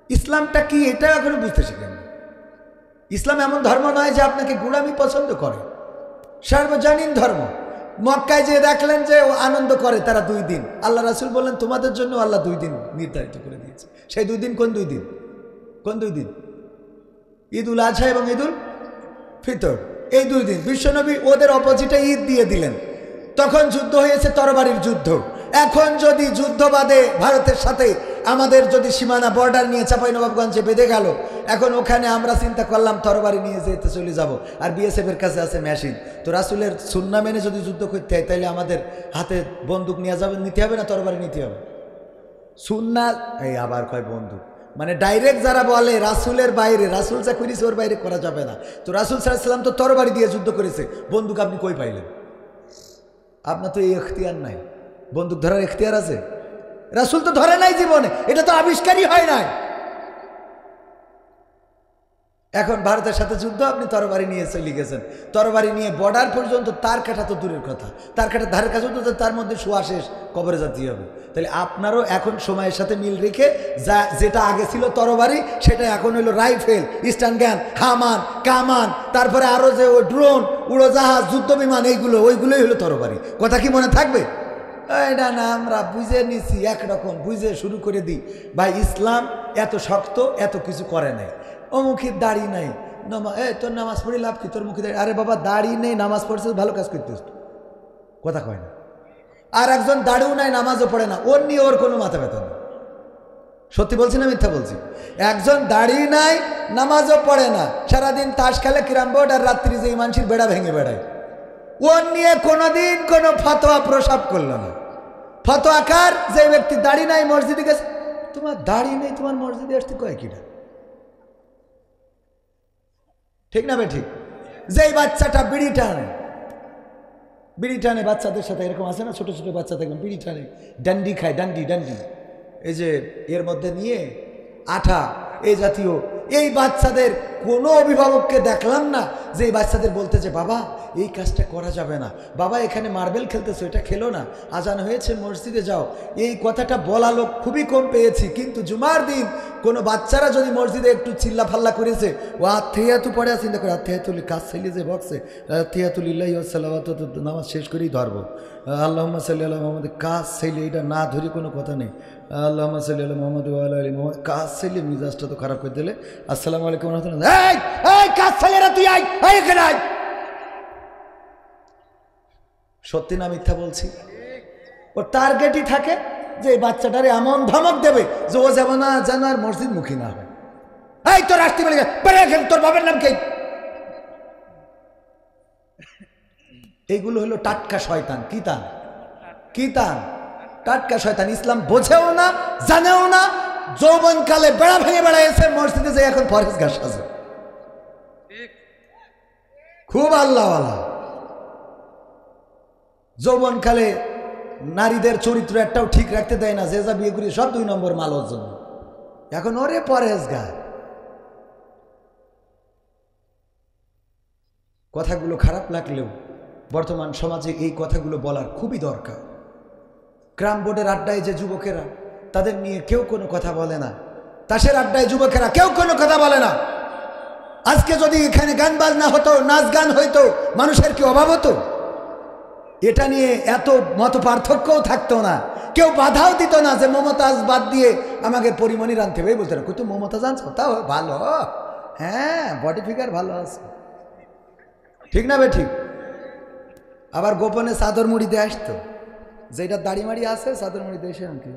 ইসলামটা কি এটা এখনো বুঝতে শিখেন। ইসলাম এমন ধর্ম নয় যে আপনাকে গোলামি পছন্দ করে, সার্বজনীন ধর্ম। মক্কায় যে দেখলেন যে ও আনন্দ করে তারা 2 দিন, আল্লাহ রাসূল বললেন তোমাদের জন্য আল্লাহ 2 দিন নির্ধারিত করে দিয়েছে। সেই 2 দিন কোন 2 দিন? কোন 2 দিন? ঈদ উল আজহা এবং ঈদ উল ফিতর, এই 2 দিন। বিশ্বনবী ওদের অপোজিটে ঈদ দিয়ে দিলেন। তখন যুদ্ধ হয়েছে, তরবারির যুদ্ধ। এখন যদি যুদ্ধ বাদে ভারতের সাথে আমাদের যদি সীমানা বর্ডার নিয়ে চাঁপাইনবাবগঞ্জে বেঁধে গেল, এখন ওখানে আমরা চিন্তা করলাম তরবারি নিয়ে যেতে চলে যাব, আর বিএসএফের কাছে আছে মেশিন। তো রাসূলের সুন্নাহ মেনে যদি যুদ্ধ করতে হয় তাহলে আমাদের হাতে বন্দুক নিয়ে যাবে, নিতে হবে না তরবারি নিতে হবে? সুন্নাহ এই আবার কয় বন্দুক, মানে ডাইরেক্ট যারা বলে রাসূলের বাইরে, রাসূল যা করেছে ওর বাইরে করা যাবে না। তো রাসূল সাল্লাল্লাহু আলাইহি ওয়াসাল্লাম তো তরবারি দিয়ে যুদ্ধ করেছে, বন্দুক আপনি কই পাইলেন? আপনার তো এই এখতিয়ার নাই, বন্দুক ধরার এখতিয়ার আছে? রাসূল তো ধরে নাই জীবনে, এটা তো আবিষ্কারই হয় নাই। এখন ভারতের সাথে যুদ্ধ, আপনি তরবারি নিয়ে চলে গেছেন। তরবারি নিয়ে বর্ডার পর্যন্ত তার কাটা তো দূরের কথা, তার কাটার ধারের কাছে তো তার মধ্যে শোয়া শেষ, কবরে যেতে হবে। তাহলে আপনারও এখন সময়ের সাথে মিল রেখে যেটা আগে ছিল তরবারি, সেটা এখন হলো রাইফেল, স্টান গান, হামান, কামান, তারপরে আরও যে ওই ড্রোন, উড়োজাহাজ, যুদ্ধ বিমান, ওইগুলোই হলো তরবারি। কথা কি মনে থাকবে? এটা না আমরা বুঝে নিছি, একরকম বুঝে শুরু করে দিই। ভাই ইসলাম এত শক্ত, এত কিছু করে নাই। অমুখের দাড়ি নাই, তোর নামাজ পড়ি লাভ কি, তোর মুখে দাড়ি? আরে বাবা দাড়ি নেই, নামাজ পড়ছে, ভালো কাজ করতেছ, কথা কয় না। আর একজন দাড়িও নাই, নামাজও পড়ে না, ওর নিয়ে ওর কোনো মাথা ব্যথা নেই। সত্যি বলছি না মিথ্যা বলছি? একজন দাড়ি নাই, নামাজও পড়ে না, সারাদিন তাস খেলে, ক্যারাম বোর্ড, আর রাত্রি যে ইমানসির বেড়া ভেঙে বেড়ায়, ওর নিয়ে কোনোদিন কোনো ফতোয়া প্রসাব করলো না। ফতোয়াকার যে ব্যক্তি দাড়ি নাই মসজিদে গেছে, তোমার দাড়ি নেই, তোমার মসজিদে আসতে কয় কিনা? ঠিক না বে ঠিক? যেই বাচ্চাটা বিড়ি টানে বাচ্চাদের সাথে, এরকম আছে না ছোট ছোট বাচ্চা দেখবেন বিড়ি টানে, ডান্ডি খায়, ডান্ডি এই যে এর মধ্যে নিয়ে আঠা, এই জাতীয়, এই বাচ্চাদের কোনো অভিভাবককে দেখলাম না যে এই বাচ্চাদের বলতেছে বাবা এই কাজটা করা যাবে না, বাবা এখানে মার্বেল খেলতেছো, এটা খেলো না, আজান হয়েছে মসজিদে যাও। এই কথাটা বলা লোক খুবই কম পেয়েছি। কিন্তু জুমার দিন কোনো বাচ্চারা যদি মসজিদে একটু চিল্লা ফাল্লা করেছে, ও আত্মীয়াতু পড়ে চিন্তা করে, আত্মীয়াতুলি কাজ চাইলে যে বক্সে আত্মীয়াতুলিল্লাহি ওয়াসসালাওয়াত, নামাজ শেষ করেই ধরবো, আল্লাহুম্মা সাল্লি আলা মুহাম্মাদ, কাজ চাইলে এটা না ধরে কোনো কথা নেই, আল্লাহুম্মা সাল্লি আলা মুহাম্মাদ ওয়া আলা আলি মুহাম্মাদ, কাজ চাইলে মিজাজটা তো খারাপ করে দিলে, আসসালামু আলাইকুম ওয়া রাহমাতুল্লাহ, এই কাজ চাইলে তুই আয়, এখানে আয়। সত্যি না মিথ্যা বলছি? ওর টার্গেটই থাকে যে এই বাচ্চাটারে এমন ধমক দেবে যে ও যেমন না যেন আর মসজিদ মুখী না হয়। এই তোর আসতে বলে তোর বাবার নাম কে? এইগুলো হলো টাটকা শয়তান। কি তান টাটকা শয়তান। ইসলাম বোঝেও না, জানেও না, যৌবনকালে বেড়া ভেঙে বেড়াইছে, মসজিদে যে এখন পরহেজগার সাজে, খুব আল্লাহওয়ালা। যৌবনকালে নারীদের চরিত্র একটাও ঠিক রাখতে দেয় না, যে যা বিয়ে করি সব 2 নম্বর মাল ওর জন্য। এখন ওরে পরহেজগার। কথাগুলো খারাপ লাগলেও বর্তমান সমাজে এই কথাগুলো বলার খুবই দরকার। ক্রাম বোর্ডের আড্ডায় যে যুবকেরা, তাদের নিয়ে কেউ কোনো কথা বলে না। তাসের আড্ডায় যুবকেরা কেউ কোনো কথা বলে না। আজকে যদি এখানে গান বাজনা হতো, নাচ গান হইতো, মানুষের কি অভাব হতো? এটা নিয়ে এত মত পার্থক্যও থাকতো না, কেউ বাধাও দিত না যে মমতাজ বাদ দিয়ে আমাকে পরিমণি রানতে হবে। বলতে না কই তো মমতাজ আনছো, তাও ভালো, হ্যাঁ বডি ফিগার ভালো আছে, ঠিক না বে ঠিক? আবার গোপনে চাদর মুড়ি দিয়ে আসতো, যেটা দাড়ি মাড়ি আছে চাদর মুড়ি দিয়ে এসে আমাকে,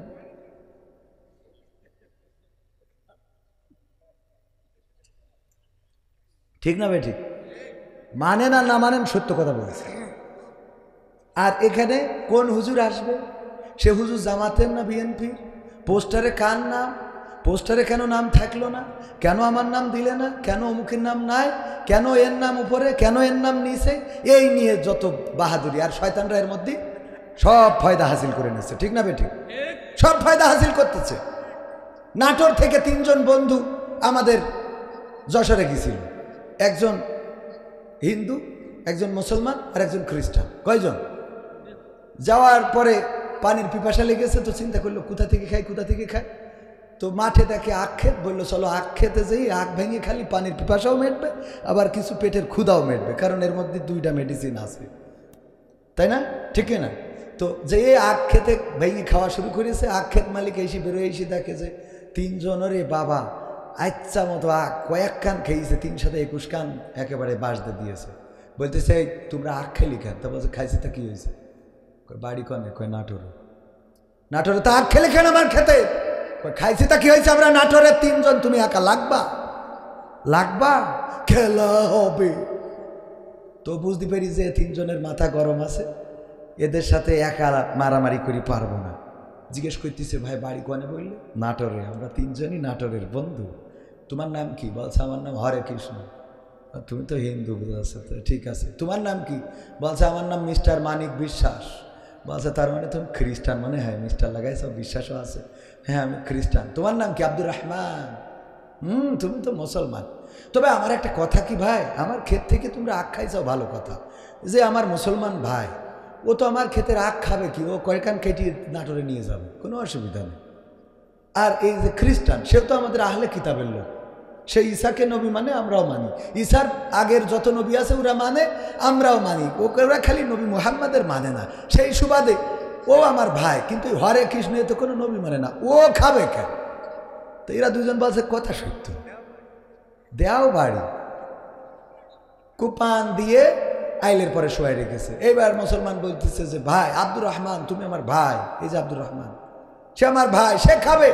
ঠিক না বে ঠিক? মানে না মানেন, সত্য কথা বলছে। আর এখানে কোন হুজুর আসবে? সে হুজুর জামাতের না বিএনপির? পোস্টারে কার নাম? পোস্টারে কেন নাম থাকলো না? কেন আমার নাম দিলে না? কেন অমুকের নাম নাই? কেন এর নাম উপরে, কেন এর নাম নিচে? এই নিয়ে যত বাহাদুরি। আর শয়তানরা এর মধ্যে সব ফায়দা হাসিল করে নিচ্ছে, ঠিক না বে ঠিক? সব ফায়দা হাসিল করতেছে। নাটোর থেকে 3 জন বন্ধু আমাদের যশোরে গেছিল, একজন হিন্দু, একজন মুসলমান, আর একজন খ্রিস্টান। কয়জন? যাওয়ার পরে পানির পিপাসা লেগেছে, তো চিন্তা করলো কোথা থেকে খাই। তো মাঠে দেখে আখ ক্ষেত, বললো চলো আখ খেতে যাই, আখ ভেঙে খালি পানির পিপাসাও মেটবে, আবার কিছু পেটের ক্ষুধাও মেটবে, কারণ এর মধ্যে 2টা মেডিসিন আছে, তাই না? ঠিক না? তো যে আখ খেতে ভেঙে খাওয়া শুরু করেছে, আখ ক্ষেত মালিক এসে বেরোয় এসে দেখে যে 3 জনেরে বাবা আচ্ছা মতো আখ কয়েক কান খেয়েছে, 321 কান একেবারে বাঁচতে দিয়েছে। বলতেছে তোমরা আখ খেলি কেন? তা বলছে খাইছি, তা কি হয়েছে? বাড়ি কনে? কয় নাটোরে। নাটোরে তো আখ খেলে কেন আমার খেতে? খাইছি তা কি হয়েছে? আমরা নাটোরের 3 জন, তুমি একা লাগবা? লাগবা? খেলা হবে। তো বুঝতে পারি যে 3 জনের মাথা গরম আছে, এদের সাথে একা মারামারি করি পারবো না। জিজ্ঞেস করতেছে ভাই বাড়ি কনে? বললে নাটোরে। আমরা 3 জনই নাটোরের বন্ধু। তোমার নাম কি? বলছে আমার নাম হরে কৃষ্ণ। তুমি তো হিন্দু, বুঝাচ্ছে তো ঠিক আছে। তোমার নাম কি? বলছে আমার নাম মিস্টার মানিক বিশ্বাস। বলছে তার মানে তুমি খ্রিস্টান? মনে হয় মিস্টার লাগাই সব বিশ্বাসও আছে। হ্যাঁ আমি খ্রিস্টান। তোমার নাম কি? আব্দুর রহমান। তুমি তো মুসলমান। তবে আমার একটা কথা কি ভাই, আমার ক্ষেত থেকে তোমরা আখ খাইছাও ভালো কথা, যে আমার মুসলমান ভাই ও তো আমার ক্ষেতের আখ খাবে কি, ও কয়েকখান কেটে নাটোরে নিয়ে যাবে, কোনো অসুবিধা নেই। আর এই যে খ্রিস্টান, সেও তো আমাদের আহলে কিতাবের লোক, সে ঈসাকে নবী মানে, আমরাও মানি। ঈসার আগের যত নবী আছে ওরা মানে, আমরাও মানি। ওরা খালি নবী মুহাম্মাদের মানে না, সেই সুবাদে ও আমার ভাই। কিন্তু হরে কৃষ্ণ তো কোনো নবী মানে না, ও খাবে কেন? তো এরা 2 জন বলছে কথা সত্য। দেও বাড়ি কুপান দিয়ে আইলের পরে শোয়াই রেখেছে। এইবার মুসলমান বলতেছে যে ভাই আব্দুর রহমান তুমি আমার ভাই, এই যে আব্দুর রহমান সে আমার ভাই, সে খাবে,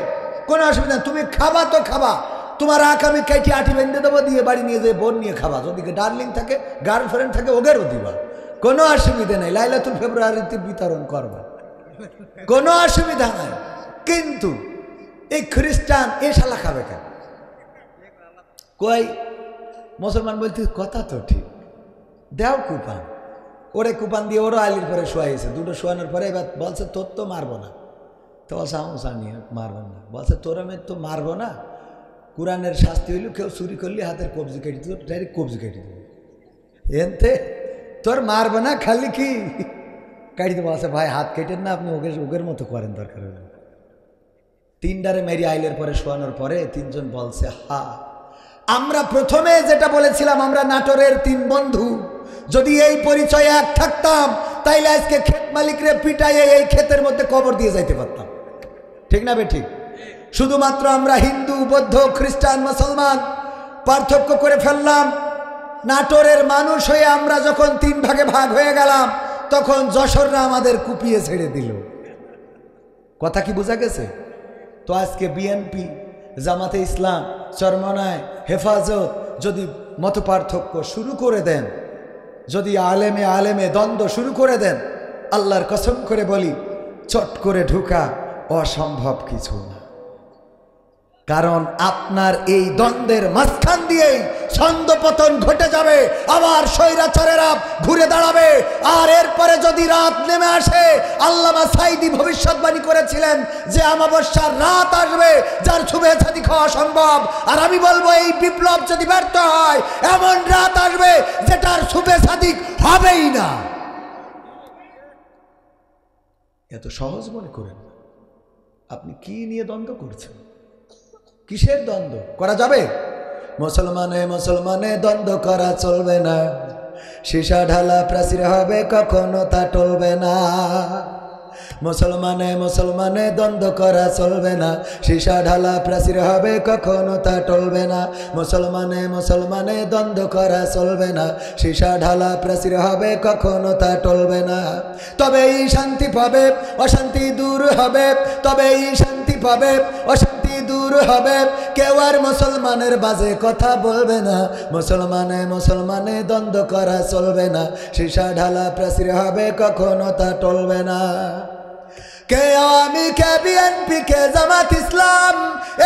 কোনো অসুবিধা নেই। তুমি খাবা তো খাবা, তোমার আখ আমি কেটে আটি বেঁধে দেবো, দিয়ে বাড়ি নিয়ে যেয়ে বোন নিয়ে খাবা, যদি ডার্লিং থাকে গার্লফ্রেন্ড থাকে ওদেরও দিবা, কোনো অসুবিধা নেই। লাইলাতুল ফেব্রুয়ারিতে বিতরণ করবা, কোনো অসুবিধা নাই। কিন্তু এই খ্রিস্টান এ শালা খাবে কেন? কই মুসলমান বলতে কথা তো ঠিক, দেও কুপান। ওরে কুপান দিয়ে ওরও আইলির পরে শোয়াইছে। 2টো শোয়ানোর পরে এবার বলছে তোর তো মারবো না। তো বলছে আমি জানি মারবো না। বলছে তোর আমি তো মারবো না, কোরআনের শাস্তি হইল কেউ চুরি করলে হাতের কবজি কেটে দেবো, ডাইরেক্ট কবজি কেটে দেবো, এনতে তোর মারবো না, খালি কি কাটি দেবো। আছে ভাই হাত কেটেন না, আপনি ওগের মতো করেন দরকার হলে। 3ডারে মেরি আইলের পরে শোয়ানোর পরে 3 জন বলছে হা, আমরা প্রথমে যেটা বলেছিলাম আমরা নাটোরের 3 বন্ধু, যদি এই পরিচয়ে এক থাকতাম তাইলে আজকে ক্ষেত মালিকরে পিটাইয়ে এই ক্ষেতের মধ্যে কবর দিয়ে যাইতে পারতাম, ঠিক না বে ঠিক? শুধুমাত্র আমরা হিন্দু, বৌদ্ধ, খ্রিস্টান, মুসলমান পার্থক্য করে ফেললাম। নাটোরের মানুষ হয়ে আমরা যখন 3 ভাগে ভাগ হয়ে গেলাম, তখন যশোররা আমাদের কুপিয়ে ছেড়ে দিল। কথা কি বোঝা গেছে? তো আজকে বিএনপি, জামাতে ইসলাম, চরমনায়, হেফাজত যদি মত পার্থক্য শুরু করে দেন, যদি আলেমে আলেমে দ্বন্দ্ব শুরু করে দেন, আল্লাহর কসম করে বলি চট করে ঢুকা অসম্ভব কিছু না। কারণ আপনার এই দ্বন্দ্বের মাঝখান দিয়েই ছন্দপতন ঘটে যাবে, আবার স্বৈরাচারেরা ঘুরে দাঁড়াবে। আর এরপরে যদি রাত নেমে আসে, আল্লামা সাইদি ভবিষ্যৎবাণী করেছিলেন যে অমাবস্যার রাত আসবে যার শুভে ছাদি খাওয়া সম্ভব। আর আমি বলবো এই বিপ্লব যদি ব্যর্থ হয়, এমন রাত আসবে যেটার শুভে ছাদি হবেই না। এত সহজ মনে করেন না। আপনি কি নিয়ে দ্বন্দ্ব করছেন? কিসের দ্বন্দ্ব করা যাবে? মুসলমানে মুসলমানে দ্বন্দ্ব করা চলবে না, সীসা ঢালা প্রাচীর হবে কখনো তা টলবে না। মুসলমানে মুসলমানে দ্বন্দ্ব করা চলবে না, সীসা ঢালা প্রাচীর হবে কখনো তা টলবে না। মুসলমানে মুসলমানে দ্বন্দ্ব করা চলবে না, সীসা ঢালা প্রাচীর হবে কখনো তা টলবে না। তবেই শান্তি পাবে, অশান্তি দূর হবে, তবেই শান্তি পাবে, অশান্তি দূর হবে। কেউ আর মুসলমানের বাজে কথা বলবে না, মুসলমানে মুসলমানে দ্বন্দ্ব করা চলবে না, সীসা ঢালা প্রাচীর হবে কখনো তা টলবে না। কে আওয়ামী, কে বিএনপি, কে জামাত ইসলাম,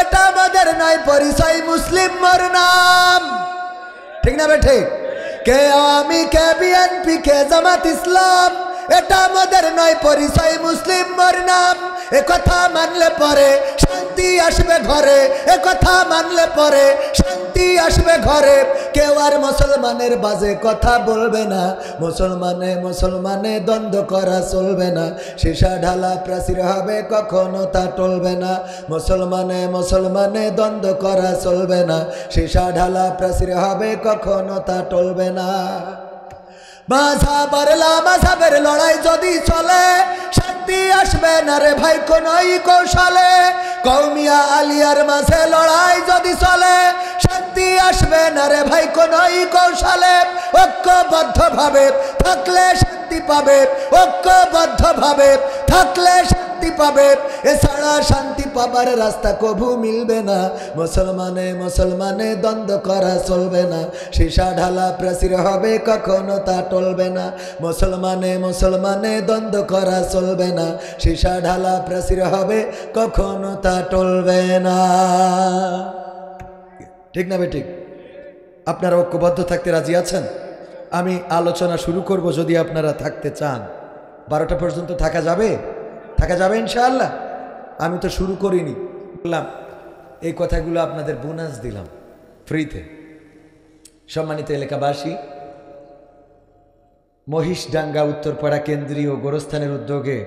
এটা আমাদের নয় পরিচয়, মুসলিম মোর নাম, ঠিক না বেঠে? কে আওয়ামী, কে বিএনপি, কে জামাত ইসলাম, এটা আমাদের নয় পরিচয়, মুসলিম মোর নাম। এ কথা মানলে পরে শান্তি আসবে ঘরে, এ কথা মানলে পরে শান্তি আসবে ঘরে। কেউ আর মুসলমানের বাজে কথা বলবে না, মুসলমানে দ্বন্দ্ব করা চলবে না। সীসা ঢালা প্রাচীর হবে কখনো তা টলবে না, মুসলমানে দ্বন্দ্ব করা চলবে না। সীসা ঢালা প্রাচীর হবে কখনো তা টলবে না। মাঝাবের লড়াই যদি চলে শান্তি আসবে না রে ভাই কোনই কৌশলে। কওমিয়া আলিয়ার মাঝে লড়াই যদি চলে শান্তি আসবে না রে ভাই কোনই কৌশলে। ঐক্যবদ্ধভাবে থাকলে শান্তি পাবে, ঐক্যবদ্ধভাবে থাকলে শান্তি পাবে। এছাড়া শান্তি পাবার রাস্তা কভু মিলবে না। মুসলমানে দ্বন্দ্ব করা চলবে না, সীসা ঢালা প্রাচীর হবে কখনো তা টলবে না। মুসলমানে দ্বন্দ্ব করা চলবে না, সীসা ঢালা প্রাচীর হবে কখনো তা টলবে না। ঠিক না বেঠিক? আপনারা ঐক্যবদ্ধ থাকতে রাজি আছেন? আমি আলোচনা শুরু করব যদি আপনারা থাকতে চান। 12টা পর্যন্ত থাকা যাবে? থাকা যাবে ইনশাআল্লাহ। আমি তো শুরু করিনি, বললাম এই কথাগুলো আপনাদের বোনাস দিলাম ফ্রিতে। সম্মানিত এলাকাবাসী, মহিষডাঙ্গা উত্তরপাড়া কেন্দ্রীয় গোরস্থানের উদ্যোগে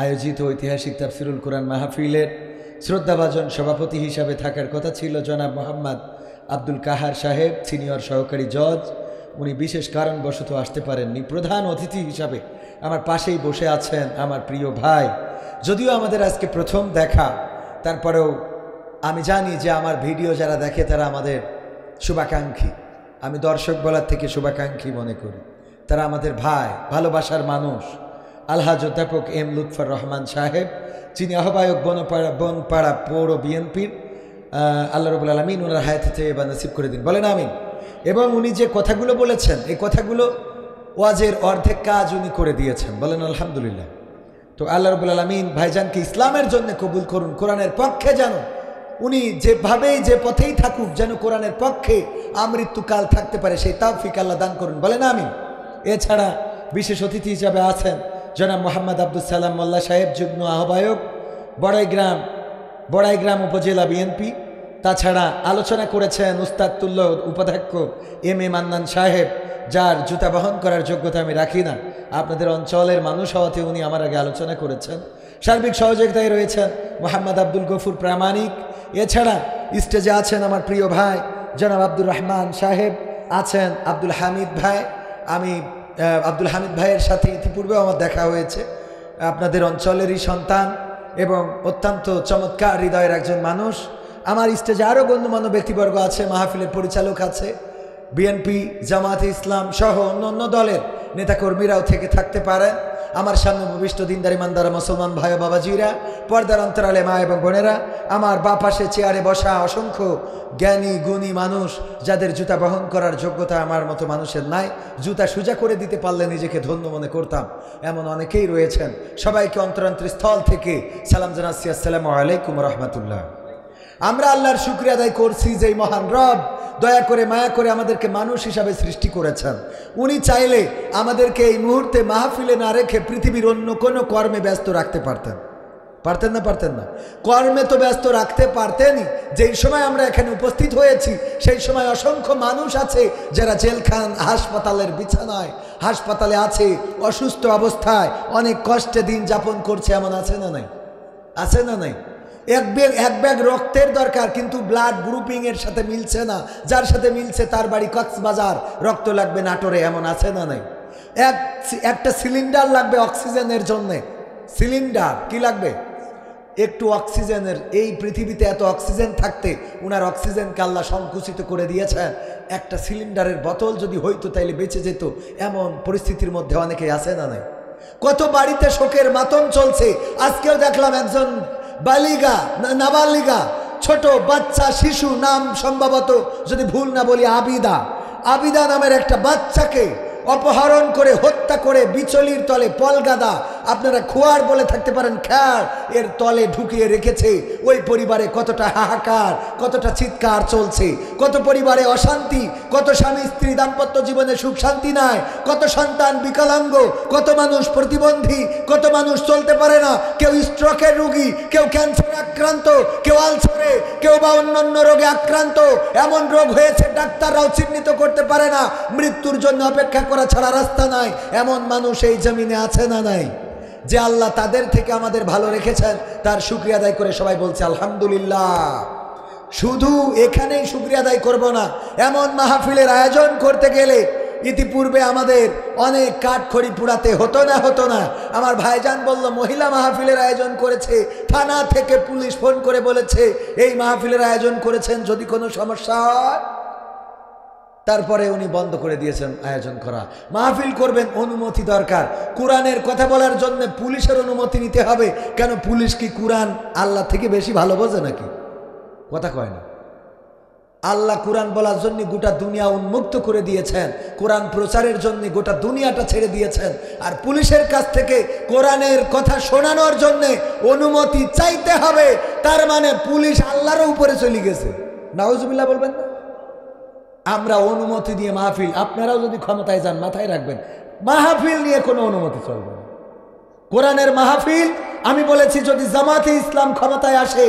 আয়োজিত ঐতিহাসিক তাফসিরুল কোরআন মাহফিলের শ্রদ্ধাভাজন সভাপতি হিসাবে থাকার কথা ছিল জনাব মোহাম্মদ আব্দুল কাহার সাহেব, সিনিয়র সহকারী জজ। উনি বিশেষ কারণবশত আসতে পারেননি। প্রধান অতিথি হিসাবে আমার পাশেই বসে আছেন আমার প্রিয় ভাই। যদিও আমাদের আজকে প্রথম দেখা, তারপরেও আমি জানি যে আমার ভিডিও যারা দেখে তারা আমাদের শুভাকাঙ্ক্ষী। আমি দর্শক বলার থেকে শুভাকাঙ্ক্ষী মনে করি। তারা আমাদের ভাই, ভালোবাসার মানুষ। আলহাজ অধ্যাপক এম লুৎফর রহমান সাহেব, যিনি আহ্বায়ক বনপাড়া পৌর বিএনপির, আল্লাহ রাব্বুল আলামিন ওনার হায়াতে বা নসিব করে দিন, বলেন আমিন। এবং উনি যে কথাগুলো বলেছেন, এই কথাগুলো ওয়াজের অর্ধেক কাজ উনি করে দিয়েছেন, বলেন আলহামদুলিল্লাহ। তো আল্লাহ রাব্বুল আলামিন ভাইজানকে ইসলামের জন্য কবুল করুন, কোরআনের পক্ষে যেন উনি যেভাবেই যে পথেই থাকুক যেন কোরআনের পক্ষে আমৃত্যুকাল থাকতে পারে, সেই তৌফিক আল্লাহ দান করুন, বলেন আমিন। এছাড়া বিশেষ অতিথি হিসাবে আছেন জনাব মোহাম্মদ আব্দুল সালাম মোল্লা সাহেব, যুগ্ম আহ্বায়ক বড়াইগ্রাম উপজেলা বিএনপি। তাছাড়া আলোচনা করেছেন উস্তাদ তুল্য উপাধ্যক্ষ এম এ মান্নান সাহেব, যার জুতা বহন করার যোগ্যতা আমি রাখি না। আপনাদের অঞ্চলের মানুষ হওয়াতে উনি আমার আগে আলোচনা করেছেন। সার্বিক সহযোগিতায় রয়েছেন মোহাম্মদ আব্দুল গফুর প্রামাণিক। এছাড়া স্টেজে আছেন আমার প্রিয় ভাই জনাব আব্দুর রহমান সাহেব, আছেন আব্দুল হামিদ ভাই। আমি আব্দুল হামিদ ভাইয়ের সাথে ইতিপূর্বেও আমার দেখা হয়েছে। আপনাদের অঞ্চলেরই সন্তান এবং অত্যন্ত চমৎকার হৃদয়ের একজন মানুষ। আমার স্টেজে আরও গণ্যমান্য ব্যক্তিবর্গ আছে, মাহফিলের পরিচালক আছে, বিএনপি, জামাতে ইসলাম সহ অন্য দলের নেতাকর্মীরাও থেকে থাকতে পারেন। আমার সামনে ভবিষ্ঠ দিনদার ইমানদার মুসলমান ভাই ও বাবাজিরা, পর্দার অন্তরালে মা এবং বোনেরা, আমার বা পাশে চেয়ারে বসা অসংখ্য জ্ঞানী গুণী মানুষ, যাদের জুতা বহন করার যোগ্যতা আমার মতো মানুষের নাই। জুতা সোজা করে দিতে পারলে নিজেকে ধন্য মনে করতাম, এমন অনেকেই রয়েছেন। সবাইকে অন্তরান্তরস্থল থেকে সালাম জানাচ্ছি, আসসালামু আলাইকুম রহমতুল্লাহ। আমরা আল্লাহর শুকরিয়া আদায় করছি যে মহান রব দয়া করে মায়া করে আমাদেরকে মানুষ হিসাবে সৃষ্টি করেছেন। উনি চাইলে আমাদেরকে এই মুহূর্তে মাহফিলে না রেখে পৃথিবীর অন্য কোনো কর্মে ব্যস্ত রাখতে পারতেন। পারতেন না? পারতেন না? কর্মে তো ব্যস্ত রাখতে পারতেনই। যেই সময় আমরা এখানে উপস্থিত হয়েছি সেই সময় অসংখ্য মানুষ আছে যারা জেলখান, হাসপাতালের বিছানায়, হাসপাতালে আছে, অসুস্থ অবস্থায় অনেক কষ্টে দিন যাপন করছে। এমন আছে না নাই? আছে না নাই? এক ব্যাগ রক্তের দরকার, কিন্তু ব্লাড গ্রুপিং এর সাথে মিলছে না। যার সাথে মিলছে তার বাড়ি কক্সবাজার, রক্ত লাগবে নাটোরে, এমন আছে না নাই? একটা সিলিন্ডার লাগবে অক্সিজেনের জন্যে। সিলিন্ডার কি লাগবে? একটু অক্সিজেনের। এই পৃথিবীতে এত অক্সিজেন থাকতে উনার অক্সিজেনকে আল্লাহ সংকুচিত করে দিয়েছেন। একটা সিলিন্ডারের বোতল যদি হইতো তাইলে বেঁচে যেত, এমন পরিস্থিতির মধ্যে অনেকেই আছে না নাই? কত বাড়িতে শোকের মাতম চলছে। আজকেও দেখলাম একজন নাবালিগা ছোট বাচ্চা শিশু, নাম সম্ভবত যদি ভুল না বলি আবিদা নামের একটা বাচ্চাকে অপহরণ করে হত্যা করে বিচলির তলে পলগাদা আপনারা খোয়ার বলে থাকতে পারেন, খ্যার এর তলে ঢুকিয়ে রেখেছে। ওই পরিবারে কতটা হাহাকার, কতটা চিৎকার চলছে, কত পরিবারে অশান্তি, কত স্বামী স্ত্রী দাম্পত্য জীবনে সুখ শান্তি নাই, কত সন্তান বিকলাঙ্গ, কত মানুষ প্রতিবন্ধী, কত মানুষ চলতে পারে না, কেউ স্ট্রোকের রোগী, কেউ ক্যান্সারে আক্রান্ত, কেউ আলসারে, কেউ বা অন্যান্য রোগে আক্রান্ত। এমন রোগ হয়েছে ডাক্তাররাও চিহ্নিত করতে পারে না, মৃত্যুর জন্য অপেক্ষা করা ছাড়া রাস্তা নাই। এমন মানুষ এই জমিনে আছে না নাই? যে আল্লাহ তাদের থেকে আমাদের ভালো রেখেছেন, তার শুকরিয়া আদায় করে সবাই বলছে আলহামদুলিল্লাহ। শুধু এখানেই শুকরিয়া আদায় করব না, এমন মাহফিলের আয়োজন করতে গেলে ইতিপূর্বে আমাদের অনেক কাঠখড়ি পুড়াতে হতো না। আমার ভাইজান বলল মহিলা মাহফিলের আয়োজন করেছে, থানা থেকে পুলিশ ফোন করে বলেছে এই মাহফিলের আয়োজন করেছেন, যদি কোনো সমস্যা হয়। তারপরে উনি বন্ধ করে দিয়েছেন আয়োজন করা। মাহফিল করবেন, অনুমতি দরকার। কোরআনের কথা বলার জন্য পুলিশের অনুমতি নিতে হবে কেন? পুলিশ কি কোরআন আল্লাহ থেকে বেশি ভালো বোঝে নাকি? কথা কয় না। আল্লাহ কোরআন বলার জন্য গোটা দুনিয়া উন্মুক্ত করে দিয়েছেন, কোরআন প্রচারের জন্য গোটা দুনিয়াটা ছেড়ে দিয়েছেন। আর পুলিশের কাছ থেকে কোরআনের কথা শোনানোর জন্য অনুমতি চাইতে হবে, তার মানে পুলিশ আল্লাহর উপরে চলে গেছে। নাউজুবিল্লাহ বলবেন না? আমরা অনুমতি দিয়ে মাহফিল, আপনারাও যদি ক্ষমতায় যান মাথায় রাখবেন, মাহফিল নিয়ে কোনো অনুমতি চলবে না। কোরআনের মাহফিল আমি বলেছি, যদি জামাতে ইসলাম ক্ষমতায় আসে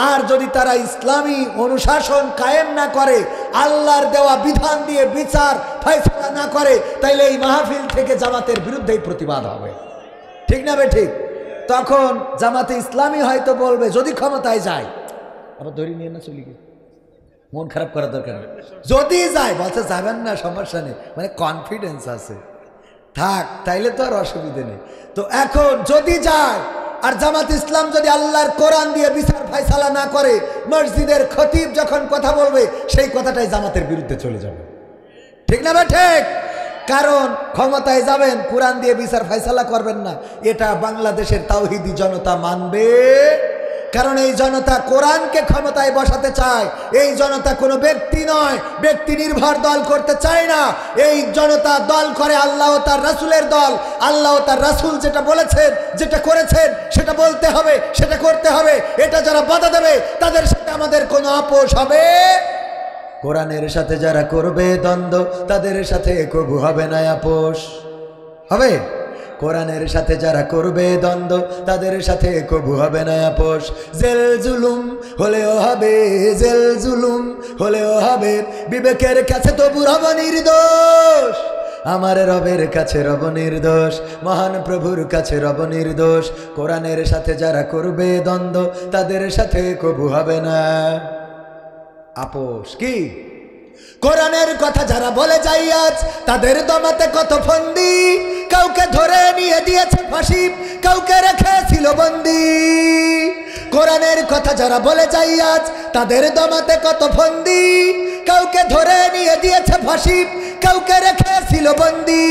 আর যদি তারা ইসলামী অনুশাসন কায়েম না করে, আল্লাহর দেওয়া বিধান দিয়ে বিচার ফয়সালা না করে, তাইলে এই মাহফিল থেকে জামাতের বিরুদ্ধেই প্রতিবাদ হবে। ঠিক না বে ঠিক? তখন জামাতে ইসলামী হয়তো বলবে যদি ক্ষমতায় যায়, আবার ধরে নিয়ে না চলে গিয়ে মন খারাপ করার দরকার নেই। যদি যায় বলছে যাবেন না, সমস্যা নেই, মানে কনফিডেন্স আছে, থাক, তাইলে তো আর অসুবিধে নেই। তো এখন যদি যায় আর জামাত ইসলাম যদি আল্লাহর কোরআন দিয়ে বিচার ফয়সালা না করে, মসজিদের খতিব যখন কথা বলবে সেই কথাটাই জামাতের বিরুদ্ধে চলে যাবে। ঠিক না ভাই? ঠিক। কারণ ক্ষমতায় যাবেন, কোরআন দিয়ে বিচার ফয়সালা করবেন না, এটা বাংলাদেশের তাওহীদি জনতা মানবে। কারণ এই জনতা কোরআনকে ক্ষমতায় বসাতে চায়। এই জনতা কোনো ব্যক্তি নয়, ব্যক্তি নির্ভর দল করতে চায় না। এই জনতা দল করে আল্লাহ ও তার রাসূলের দল। আল্লাহ ও তার রাসূল যেটা বলেছেন, যেটা করেছেন, সেটা বলতে হবে, সেটা করতে হবে। এটা যারা বাধা দেবে তাদের সাথে আমাদের কোনো আপোষ হবে। কোরআনের সাথে যারা করবে দ্বন্দ্ব, তাদের সাথে কবু হবে না আপোষ। হবে? কোরআনের সাথে যারা করবে দ্বন্দ্ব, তাদের সাথে কবু হবে না আপোষ। জেল জুলুম হলেও হবে, জেল জুলুম হলেও হবে, বিবেকের কাছে তবু রব নির্দোষ। আমার রবের কাছে রব নির্দোষ, মহান প্রভুর কাছে রব নির্দোষ। কোরআনের সাথে যারা করবে দ্বন্দ্ব, তাদের সাথে কবু হবে না আপোষ। কি? কোরআনের কথা যারা বলে যাই আজ, তাদের দমাতে কত ফন্দি। কাউকে ধরে নিয়ে দিয়েছে ফাঁসি, কাউকে রেখেছিল বন্দি। কোরআনের কথা যারা বলে যাই আজ, তাদের দমাতে কত ফন্দি। কাউকে ধরে নিয়ে দিয়েছে ফাঁসি, কাউকে রেখেছিল বন্দি।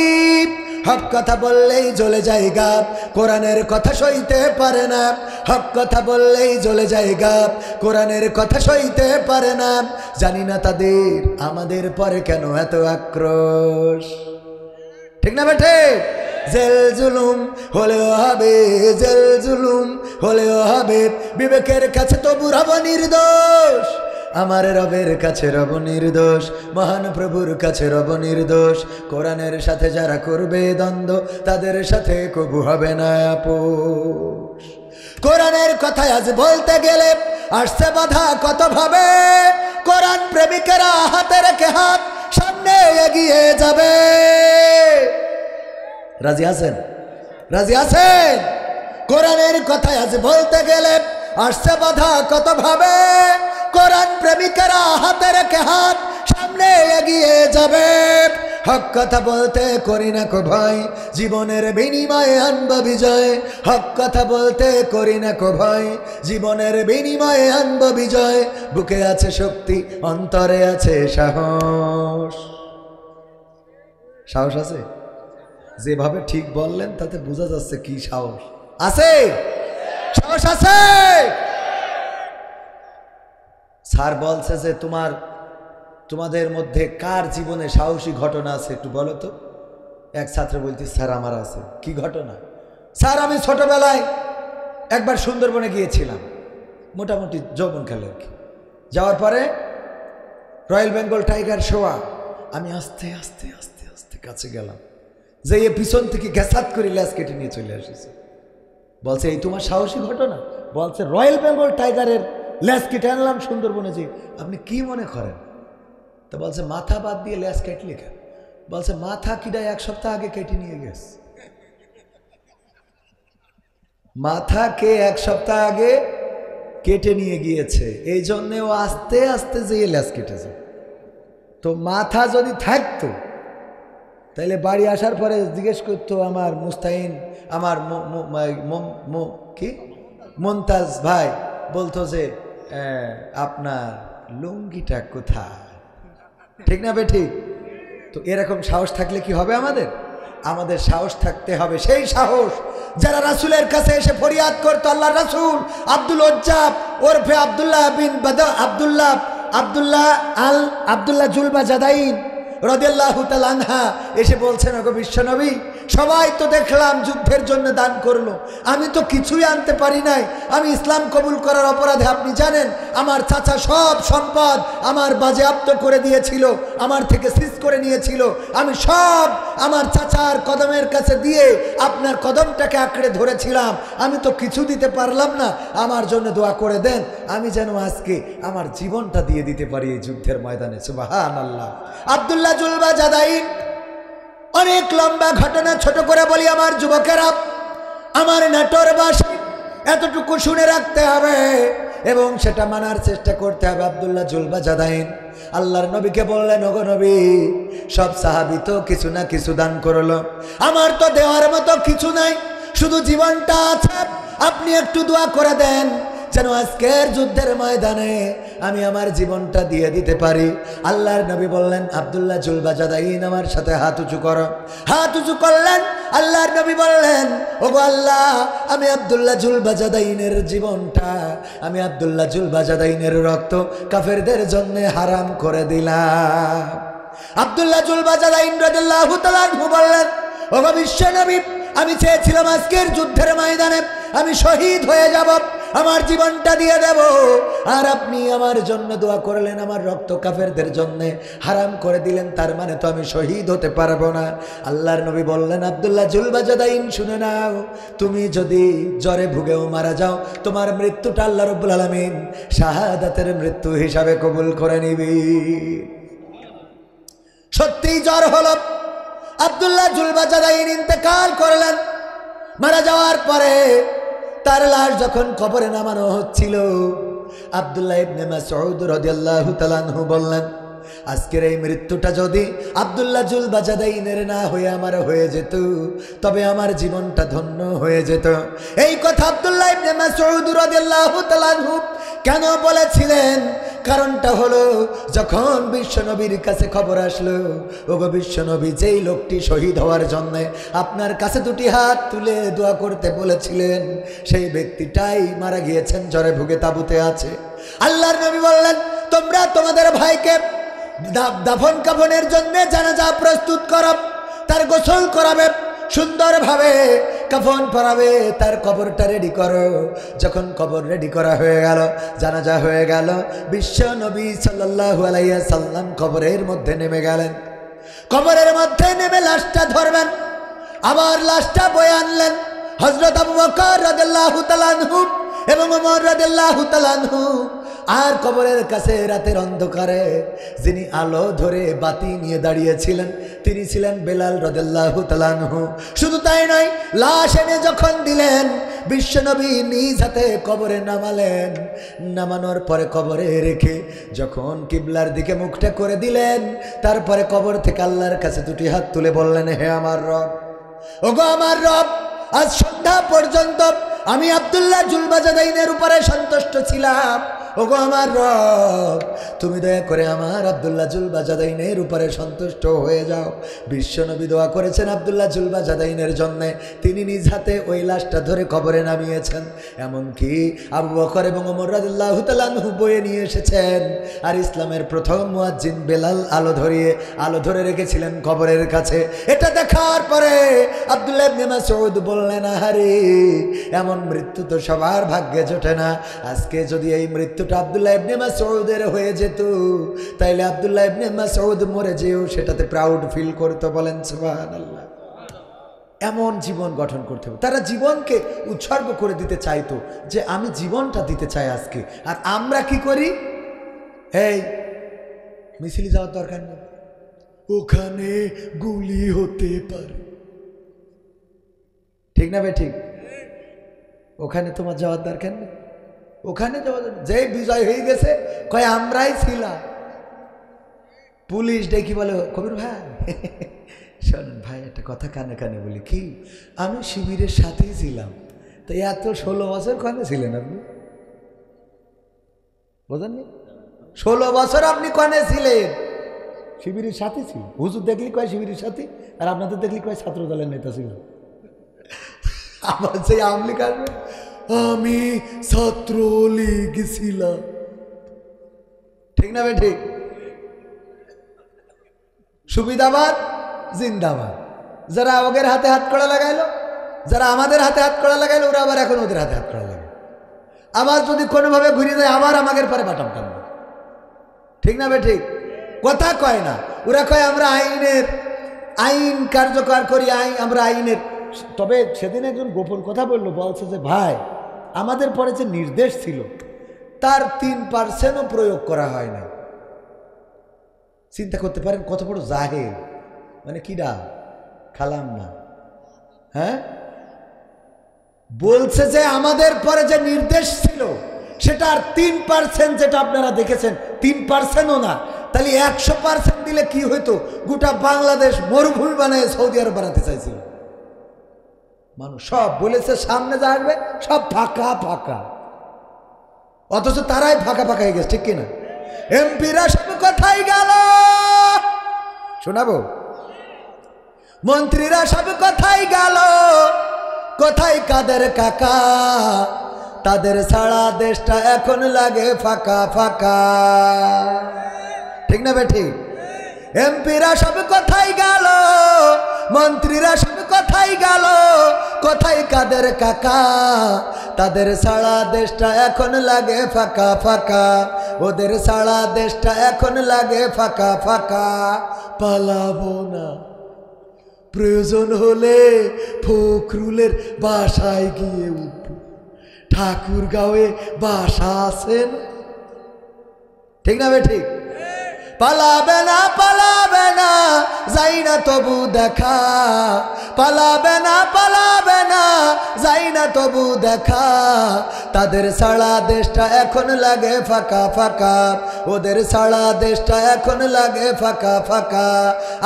হক কথা বললেই জ্বলে যায় গাব, কোরআনের কথা সইতে পারে না। হক কথা বললেই জ্বলে যায় গাব, কোরআনের কথা সইতে পারে না। জানি না তাদের আমাদের পরে কেন এত আক্রোশ। ঠিক না বেটে? জেল জুলুম হলেও হবে, জেল জুলুম হলেও হবে, বিবেকের কাছে তবু রব নির্দোষ। আমার রবের কাছে রব নির্দোষ, মহান প্রভুর কাছে রব নির্দোষ। কোরআনের সাথে যারা করবে দ্বন্দ্ব, তাদের সাথে কবু হবে না আপোষ। কোরআনের কথা আজ বলতে গেলে আসছে বাধা কত ভাবে। কোরআন প্রেমিকেরা হাতে রেখে হাত সামনে এগিয়ে যাবে। রাজি আছেন? রাজি আছেন? কোরআনের কথা আজ বলতে গেলে আসছে বাধা কত ভাবে। কোরআন প্রেমিকেরা হাতে রেখে হাত সামনে এগিয়ে যাবে। হক কথা বলতে করি না কো ভয়, জীবনের বিনিময়ে আনব বিজয়। হক কথা বলতে করি না কো ভয়, জীবনের বিনিময়ে আনব বিজয়। বুকে আছে শক্তি, অন্তরে আছে সাহস। সাহস আছে? যেভাবে ঠিক বললেন তাতে বোঝা যাচ্ছে কি সাহস আছে। সাহস আছে। স্যার বলছে যে তোমাদের মধ্যে কার জীবনে সাহসী ঘটনা আছে একটু বলো তো। এক ছাত্র বলছে স্যার আমার আছে। কি ঘটনা? স্যার আমি ছোটবেলায় একবার সুন্দরবনে গিয়েছিলাম, মোটামুটি যৌবনকালে আর কি। যাওয়ার পরে রয়্যাল বেঙ্গল টাইগার শোয়া, আমি আস্তে আস্তে আস্তে আস্তে কাছে গেলাম, যে এ পিছন থেকে গ্যাসাত করে ল্যাস কেটে নিয়ে চলে আসেছে। বলছে এই তোমার সাহসী ঘটনা? বলছে রয়্যাল বেঙ্গল টাইগারের ল্যাস কেটে আনলাম সুন্দরবনে। যে আপনি কি মনে করেন? তো বলছে মাথা বাদ দিয়ে ল্যাস কেটলে কেন? বলছে মাথা কিডা 1 সপ্তাহ আগে কেটে নিয়ে গেছে। মাথা কে 1 সপ্তাহ আগে কেটে নিয়ে গিয়েছে, এই জন্যে ও আস্তে আস্তে যেয়ে ল্যাস কেটেছে। তো মাথা যদি থাকতো তাইলে বাড়ি আসার পরে জিজ্ঞেস করতো আমার মুস্তাহিন, আমার কি মমতাজ ভাই বলতো যে আপনার লুঙ্গিটা কোথায়? ঠিক না বেঠিক? তো এরকম সাহস থাকলে কি হবে আমাদের? আমাদের সাহস থাকতে হবে, সেই সাহস যারা রাসূলের কাছে এসে ফরিয়াদ করতো। আল্লাহ রাসূল আব্দুল উজ্জাব ওরফে আব্দুল্লাহ বিন বাদা আব্দুল্লাহ জুলবা জাদাইন রাদিয়াল্লাহু তাআলা আনহা এসে বলছেন, ওগো বিশ্বনবী, সবাই তো দেখলাম যুদ্ধের জন্য দান করলো, আমি তো কিছুই আনতে পারি নাই। আমি ইসলাম কবুল করার অপরাধে আপনি জানেন আমার চাচা সব সম্পদ আমার বাজেয়াপ্ত করে দিয়েছিল, আমার থেকে সিজ করে নিয়েছিল। আমি সব আমার চাচার কদমের কাছে দিয়ে আপনার কদমটাকে আঁকড়ে ধরেছিলাম, আমি তো কিছু দিতে পারলাম না। আমার জন্য দোয়া করে দেন, আমি যেন আজকে আমার জীবনটা দিয়ে দিতে পারি এই যুদ্ধের ময়দানে। সুবহানাল্লাহ। আব্দুল্লাহ জুলবা জাদাইন, অনেক লম্বা ঘটনা, ছোট করে বলি আমার যুবকেরা, আমার নাটোরবাসী এতটুকু শুনে রাখতে হবে এবং সেটা মানার চেষ্টা করতে হবে। আব্দুল্লাহ জুলবা জাদাইন আল্লাহর নবীকে বললেন, ওগো নবী, সব সাহাবী তো কিছু না কিছু দান করলো, আমার তো দেওয়ার মতো কিছু নাই, শুধু জীবনটা আছে, আপনি একটু দোয়া করে দেন যেন আজকের যুদ্ধের ময়দানে আমি আমার জীবনটা দিয়ে দিতে পারি। আল্লাহর নবী বললেন, আব্দুল্লাহ জুলবা জাদাইন আমার সাথে হাত উঁচু করো। হাত উঁচু করলেন। আল্লাহর নবী বললেন, ওগো আল্লাহ, আমি আব্দুল্লাহ জুলবা জাদাইনের জীবনটা, আমি আব্দুল্লাহ জুলবা জাদাইনের রক্ত কাফেরদের জন্য হারাম করে দিলাম। আব্দুল্লাহ জুলবা জাদাইন রাদিয়াল্লাহু তাআলা আনহু বললেন, ওগো বিশ্বনবী, আমি চেয়েছিলাম আজকের যুদ্ধের ময়দানে আমি শহীদ হয়ে যাব, আমার জীবনটা দিয়ে দেব, আর আপনি আমার জন্য দোয়া করলেন, আমার রক্ত কাফেরদের জন্য হারাম করে দিলেন, তার মানে তো আমি শহীদ হতে পারবো না। আল্লাহর নবী বললেন, আব্দুল্লাহ জুলবা জাদাইন, শুনে নাও, তুমি যদি জ্বরে ভুগেও মারা যাও, তোমার মৃত্যুটা আল্লাহ রাব্বুল আলামিন শাহাদাতের মৃত্যু হিসাবে কবুল করে নিবি। সত্যিই জ্বর হলো, আব্দুল্লাহ জুলবা জাদাইন ইন্তেকাল করলেন। মারা যাওয়ার পরে তার লাশ যখন কবরে নামানো হচ্ছিল, আব্দুল্লাহ ইবনে মাসউদ রাদিয়াল্লাহু তাআলা আনহু বললেন, আজকের এই মৃত্যুটা যদি আব্দুল্লাহ জুলবা জাদাইনের না হয়ে আমার হয়ে যেত, তবে আমার জীবনটা ধন্য হয়ে যেত। এই কথা আব্দুল্লাহ ইবনে মাসউদ রাদিয়াল্লাহু তাআলা আনহু কেন বলেছিলেন? কারণটা হলো, যখন বিশ্বনবীর কাছে খবর আসলো, ওগো বিশ্বনবী, যেই লোকটি শহীদ হওয়ার জন্য আপনার কাছে দুটি হাত তুলে দোয়া করতে বলেছিলেন, সেই ব্যক্তিটাই মারা গিয়েছেন, জ্বরে ভুগে তাঁবুতে আছে। আল্লাহর নবী বললেন, তোমরা তোমাদের ভাইকে দাফন কাফনের জন্য জানাজা প্রস্তুত করো, তার গোসল করাবে, সুন্দরভাবে কাফন পরাবে, তার কবরটা রেডি করো। যখন কবর রেডি করা হয়ে গেল, জানাজা হয়ে গেল, বিশ্ব নবী সাল্লাল্লাহু আলাইহি সাল্লাম কবরের মধ্যে নেমে গেলেন। কবরের মধ্যে নেমে লাশটা ধরবেন, আবার লাশটা বয়ে আনলেন। হযরত আবু বকর রাদিয়াল্লাহু তাআলা আনহু এবং ওমর রাদিয়াল্লাহু তাআলা আনহু আর কবরের কাছে রাতের অন্ধকারে যিনি আলো ধরে বাতি নিয়ে দাঁড়িয়েছিলেন, তিনি ছিলেন বেলাল রাদিয়াল্লাহু তাআলা আনহু। শুধু তাই নয়, লাশ এনে যখন দিলেন, বিশ্বনবী নিজ হাতে কবরে নামালেন। নামানোর পরে কবরে রেখে যখন কিবলার দিকে মুখটা করে দিলেন, তারপরে কবর থেকে আল্লাহর কাছে দুটি হাত তুলে বললেন, হে আমার রব, ওগো আমার রব, আজ সন্ধ্যা পর্যন্ত আমি আব্দুল্লাহ জুলবা জাদাইনের উপরে সন্তুষ্ট ছিলাম, ওগো আমার রব, তুমি দয়া করে আমার আব্দুল্লাহ জুলবাজাদাইনের উপরে সন্তুষ্ট হয়ে যাও। বিশ্বনবী দোয়া করেছেন আব্দুল্লাহ জুলবাজাদাইনের জন্যে, তিনি নিজ হাতে ওই লাশটা ধরে কবরে নামিয়েছেন। এমনকি আবু বকর এবং ওমর রাদিয়াল্লাহু তাআলা আনহু বয়ে নিয়ে এসেছেন। আর ইসলামের প্রথম মুয়াজ্জিন বেলাল আলো ধরে রেখেছিলেন কবরের কাছে। এটা দেখার পরে আব্দুল্লাহ ইবনে মাসউদ বললেন, আহারে এমন মৃত্যু তো সবার ভাগ্যে জোটে না। আজকে যদি এই মৃত্যুটা আব্দুল্লাহ ইবনে মাসউদের হয়ে যেত, তাইলে আব্দুল্লাহ ইবনে মাসউদ মরে যেও সেটাতে প্রাউড ফিল করতো। বলেন সুবহানাল্লাহ। এমন জীবন গঠন করতে হবে। তারা জীবনকে উৎসর্গ করে দিতে চাইতো যে আমি জীবনটা দিতে চাই আজকে। আর আমরা কি করি? এই মিছিলে যাওয়ার দরকার নেই, ওখানে গুলি হতে পারে, ঠিক না ভাই? ঠিক। ওখানে তোমার যাওয়ার দরকার নেই, ওখানে যাওয়া, যে বিজয় হয়ে গেছে কয় আমরাই ছিলাম। পুলিশ ডেকে বলে, কবির ভাই শোনেন ভাই, একটা কথা কানে কানে বলি, কি আমি শিবিরের সাথেই ছিলাম। তো এত 16 বছর কানে ছিলেন আপনি? বোঝেননি? 16 বছর আপনি কানে ছিলেন, শিবিরের সাথে ছিল। হুজুর দেখলি কয় শিবিরের সাথে, আর আপনাদের দেখলি কয় ছাত্র দলের নেতা ছিল। আমার সেই আওয়ামী লীগ আসবে, আমি ছাত্রলীগ ছিলাম, ঠিক না ভাই? ঠিক। সুবিধাবাদ জিন্দাবাদ। যারা ওদের হাতে হাত কড়া লাগাইলো, যারা আমাদের হাতে হাত কড়া লাগাইলো, ওরা আবার এখন ওদের হাতে হাত কড়া লাগাইলো। আবার যদি কোনোভাবে ঘুরিয়ে দেয়, আবার আমাদের পরে বাটাম টানবে, ঠিক না ভাই? ঠিক। কথা কয় না, ওরা কয় আমরা আইন কার্যকর করি, আমরা আইনের। তবে সেদিন একজন গোপন কথা বলছে যে ভাই, আমাদের পরে যে নির্দেশ ছিল তার 3%ও প্রয়োগ করা হয় না। চিন্তা করতে পারেন কত বড় জাহেল, মানে কিডা খালাম না, হ্যাঁ? বলছে যে আমাদের পরে যে নির্দেশ ছিল সেটা আর 3%, যেটা আপনারা দেখেছেন 3%ও না। তাহলে 100% দিলে কি হইতো? গোটা বাংলাদেশ মরুভূমি বানায় সৌদি আরব বানাতে চাইছিল মানুষ। সব বলেছে সামনে যা আসবে সব ফাঁকা ফাঁকা, অথচ তারাই ফাঁকা ফাঁকা হয়ে গেছে, ঠিক কিনা? এমপিরা সব কোথায় গেল শোনাবো? মন্ত্রীরা সব কোথায় গেল? কোথায় কাদের কাকা? তাদের সারা দেশটা এখন লাগে ফাঁকা ফাঁকা, ঠিক না ভাই? ঠিক। এমপিরা সব কোথায় গেল? মন্ত্রীরা সব কোথায় গেল? কোথায় কাদের কাকা? তাদের সারা দেশটা এখন লাগে ফাঁকা ফাঁকা, ওদের সারা দেশটা এখন লাগে ফাঁকা ফাঁকা। পালাবো না, প্রয়োজন হলে ফখরুলের বাসায় গিয়ে উঠব, ঠাকুরগাঁওয়ে বাসা আছেন, ঠিক না ভাই? ঠিক। পালাবে না, পালাবে না, যাই না তবু দেখা, পালাবে না, পালাবে না, যাই না তবু দেখা। তাদের সারা দেশটা এখন লাগে ফাঁকা ফাঁকা, ওদের সারা দেশটা এখন লাগে ফাঁকা ফাঁকা।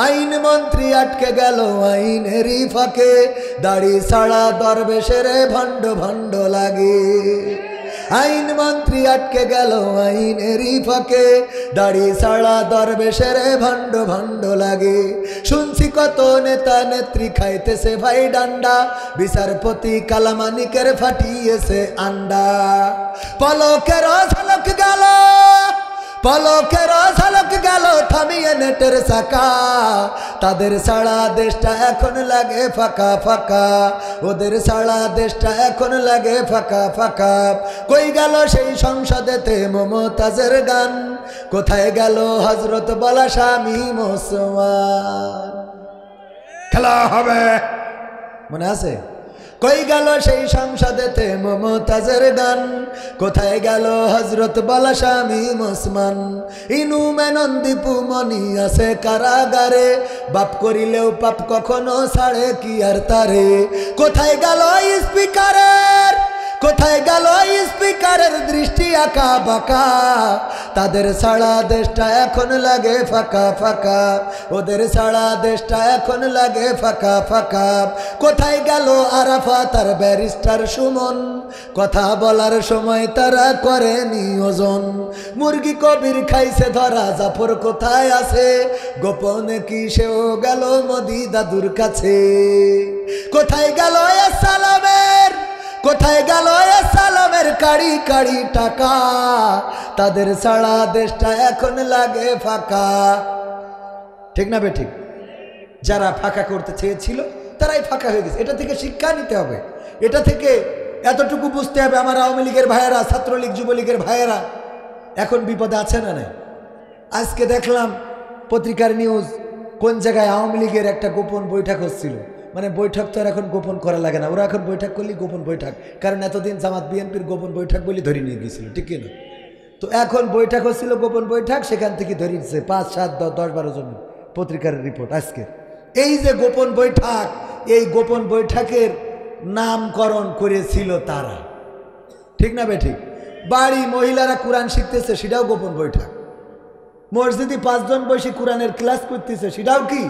আইন মন্ত্রী আটকে গেল আইনেরই ফাঁকে, দাড়ি সারা দরবেশের ভণ্ড ভণ্ড লাগে। আইন মন্ত্রী আটকে গেল আইনেরই ফাঁকে, দাড়ি সারা দরবেশের ভণ্ড ভণ্ড লাগে। শুনছি কত নেতা নেত্রী খাইতেছে ভাই ডান্ডা, বিচারপতি কালামানিকের ফাটিয়েছে আন্ডা। পলকের ঝলক গেল, পলকের ঝলক গেল থামিয়ে নেটের চাকা। তাদের সারা দেশটা এখন লাগে ফাঁকা ফাঁকা, ওদের সারা দেশটা এখন লাগে ফাঁকা ফাঁকা। কই গেল সেই সংসদেতে মমতাজের গান? কোথায় গেল হযরত বলা স্বামী মুসলমান? খেলা হবে, মনে আছে? কই গেল সেই সংসদেতে মমতাজের গান? কোথায় গেল হযরত বলা স্বামী মুসলমান? ইনু মেনন দীপু মনি আছে কারাগারে, বাপ করিলেও পাপ কখনো ছাড়ে কি আর তারে। কোথায় গেল স্পিকারের, কোথায় গেল স্পিকারের দৃষ্টি আঁকা বাঁকা? তাদের সারা দেশটা এখন লাগে ফাঁকা ফাঁকা, ওদের সারা দেশটা এখন লাগে ফাঁকা ফাঁকা। কোথায় গেল আরাফাত আর ব্যারিস্টার সুমন? কথা বলার সময় তারা করে নিয়োজন। মুরগি কবির খাইছে ধরা, জাফর কোথায় আছে, গোপনে কি সেও গেল মোদি দাদুর কাছে। কোথায় গেল এ সালামের, কোথায় গেল এ সালামের কাড়ি কাড়ি টাকা, তাদের ছাড়া দেশটা এখন লাগে ফাঁকা। ঠিক না বে ঠিক? যারা ফাঁকা করতে চেয়েছিল তারাই ফাঁকা হয়ে গেছে। এটা থেকে শিক্ষা নিতে হবে, এটা থেকে এতটুকু বুঝতে হবে আমার আওয়ামী লীগের ভাইয়েরা, ছাত্রলীগ যুবলীগের ভাইয়েরা এখন বিপদে আছে না নাই? আজকে দেখলাম পত্রিকার নিউজ, কোন জায়গায় আওয়ামী লীগের একটা গোপন বৈঠক হচ্ছিল। মানে বৈঠক তো আর এখন গোপন করা লাগে না, ওরা এখন বৈঠক করলেই গোপন বৈঠক, কারণ এতদিন জামাত বিএনপির গোপন বৈঠক বলে ধরে নিয়ে গিয়েছিল, ঠিক কিনা? তো এখন বৈঠক হচ্ছিল গোপন বৈঠক, সেখান থেকে ধরে নিচ্ছে 5, 7, 10, 12 জন। পত্রিকার রিপোর্ট আজকে। এই যে গোপন বৈঠক, এই গোপন বৈঠকের নামকরণ করেছিল তারা, ঠিক না বেঠিক? বাড়ি মহিলারা কোরআন শিখতেছে, সেটাও গোপন বৈঠক। মসজিদে 5 জন বসে কোরআনের ক্লাস করতেছে, সেটাও কি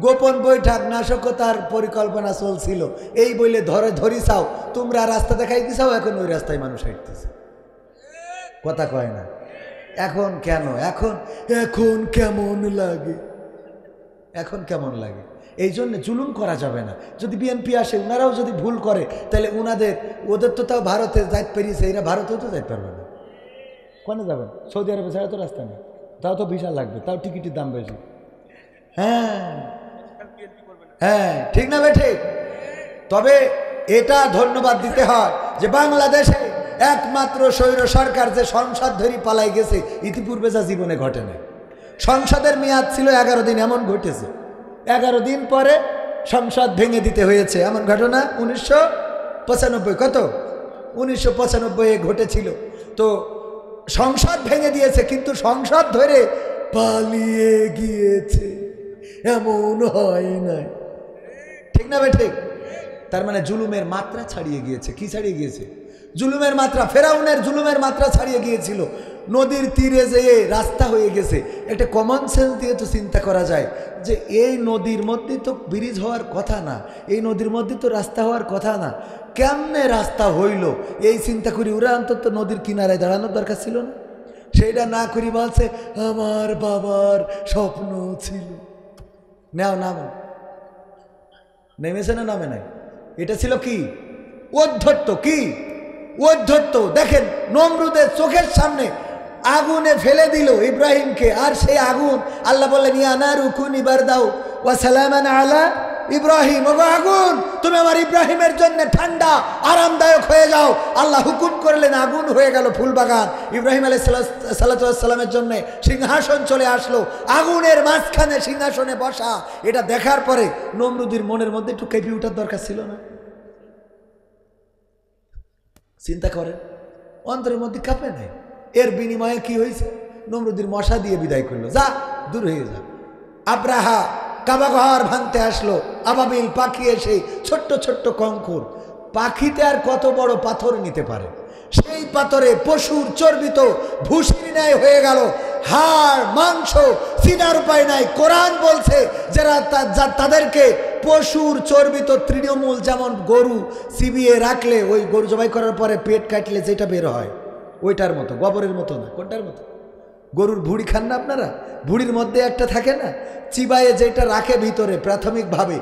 গোপন বৈঠক। নাশকতার পরিকল্পনা চলছিল, এই বলে ধরি চাও, তোমরা রাস্তা দেখাই দিছাও, এখন ওই রাস্তায় মানুষ হাঁটতেছে। কথা কয় না? এখন কেন, এখন এখন কেমন লাগে, এখন কেমন লাগে? এই জন্য জুলুম করা যাবে না। যদি বিএনপি আসে, ওনারাও যদি ভুল করে, তাহলে ওদের তো তাও ভারতে যাইতে পেরিয়েছে, এরা ভারতেও তো যাইতে পারবে না। কোনে যাবেন? সৌদি আরবে ছাড়া তো রাস্তা নেই, তাও তো ভিসা লাগবে, তাও টিকিটের দাম বেশি। হ্যাঁ হ্যাঁ, ঠিক না বেঠে? তবে এটা ধন্যবাদ দিতে হয় যে বাংলাদেশে একমাত্র স্বৈর সরকার যে সংসদ ধরি পালাই গেছে, ইতিপূর্বে যা জীবনে ঘটে না। সংসদের মেয়াদ ছিল 11 দিন, এমন ঘটেছে 11 দিন পরে সংসদ ভেঙে দিতে হয়েছে, এমন ঘটনা 1995 কত 1995 ঘটেছিল। তো সংসদ ভেঙে দিয়েছে, কিন্তু সংসদ ধরে পালিয়ে গিয়েছে, এমন হয় নাই। ঠিক না বেঠিক? তার মানে জুলুমের মাত্রা ছাড়িয়ে গিয়েছে। কি ছাড়িয়ে গিয়েছে? জুলুমের মাত্রা। ফেরাউনের জুলুমের মাত্রা ছাড়িয়ে গিয়েছিল। নদীর তীরে যেয়ে রাস্তা হয়ে গেছে। একটা কমন সেন্স দিয়ে তো চিন্তা করা যায় যে এই নদীর মধ্যে তো ব্রিজ হওয়ার কথা না, এই নদীর মধ্যে তো রাস্তা হওয়ার কথা না, কেমনে রাস্তা হইল? এই চিন্তা করি ওরা অন্তত নদীর কিনারায় দাঁড়ানোর দরকার ছিল না। সেইটা না করি বলছে আমার বাবার স্বপ্ন ছিল। নাও নাম নেমেছে না নামে নাই? এটা ছিল কি? অধ্যত্ত। কি অধ্যত্ত? দেখেন, নমরুদের চোখের সামনে আগুনে ফেলে দিল ইব্রাহিমকে, আর সেই আগুন আল্লাহ বললেন ইয়া নারু কুনি বারদাও ওয়া সালামান আলা ইব্রাহিম। ওগো আগুন, তুমি আমার ইব্রাহিমের জন্য ঠান্ডা আরামদায়ক হয়ে যাও। আল্লাহ হুকুম করলেন, আগুন হয়ে গেল ফুলবাগান। ইব্রাহিম আলাইহিস সালামের জন্য সিংহাসন চলে আসলো, আগুনের মাঝখানে সিংহাসনে বসা। এটা দেখার পরে নমরুদের মনের মধ্যে একটু কেঁপে ওঠার দরকার ছিল না? চিন্তা করেন, অন্তরের মধ্যে কাঁপে নাই। এর বিনিময়ে কি হয়েছে? নমরুদের মশা দিয়ে বিদায় করলো, যা দূর হয়ে যা। আব্রাহা কাবাঘর ভাঙতে আসলো, আবাবিল পাখি এসে ছোট্ট ছোট্ট কঙ্কর। পাখিতে আর কত বড় পাথর নিতে পারে? সেই পাথরে পশুর চর্বিত ভুসির ন্যায় হয়ে গেল, হাড় মাংস চিনার উপায় নাই। কোরআন বলছে যারা তাদেরকে পশুর চর্বিত তৃণমূল, যেমন গরু চিবিয়ে রাখলে ওই গরু জবাই করার পরে পেট কাটলে যেটা বের হয় ওইটার মতো, গোবরের মতো না। কোনটার মতো? গরুর ভুড়ি খান না আপনারা? ভুড়ির মধ্যে একটা থাকে না, চিবায়ে যেটা রাখে ভিতরে প্রাথমিকভাবে,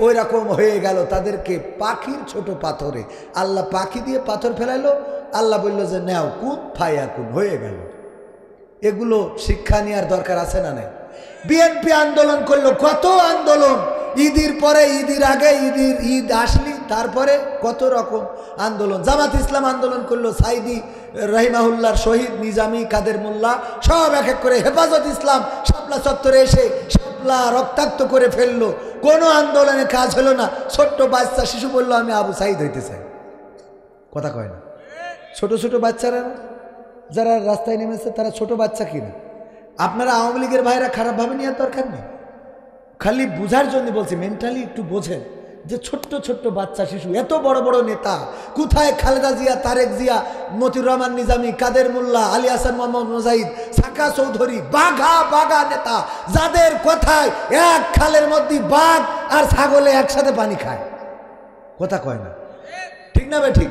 ওই রকম হয়ে গেল তাদেরকে পাখির ছোট পাথরে। আল্লাহ পাখি দিয়ে পাথর ফেলাইলো, আল্লাহ বলল যে নাও কুন ফায়া কুন, হয়ে গেল। এগুলো শিক্ষা নেওয়ার দরকার আছে না নাই? বিএনপি আন্দোলন করলো, কত আন্দোলন, ঈদের পরে, ঈদের আগে, ঈদ আসলি তারপরে কত রকম আন্দোলন। জামাত ইসলাম আন্দোলন করলো, সাইদি রহিমাহুল্লাহর শহীদ নিজামি, কাদের মোল্লা সব এক এক করে। হেফাজত ইসলাম শাপলা চত্বরে এসে শাপলা রক্তাক্ত করে ফেললো, কোনো আন্দোলনে কাজ হলো না। ছোট্ট বাচ্চা শিশু বললো আমি আবু সাইদ হইতে চাই। কথা কয় না? ছোট ছোট বাচ্চারা যারা রাস্তায় নেমেছে তারা ছোট বাচ্চা কিনা? আপনারা আওয়ামী লীগের ভাইরা খারাপভাবে নেওয়ার দরকার নেই, খালি বুঝার জন্য বলছি, মেন্টালি একটু বোঝেন যে ছোট্ট ছোট্ট বাচ্চা শিশু, এত বড় বড় নেতা কোথায়? খালেদা জিয়া, তারেক জিয়া, মতিউর রহমান নিজামী, কাদের মোল্লা, আলী হাসান মোহাম্মদ মুজাহিদ, সাকা চৌধুরী, বাঘা বাঘা নেতা, যাদের কথায় এক খালের মধ্যে বাঘ আর ছাগলে একসাথে পানি খায়। কথা কয় না? ঠিক না বে ঠিক?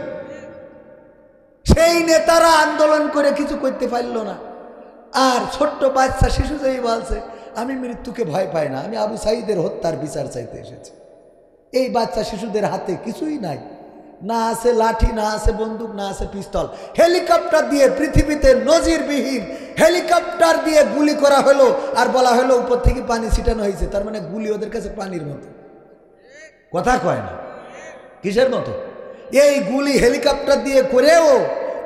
সেই নেতারা আন্দোলন করে কিছু করতে পারল না। আর ছোট্ট বাচ্চা শিশু যেই বলছে আমি মৃত্যুকে ভয় পাই না, আমি আবু সাঈদের হত্যার বিচার চাইতে এসেছি। এই বাচ্চা শিশুদের হাতে কিছুই নাই, না আছে লাঠি, না আছে বন্দুক, না আছে পিস্তল। হেলিকপ্টার দিয়ে, পৃথিবীতে নজিরবিহীন হেলিকপ্টার দিয়ে গুলি করা হলো, আর বলা হলো উপর থেকে পানি ছিটানো হয়েছে। তার মানে গুলি ওদের কাছে পানির মতো। কথা কয় না? কিসের মতো? এই গুলি হেলিকপ্টার দিয়ে করেও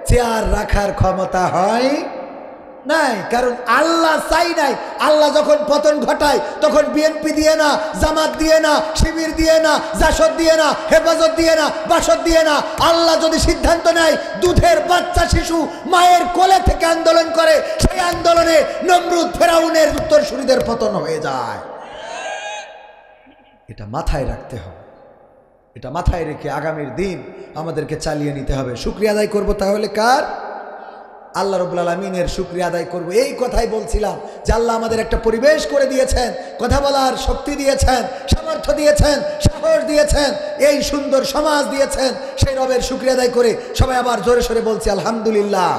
চেয়ার রাখার ক্ষমতা হয় নাই, কারণ আল্লাহ চাই নাই। আল্লাহ যখন পতন ঘটায় তখন বিএনপি দিয়ে না, জামাত দিয়ে না, শিবির দিয়ে না, জাসদ দিয়ে না, হেফাজত দিয়ে না, বাসদ দিয়ে না। আল্লাহ যদি সিদ্ধান্ত নেয় দুধের বাচ্চা শিশু মায়ের কোলে থেকে আন্দোলন করে, সেই আন্দোলনে নমরুদ ফেরাউনের উত্তরসূরিদের পতন হয়ে যায়। এটা মাথায় রাখতে হবে, এটা মাথায় রেখে আগামীর দিন আমাদেরকে চালিয়ে নিতে হবে। শুকরিয়া আদায় করব তাহলে কার? আল্লাহ রাব্বুল আলামিনের শুকরিয়া আদায় করব। এই কথাই বলছিলাম যে আল্লাহ আমাদের একটা পরিবেশ করে দিয়েছেন, কথা বলার শক্তি দিয়েছেন, সামর্থ্য দিয়েছেন, সাহস দিয়েছেন, এই সুন্দর সমাজ দিয়েছেন। সেই রবের শুকরিয়া আদায় করে সবাই আবার জোরে সোরে বলছি আলহামদুলিল্লাহ।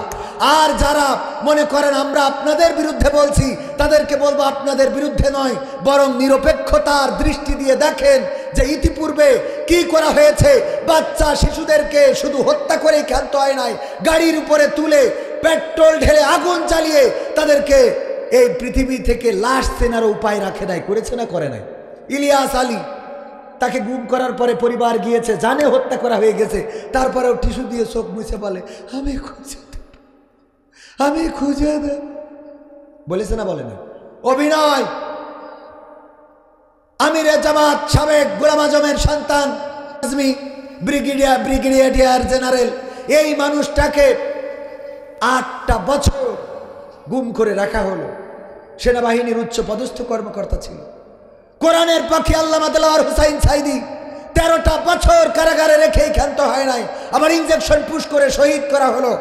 আর যারা মনে করেন আমরা আপনাদের বিরুদ্ধে বলছি, তাদেরকে বলবো আপনাদের বিরুদ্ধে নয়, বরং নিরপেক্ষতার দৃষ্টি দিয়ে দেখেন যে ইতিপূর্বে কি করা হয়েছে। বাচ্চা শিশুদেরকে শুধু হত্যা করেই ক্ষান্ত হয় নাই, গাড়ির উপরে তুলে পেট্রোল ঢেলে আগুন জ্বালিয়ে তাদেরকে এই পৃথিবী থেকে লাশ চেনার উপায় রাখে নাই। করেছে না করে নাই? ইলিয়াস আলী, তাকে গুম করার পরে পরিবার গিয়েছে, জানে হত্যা করা হয়ে গেছে, তারপরেও টিস্যু দিয়ে চোখ মুছে বলে আমি খুঁজে দেব। বলেছে না বলে না? অভিনয়। আমিরে জামাত সাবেক গোলাম আজমের সন্তান আজমি ব্রিগেডিয়ার জেনারেল, এই মানুষটাকে 8টা বছর গুম করে রাখা হলো। সেনাবাহিনীর উচ্চ পদস্থ কর্মকর্তা ছিল। কোরআনের পক্ষে আল্লামা দেলোয়ার হোসাইন সাইদি 13টা বছর কারাগারে রেখেই ক্ষান্ত হয় নাই, আবার ইনজেকশন পুশ করে শহীদ করা হলো।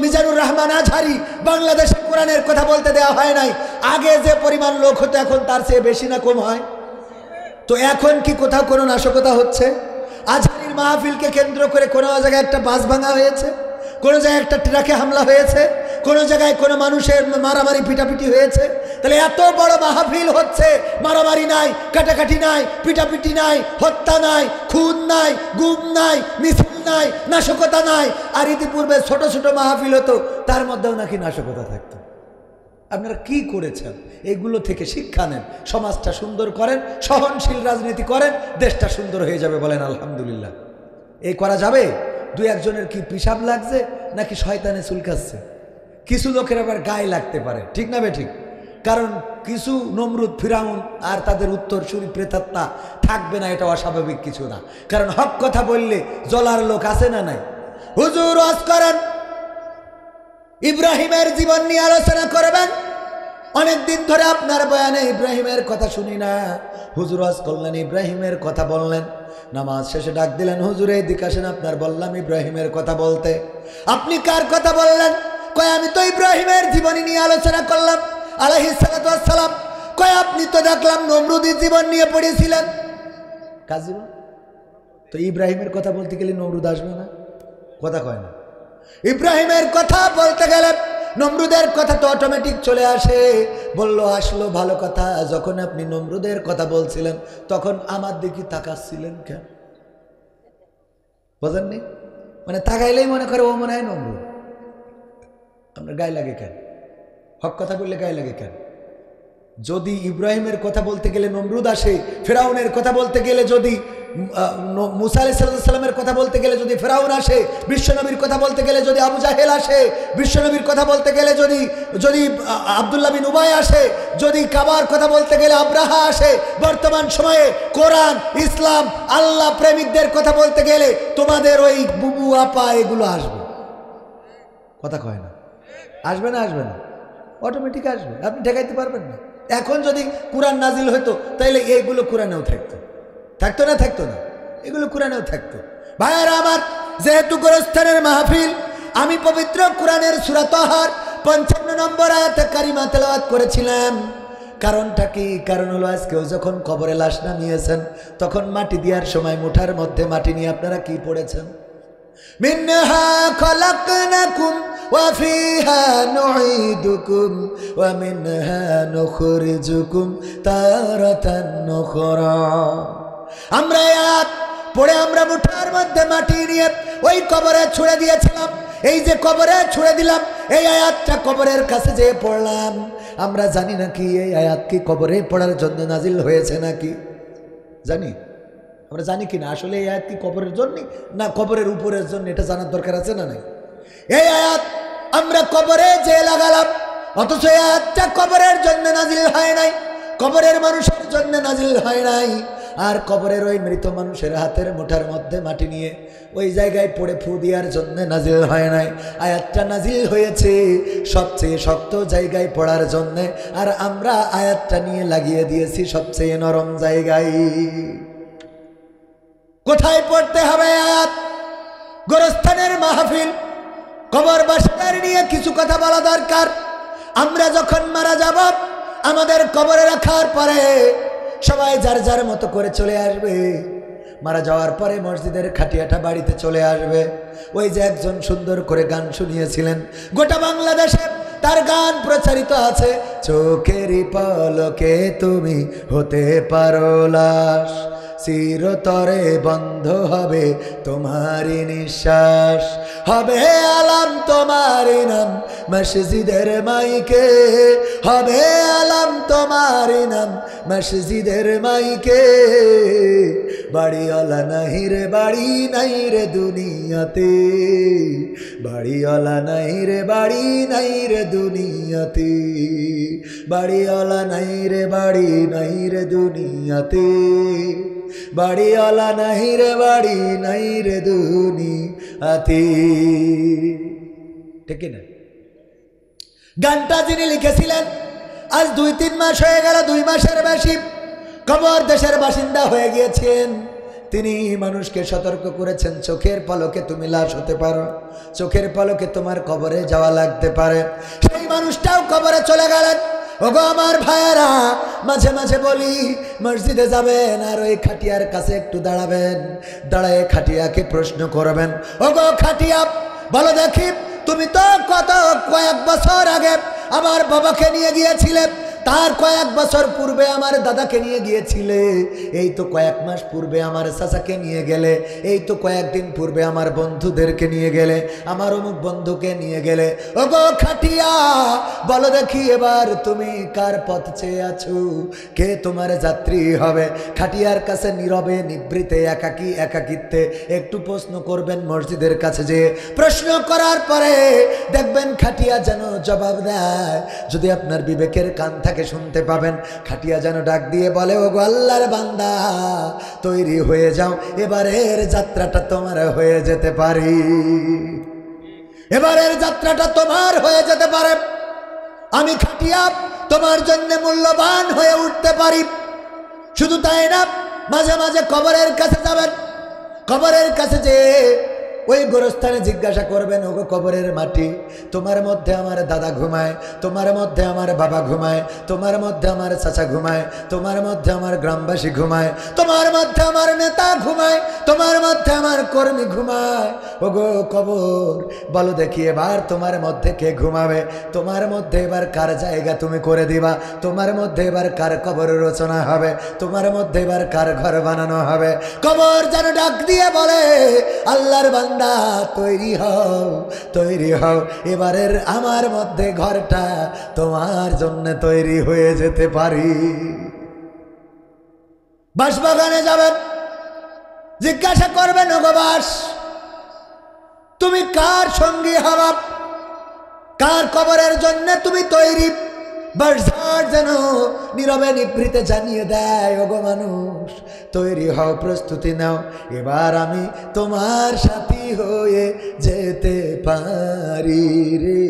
মিজানুর রহমান আজহারি, বাংলাদেশে কোরআনের কথা বলতে দেওয়া হয় নাই। আগে যে পরিমাণ লোক হতো এখন তার চেয়ে বেশি না কম হয়? তো এখন কি কোথাও কোনো নাশকতা হচ্ছে? আজহারির মাহফিলকে কেন্দ্র করে কোনো জায়গায় একটা বাস ভাঙা হয়েছে, কোনো জায়গায় একটা ট্রাকে হামলা হয়েছে, কোনো জায়গায় কোনো মানুষের মারামারি পিটাপিটি হয়েছে। তাহলে এত বড় মাহফিল হচ্ছে, মারামারি নাই, কাটাকাটি নাই, পিটাপিটি নাই, হত্যা নাই, খুন নাই, গুম নাই, মিছিল নাই, নাশকতা নাই। আর ইতিপূর্বে ছোট ছোট মাহফিল হতো, তার মধ্যেও নাকি নাশকতা থাকতো। আপনারা কি করেছেন? এগুলো থেকে শিক্ষা নেন, সমাজটা সুন্দর করেন, সহনশীল রাজনীতি করেন, দেশটা সুন্দর হয়ে যাবে। বলেন আলহামদুলিল্লাহ। এই করা যাবে? 2-1 কি পিশাব লাগছে নাকি শয়তানে চুলকাচ্ছে? কিছু লোকের আবার গায়ে লাগতে পারে, ঠিক না ঠিক? কারণ কিছু নমরুদ ফিরাউন আর তাদের উত্তরসূরি প্রেতাত্মা থাকবে না, এটা অস্বাভাবিক কিছু না। কারণ হক কথা বললে জ্বলার লোক আছে না নাই? হুজুর ওয়াজ করেন, ইব্রাহিমের জীবন নিয়ে আলোচনা করবেন। অনেকদিন ধরে আপনার বয়ানে ইব্রাহিমের কথা শুনি না। হুজুর ওয়াজ করলেন, ইব্রাহিমের কথা বললেন। নামাজ শেষে ডাক দিলেন, হুজুর এই দিকে আসেন, আপনার বললাম ইব্রাহিমের কথা বলতে। আপনি কার কথা বললেন? কয় আমি তো ইব্রাহিমের জীবনী নিয়ে আলোচনা করলাম আলাইহিস সালাতু ওয়াস সালাম। কয় আপনি তো দেখলাম নমরুদের জীবন নিয়ে পড়েছিলেন। কার জীবন? তো ইব্রাহিমের কথা বলতে গেলে নমরুদ আসবে না? কথা কয় না। ইব্রাহিমের কথা বলতে গেলে নমরুদের কথা তো অটোমেটিক চলে আসে। বললো আসলো ভালো কথা, যখন আপনি নমরুদের কথা বলছিলেন তখন আমার দিকে তাকাচ্ছিলেন কেন? বোঝেননি? মানে তাকাইলেই মনে করে ও মনে হয় নমরুদ। আপনার গায়ে লাগে কেন? হক কথা বললে গায়ে লাগে কেন? যদি ইব্রাহিমের কথা বলতে গেলে নমরুদ আসে, ফেরাউনের কথা বলতে গেলে যদি মুসা আলাইহিস সালামের কথা বলতে গেলে যদি ফেরাউন আসে, বিশ্বনবীর কথা বলতে গেলে যদি আবু জাহেল আসে, বিশ্বনবীর কথা বলতে গেলে যদি আব্দুল্লাহ বিন উবাই আসে, যদি কাবার কথা বলতে গেলে আব্রাহা আসে, বর্তমান সময়ে কোরআন, ইসলাম, আল্লাহ প্রেমিকদের কথা বলতে গেলে তোমাদের ওই বুবু আপা এগুলো আসবে। কথা কয় না? আসবে না? আসবে না? অটোমেটিক আসবে, আপনি ঠেকাইতে পারবেন না। এখন যদি কোরআন নাজিল হতো তাহলে এইগুলো কোরআনেও থাকতো, থাকতো না? থাকতো না? এগুলো কোরআনেও থাকতো। ভাইয়ারা আমার, যেহেতু গোরস্থানের মাহফিল, আমি পবিত্র কোরআনের সূরা তাহার 55 নম্বর আয়াতে কারিমা তেলাওয়াত করেছিলাম। কারণটা কি? কারণ হলো আজকেও যখন কবরে লাশ নামিয়েছেন তখন মাটি দেওয়ার সময় মুঠার মধ্যে মাটি নিয়ে আপনারা কি পড়েছেন? মিনহা খলাকনাকুম ওয়া ফিহা নুঈদুকুম ওয়া মিনহা নুখরিজুকুম তারাতান নুখরা। আমরা আয়াত পড়ে আমরা মুঠার মধ্যে মাটি নিয়ে ওই কবরে ছুঁড়ে দিয়েছিলাম। এই যে কবরে ছুঁড়ে দিলাম, এই আয়াতটা কবরের কাছে যেয়ে পড়লাম। আমরা জানি নাকি এই আয়াত কি কবরে পড়ার জন্য নাজিল হয়েছে নাকি জানি? আমরা জানি কি না আসলে এই আয়াত কি কবরের জন্য না কবরের উপরের জন্য, এটা জানার দরকার আছে না নাই? এই আয়াত আমরা কবরে যে লাগালাম, অথচ এই আয়াতটা কবরের জন্য নাজিল হয় নাই, কবরের মানুষের জন্য নাজিল হয় নাই। আর কবরের ওই মৃত মানুষের হাতের মুঠার মধ্যে মাটি নিয়ে ওই জায়গায় পড়ে ফু দেওয়ার জন্য নাজিল হয় নাই। আয়াতটা নাজিল হয়েছে সবচেয়ে শক্ত জায়গায় পড়ার জন্য, আর আমরা আয়াতটা নিয়ে লাগিয়ে দিয়েছি সবচেয়ে নরম জায়গায়। কোথায় পড়তে হবে আয়াত? গোরস্থানের মাহফিল, কবরবাসীদের নিয়ে কিছু কথা বলা দরকার। আমরা যখন মারা যাব, আমাদের কবরে রাখার পরে সবাই যার যার মতো করে চলে আসবে। মারা যাওয়ার পরে মসজিদের খাটিয়াটা বাড়িতে চলে আসবে। ওই যে একজন সুন্দর করে গান শুনিয়েছিলেন, গোটা বাংলাদেশে তার গান প্রচারিত আছে, চোখেরই পলকে তুমি হতে পারো লাশ, চিরতরে বন্ধ হবে তোমারই নিঃশ্বাস, হবে আলাম তোমারই নাম মসজিদের মাইকে, হবে আলাম তোমারই নাম মসজিদের মাইকে। বাড়িওয়ালা নাই রে বাড়ি নাই রে দুনিয়াতে, বাড়িওয়ালা নাই রে বাড়ি নাই রে দুনিয়াতে, বাড়িওয়ালা নাই রে বাড়ি নাই রে দুনিয়াতে, বাড়িওয়ালা নাই রে বাড়ি নাই রে দুনিয়াতে। ঠিক না? গানটা যিনি লিখেছিলেন আজ 2-3 মাস হয়ে গেল, 2 মাসের বেশি কবর দেশের বাসিন্দা হয়ে গিয়েছেন। তিনি মানুষকে সতর্ক করেছেন, চোখের পলকে তুমি লাশ হতে পারো, চোখের পলকে তোমার কবরে যাওয়া লাগতে পারে। সেই মানুষটাও কবরে চলে গেলেন। ওগো আমার ভাইয়েরা, মাঝে মাঝে বলি মসজিদে যাবেন আর ওই খাটিয়ার কাছে একটু দাঁড়াবেন, দাঁড়ায় খাটিয়াকে প্রশ্ন করবেন, ওগো খাটিয়া বলো দেখি, তুমি তো কয়েক বছর আগে আমার বাবাকে নিয়ে গিয়েছিলে, তার কয়েক বছর পূর্বে আমার দাদাকে নিয়ে গিয়েছিলে, এই তো কয়েক মাস পূর্বে আমার চাচাকে নিয়ে গেলে, এই তো কয়েকদিন পূর্বে আমার বন্ধুদেরকে নিয়ে গেলে, আমার অমুক বন্ধুকে নিয়ে গেলে। ওগো খাটিয়া বলো দেখি এবার তুমি কার পথ চেয়ে আছো, কে তোমার যাত্রী হবে? খাটিয়ার কাছে নীরবে নিভৃতে একাকী একাকিত্বে একটু প্রশ্ন করবেন মসজিদের কাছে, যে প্রশ্ন করার পরে দেখবেন খাটিয়া যেন জবাব দেয়। যদি আপনার বিবেকের কান থাকে শুনতে পাবেন, খাটিয়া যেন ডাক দিয়ে বলে, ওগো আল্লাহর বান্দা তৈরি হয়ে যাও, এবারের যাত্রাটা তোমার হয়ে যেতে পারে, এবারের যাত্রাটা তোমার হয়ে যেতে পারে। আমি খাটিয়া তোমার জন্য মূল্যবান হয়ে উঠতে পারি। শুধু তাই না, মাঝে মাঝে কবরের কাছে যাবেন, কবরের কাছে যে ওই গোরস্থানে জিজ্ঞাসা করবেন, ওগো কবরের মাটি, তোমার মধ্যে আমার দাদা ঘুমায়, তোমার মধ্যে আমার বাবা ঘুমায়, তোমার মধ্যে আমার চাচা ঘুমায়, তোমার মধ্যে আমার গ্রামবাসী ঘুমায়, তোমার মধ্যে আমার নেতা ঘুমায়, তোমার মধ্যে আমার কর্মী ঘুমায়। ওগো কবর বলো দেখি এবার তোমার মধ্যে কে ঘুমাবে? তোমার মধ্যে এবার কার জায়গা তুমি করে দিবা? তোমার মধ্যে এবার কার কবর রচনা হবে? তোমার মধ্যে এবার কার ঘর বানানো হবে? কবর যেন ডাক দিয়ে বলে, আল্লাহর বান্দা তৈরি হও, তৈরি হও, এবারের আমার মধ্যে ঘরটা তোমার জন্য তৈরি হয়ে যেতে পারি। বাঁশবাগানে যাবেন, জিজ্ঞাসা করবেন, ওগো বাঁশ তুমি কার সঙ্গী হবা, কার কবরের জন্য তুমি তৈরি? বাঁশঝাড় যেন নীরবে নিভৃতে জানিয়ে দেয়, ওগো মানুষ তৈরি হও, প্রস্তুতি নাও, এবার আমি তোমার সাথী হয়ে যেতে পারি রে।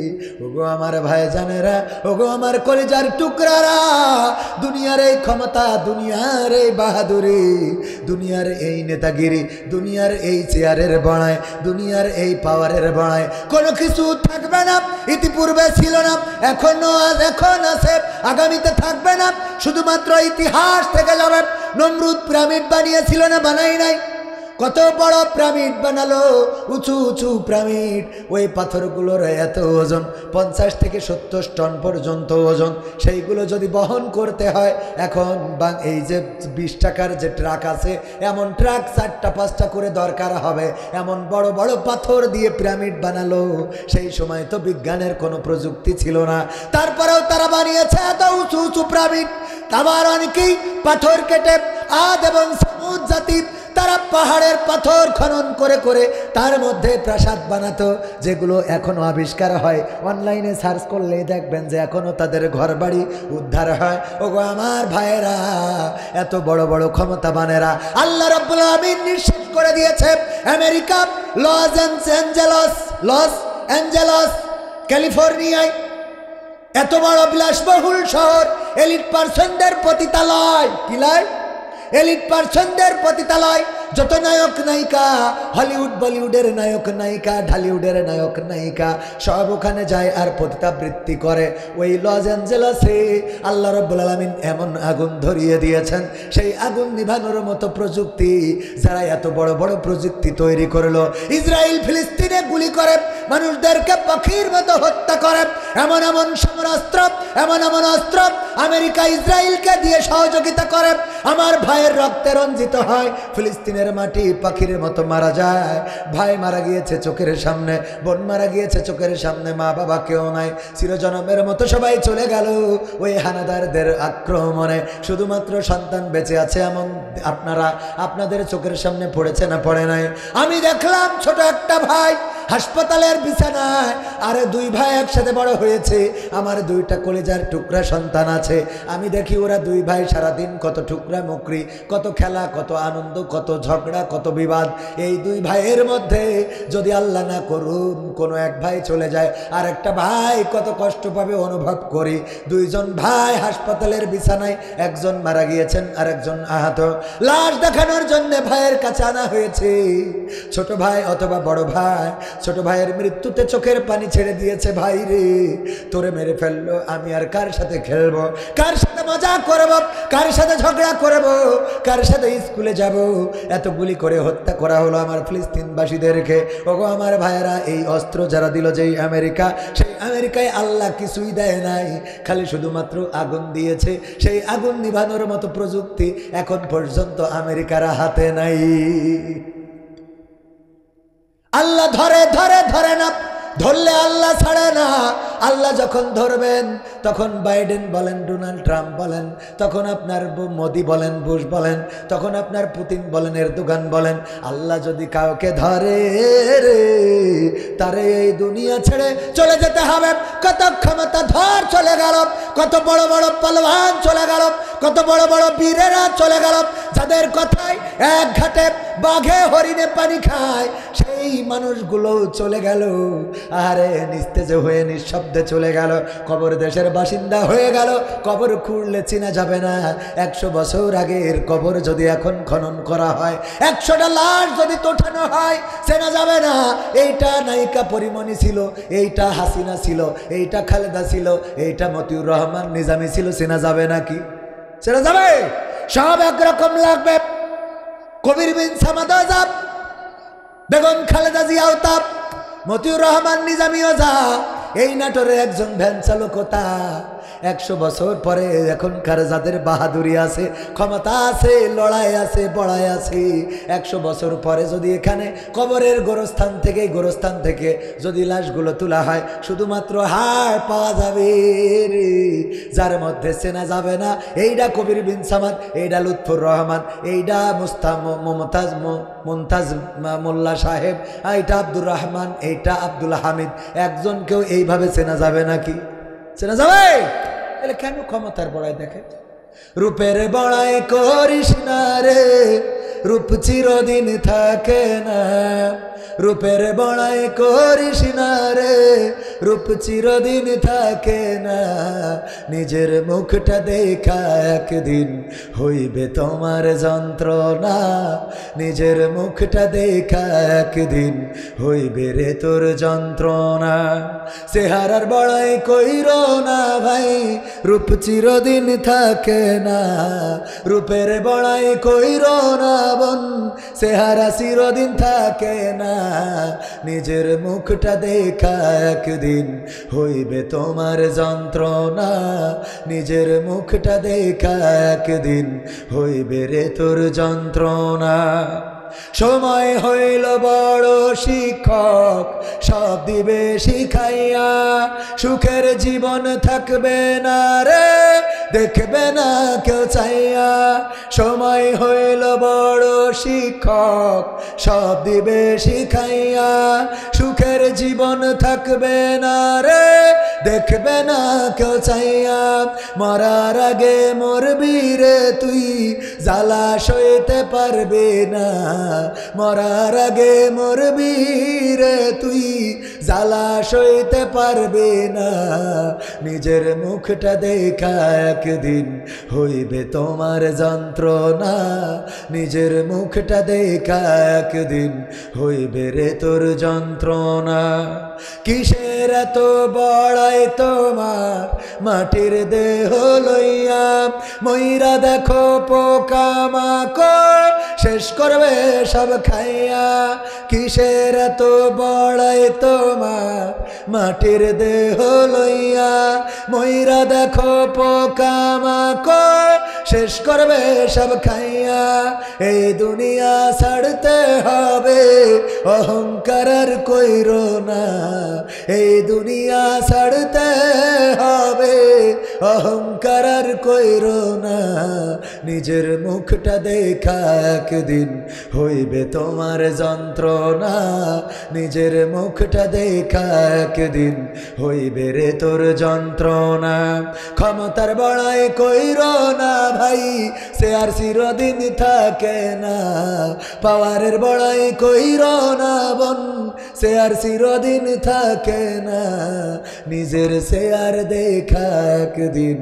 ওগো আমার ভাইজানেরা, ওগো আমার কলিজার টুকরারা, দুনিয়ার এই ক্ষমতা, দুনিয়ার এই বাহাদুরি, দুনিয়ার এই নেতাগিরি, দুনিয়ার এই চেয়ারের বড়ায়, দুনিয়ার এই পাওয়ারের বড়ায় কোনো কিছু থাকবে না। ইতিপূর্বে ছিল না, এখন আছে, আগামীতে থাকবে না, শুধুমাত্র ইতিহাস থেকে যাবে। নমরুদ পিরামিড বানিয়েছিল না? বানাই নাই। কত বড় পিরামিড বানালো, উঁচু উঁচু পিরামিড। ওই পাথরগুলোর এত ওজন, 50 থেকে 70 টন পর্যন্ত ওজন। সেইগুলো যদি বহন করতে হয়, এখন এই যে 20 টাকার যে ট্রাক আছে, এমন ট্রাক 4টা 5টা করে দরকার হবে। এমন বড় বড় পাথর দিয়ে পিরামিড বানালো। সেই সময় তো বিজ্ঞানের কোনো প্রযুক্তি ছিল না, তারপরেও তারা বানিয়েছে এত উঁচু উঁচু পিরামিড। আবার অনেকেই পাথর কেটে আদ এবং সামুদ জাতি তারা পাহাড়ের পাথর খনন করে করে তার মধ্যে প্রাসাদ বানাতো, যেগুলো এখনো আবিষ্কার হয়। অনলাইনে সার্চ করলে দেখবেন যে এখনো তাদের ঘরবাড়ি উদ্ধার হয়। ওগো আমার ভাইয়েরা, এত বড় বড় ক্ষমতাবানেরা আল্লাহ রাব্বুল আমিন নিশ্চিত করে দিয়েছে। আমেরিকা লস অ্যাঞ্জেলস ক্যালিফোর্নিয়ায় এত বড় বিলাসবহুল শহর, এলিট পার্সনদের পতিতালয়। কি লয়? এলিট পার্সনদের পতিতালয়। যত নায়ক নায়িকা, হলিউড বলিউডের নায়ক নায়িকা, ঢালিউডের নায়ক নায়িকা সব ওখানে যায় আর পতিতাবৃত্তি করে। ওই লস অ্যাঞ্জেলসে আল্লাহ রাব্বুল আলামিন এমন আগুন ধরিয়ে দিয়েছেন, সেই আগুন নিভানোর মতো প্রযুক্তি যারা এত বড় বড় প্রযুক্তি তৈরি করলো। ইসরায়েল ফিলিস্তিনে গুলি করে মানুষদেরকে পাখির মতো হত্যা করে। এমন এমন সমরাস্ত্র, এমন এমন অস্ত্র আমেরিকা ইসরায়েলকে দিয়ে সহযোগিতা করে। আমার ভাইয়ের রক্তে রঞ্জিত হয়, ফিলিস্তিনের মাটি পাখির মতো মারা যায়। ভাই মারা গিয়েছে চোখের সামনে, বোন মারা গিয়েছে চোখের সামনে, মা বাবা কেউ নাই, চিরজনমের মতো সবাই চলে গেল ওই হানাদারদের আক্রমণে। শুধুমাত্র সন্তান বেঁচে আছে, এমন আপনাদের চোখের সামনে পড়েছে না পড়ে নাই? আমি দেখলাম ছোট একটা ভাই হাসপাতালের বিছানায়, আরে 2 ভাই একসাথে বড় হয়েছে, আমার 2টা কলিজার টুকরা সন্তান আছে। আমি দেখি ওরা 2 ভাই সারাদিন কত টুকরা মুকরি, কত খেলা, কত আনন্দ, কত ঝগড়া, কত বিবাদ। এই 2 ভাইয়ের মধ্যে যদি আল্লাহ না করুন কোনো এক ভাই চলে যায়, আর একটা ভাই কত কষ্ট পাবে অনুভব করি। 2 জন ভাই হাসপাতালের বিছানায়, একজন মারা গিয়েছেন আর একজন আহত। লাশ দেখানোর জন্য ভাইয়ের কাছে আনা হয়েছে। ছোট ভাই অথবা বড় ভাই ছোট ভাইয়ের মৃত্যুতে চোখের পানি ছেড়ে দিয়েছে। ভাই রে, তোরে মেরে ফেললো, আমি আর কার সাথে খেলবো, কার সাথে মজা করবো, কার সাথে ঝগড়া করবো, কার সাথে স্কুলে যাব? এত গুলি করে হত্যা করা হলো আমার ফিলিস্তিনবাসীদেরকে। ওগো আমার ভাইয়েরা, এই অস্ত্র যারা দিল যেই আমেরিকা, সেই আমেরিকায় আল্লাহ কিছুই দেয় নাই, খালি শুধুমাত্র আগুন দিয়েছে। সেই আগুন নিভানোর মতো প্রযুক্তি এখন পর্যন্ত আমেরিকার হাতে নাই। আল্লাহ ধরে না, ধরলে আল্লাহ ছাড়ে না। আল্লাহ যখন ধরবেন তখন বাইডেন বলেন, ডোনাল্ড ট্রাম্প বলেন, তখন আপনার মোদি বলেন, বুশ বলেন, তখন আপনার পুতিন বলেন, এরদোগান বলেন, আল্লাহ যদি কাউকে ধরে রে, তারে এই দুনিয়া ছেড়ে চলে যেতে হবে। কত ক্ষমতা ধর চলে গেল, কত বড় বড় পালোয়ান চলে গেল, কত বড় বড় বীরেরা চলে গেল, যাদের কথায় এক ঘাটে বাঘে হরিণে পানি খায়, সেই মানুষগুলো চলে গেল। আরে নিস্তেজ হয়ে নিঃশব্দে চলে গেল, কবর দেশের বাসিন্দা হয়ে গেল। কবর খুঁড়লে চেনা যাবে না। 100 বছর আগের কবর যদি এখন খনন করা হয়, 100টা লাশ যদি তোঠানো হয়, চেনা যাবে না। এইটা নায়িকা পরিমণি ছিল, এইটা হাসিনা ছিল, এইটা খালেদা ছিল, এইটা মতিউর রহমান নিজামী ছিল, চেনা যাবে নাকি? চেনা যাবে? সব একরকম লাগবে। কবির বিন সামাদ আজাব, বেগম খালেদা জিয়াও তা, মতিউর রহমান নিজামীও যা। এই নাটোরের একজন ভ্যান চালকও তা। 100 বছর পরে এখনকার যাদের বাহাদুরি আছে, ক্ষমতা আছে, লড়াই আছে, বড়াই আছে, 100 বছর পরে যদি এখানে কবরের গোরস্থান থেকে যদি লাশগুলো তোলা হয়, শুধুমাত্র হাড় পাওয়া যাবে রে, যার মধ্যে চেনা যাবে না। এইটা কবির বিন সামাদ, এইটা লুৎফুর রহমান, এইটা মুমতাজ মোল্লা সাহেব, এইটা আব্দুর রহমান, এইটা আব্দুল হামিদ। একজনকেও এইভাবে চেনা যাবে নাকি? চেনা যাবে? তাহলে কেন ক্ষমতার বড়াই দেখে? রূপের বড়াই করিস না রে, রূপ চিরদিন থাকে না। রূপের বড়াই করিস না রে, রূপ চিরদিন থাকে না, নিজের মুখটা দেখা একদিন হইবে তোমার যন্ত্রণা, নিজের মুখটা দেখা একদিন হইবে রে তোর যন্ত্রণা। চেহারার বড়াই কইরো না ভাই, রূপ চিরদিন থাকে না, রূপের বড়াই কইরো না বোন, চেহারা চিরদিন থাকে না, নিজের মুখটা দেখা একদিন হইবে তোমার যন্ত্রণা, নিজের মুখটা দেখা একদিন হইবে রে তোর যন্ত্রণা। সময় হইল বড় শিক্ষক, সব দিবে শিখাইয়া, সুখের জীবন থাকবে না রে, দেখবে না কেউ চাইয়া। সময় হইল বড় শিক্ষক, সব দিবে শিখাইয়া, সুখের জীবন থাকবে না রে, দেখবে না কেউ চাইয়া। মরার আগে মরবি রে তুই, জ্বালা সইতে পারবে না, মরার আগে মরবি রে তুই, জ্বালা সইতে পারবে না, নিজের মুখটা দেখা একদিন হইবে তোমার যন্ত্রণা, নিজের মুখটা দেখা একদিন হইবে রে তোর যন্ত্রণা। কিসের এত বড়াই তোমার মাটির দেহ লইয়া, ময়রা দেখো পোকা মাকড় শেষ করবে সব খাইয়া। কিসের এত বড়াই তোমার মাটির দেহ লইয়া, ময়রা দেখো পোকা মাকড় শেষ করবে সব খাইয়া। এই দুনিয়া ছাড়তে হবে, অহংকার আর কইরো না, এই দুনিয়া ছাড়তে হবে, অহংকার আর কইরো না, নিজের মুখটা দেখা একদিন হইবে তোমার যন্ত্রণা, নিজের মুখটা দেখা একদিন হইবে রে তোর যন্ত্রণা। ক্ষমতার বড়াই কইরো না ভাই, সে আর চিরদিন থাকে না, পাওয়ারের বড়াই কইরো না বোন, সে আর চিরদিন থাকে না, নিজের সে আর দেখা একদিন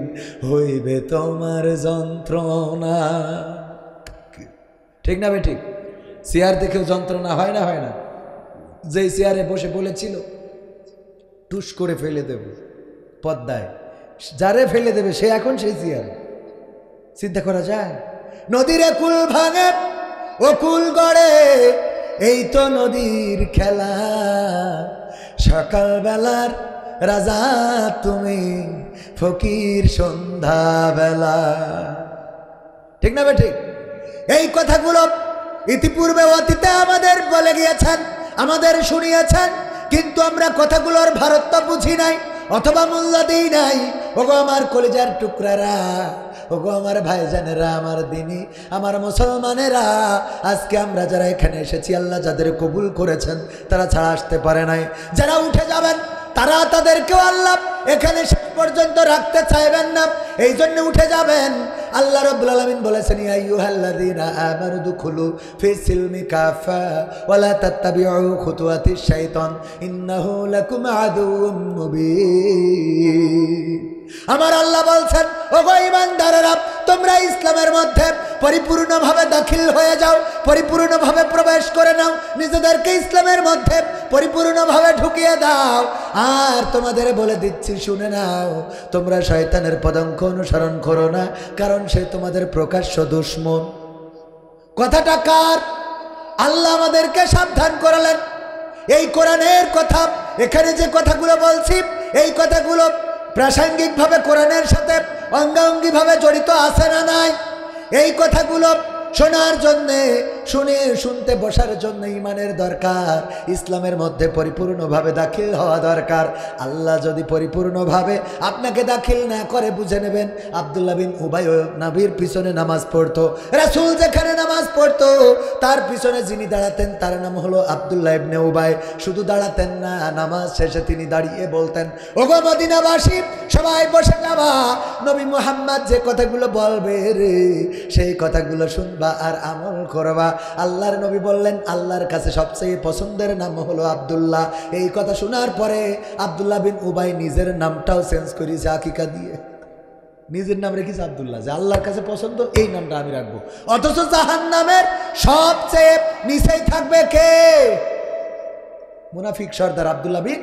হইবে তোমার যন্ত্রণা। ঠিক না বে ঠিক? চেয়ার দেখেও যন্ত্রণা হয় না? হয় না? যেই চেয়ারে বসে বলেছিল টুস করে ফেলে দেব পদ্মায়, যারে ফেলে দেবে সে এখন সেই চেয়ারে। চিন্তা করা যায়? নদীরে কুল ভাঙে ও কুল গড়ে, এই তো নদীর খেলা, সকালবেলার রাজা তুমি, ফকির সন্ধ্যাবেলা। ঠিক না বে ঠিক? এই কথাগুলো ইতিপূর্বে অতীতে আমাদের বলে গিয়েছেন, আমাদের শুনিয়েছেন, কিন্তু আমরা কথাগুলোর ভারত্ব বুঝি নাই অথবা মূল্য দিই নাই। ওগো আমার কলিজার টুকরারা, ওগো আমার ভাইজানেরা, আমার দিনী, আমার মুসলমানেরা, আজকে আমরা যারা এখানে এসেছি, আল্লাহ যাদের কবুল করেছেন তারা ছাড়া আসতে পারে নাই। যারা উঠে যাবেন তারা তাদেরকেও আল্লাহ এখানে শেষ পর্যন্ত রাখতে চাইবেন না, এই জন্য উঠে যাবেন। আল্লাহ রাব্বুল আলামিন বলেছেন, ইয়া আইয়ুহাল্লাযীনা আমানু দুখুলু ফিস সিলমি কাফা ওয়া লা তাত্তাবিউ খুতুওয়াতিশ শাইতান ইন্নাহু লাকুম আদুউম মুবিন। আমার আল্লাহ বলছেন, ওগো ঈমানদারেরা, তোমরা ইসলামের মধ্যে পরিপূর্ণভাবে দাখিল হয়ে যাও, পরিপূর্ণভাবে প্রবেশ করে নাও, নিজেদেরকে ইসলামের মধ্যে পরিপূর্ণভাবে ঢুকিয়ে দাও। আর তোমাদের বলে দিচ্ছি, শুনে নাও, তোমরা শয়তানের পদাঙ্ক অনুসরণ করো না, কারণ সে তোমাদের প্রকাশ্য দুশমন। কথাটা কার? আল্লাহ আমাদেরকে সাবধান করালেন। এই কোরআনের কথা, এখানে যে কথাগুলো বলছি, এই কথাগুলো প্রাসঙ্গিকভাবে কোরআনের সাথে অঙ্গাঙ্গিভাবে জড়িত আছে না নাই? এই কথাগুলো শোনার জন্যে, শুনতে বসার জন্য ইমানের দরকার, ইসলামের মধ্যে পরিপূর্ণভাবে দাখিল হওয়া দরকার। আল্লাহ যদি পরিপূর্ণভাবে আপনাকে দাখিল না করে, বুঝে নেবেন, আব্দুল্লাহ বিন উবাই নবীর পিছনে নামাজ পড়তো, রাসূল যেখানে নামাজ পড়তো তার পিছনে যিনি দাঁড়াতেন তার নাম হলো আব্দুল্লাহ ইবনে উবাই। শুধু দাঁড়াতেন না, নামাজ শেষে তিনি দাঁড়িয়ে বলতেন, ওগো মদিনাবাসী সবাই বসে যাবা, নবী মুহাম্মদ যে কথাগুলো বলবে রে সেই কথাগুলো শুনবা আর আমল করবা। আল্লাহর নবী বললেন আল্লাহর কাছে সবচেয়ে পছন্দের নাম হলো আব্দুল্লাহ। এই কথা শোনার পরে আব্দুল্লাহ বিন উবাই নিজের নামটাও চেঞ্জ করেছে আকিকা দিয়ে, নিজের নাম রেখেছে আব্দুল্লাহ, যে আল্লাহর কাছে পছন্দ এই নামটা আমি রাখবো। অথচ জাহান্নামের সবচেয়ে নিচেই থাকবে কে? মুনাফিক সর্দার আব্দুল্লাহ বিন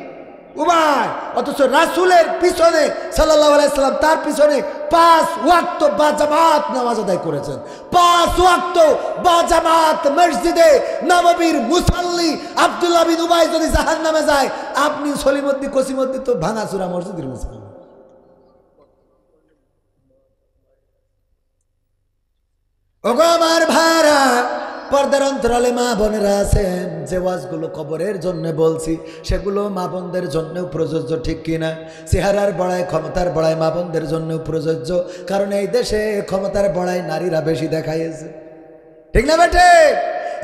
উবাই। অথচ রাসূলের পিছনে সাল্লাল্লাহু আলাইহি সাল্লাম তার পিছনে 5 ওয়াক্ত বাজামাত নামাজ আদায় করেছেন। 5 ওয়াক্ত বাজামাত মসজিদে নববীর মুসাল্লি আব্দুল্লাহ বিন উবাই যদি জাহান্নামে যায়, আপনি সলিমুদ্দিন কসিমুদ্দিন তো ভাঙাচুরা মসজিদের মুসাল্লি। ওগো আমার ভাইরা, পর্দার অন্তরালে মা বোনেরা আছেন, যে ওয়াজগুলো কবরের জন্য বলছি সেগুলো মা বোনদের জন্যও প্রযোজ্য, ঠিক কিনা? চেহারার বড়াই ক্ষমতার বড়াই মা বোনদের জন্যও প্রযোজ্য, কারণ এই দেশে ক্ষমতার বড়াই নারীরা বেশি দেখাইছে, ঠিক না বেটে?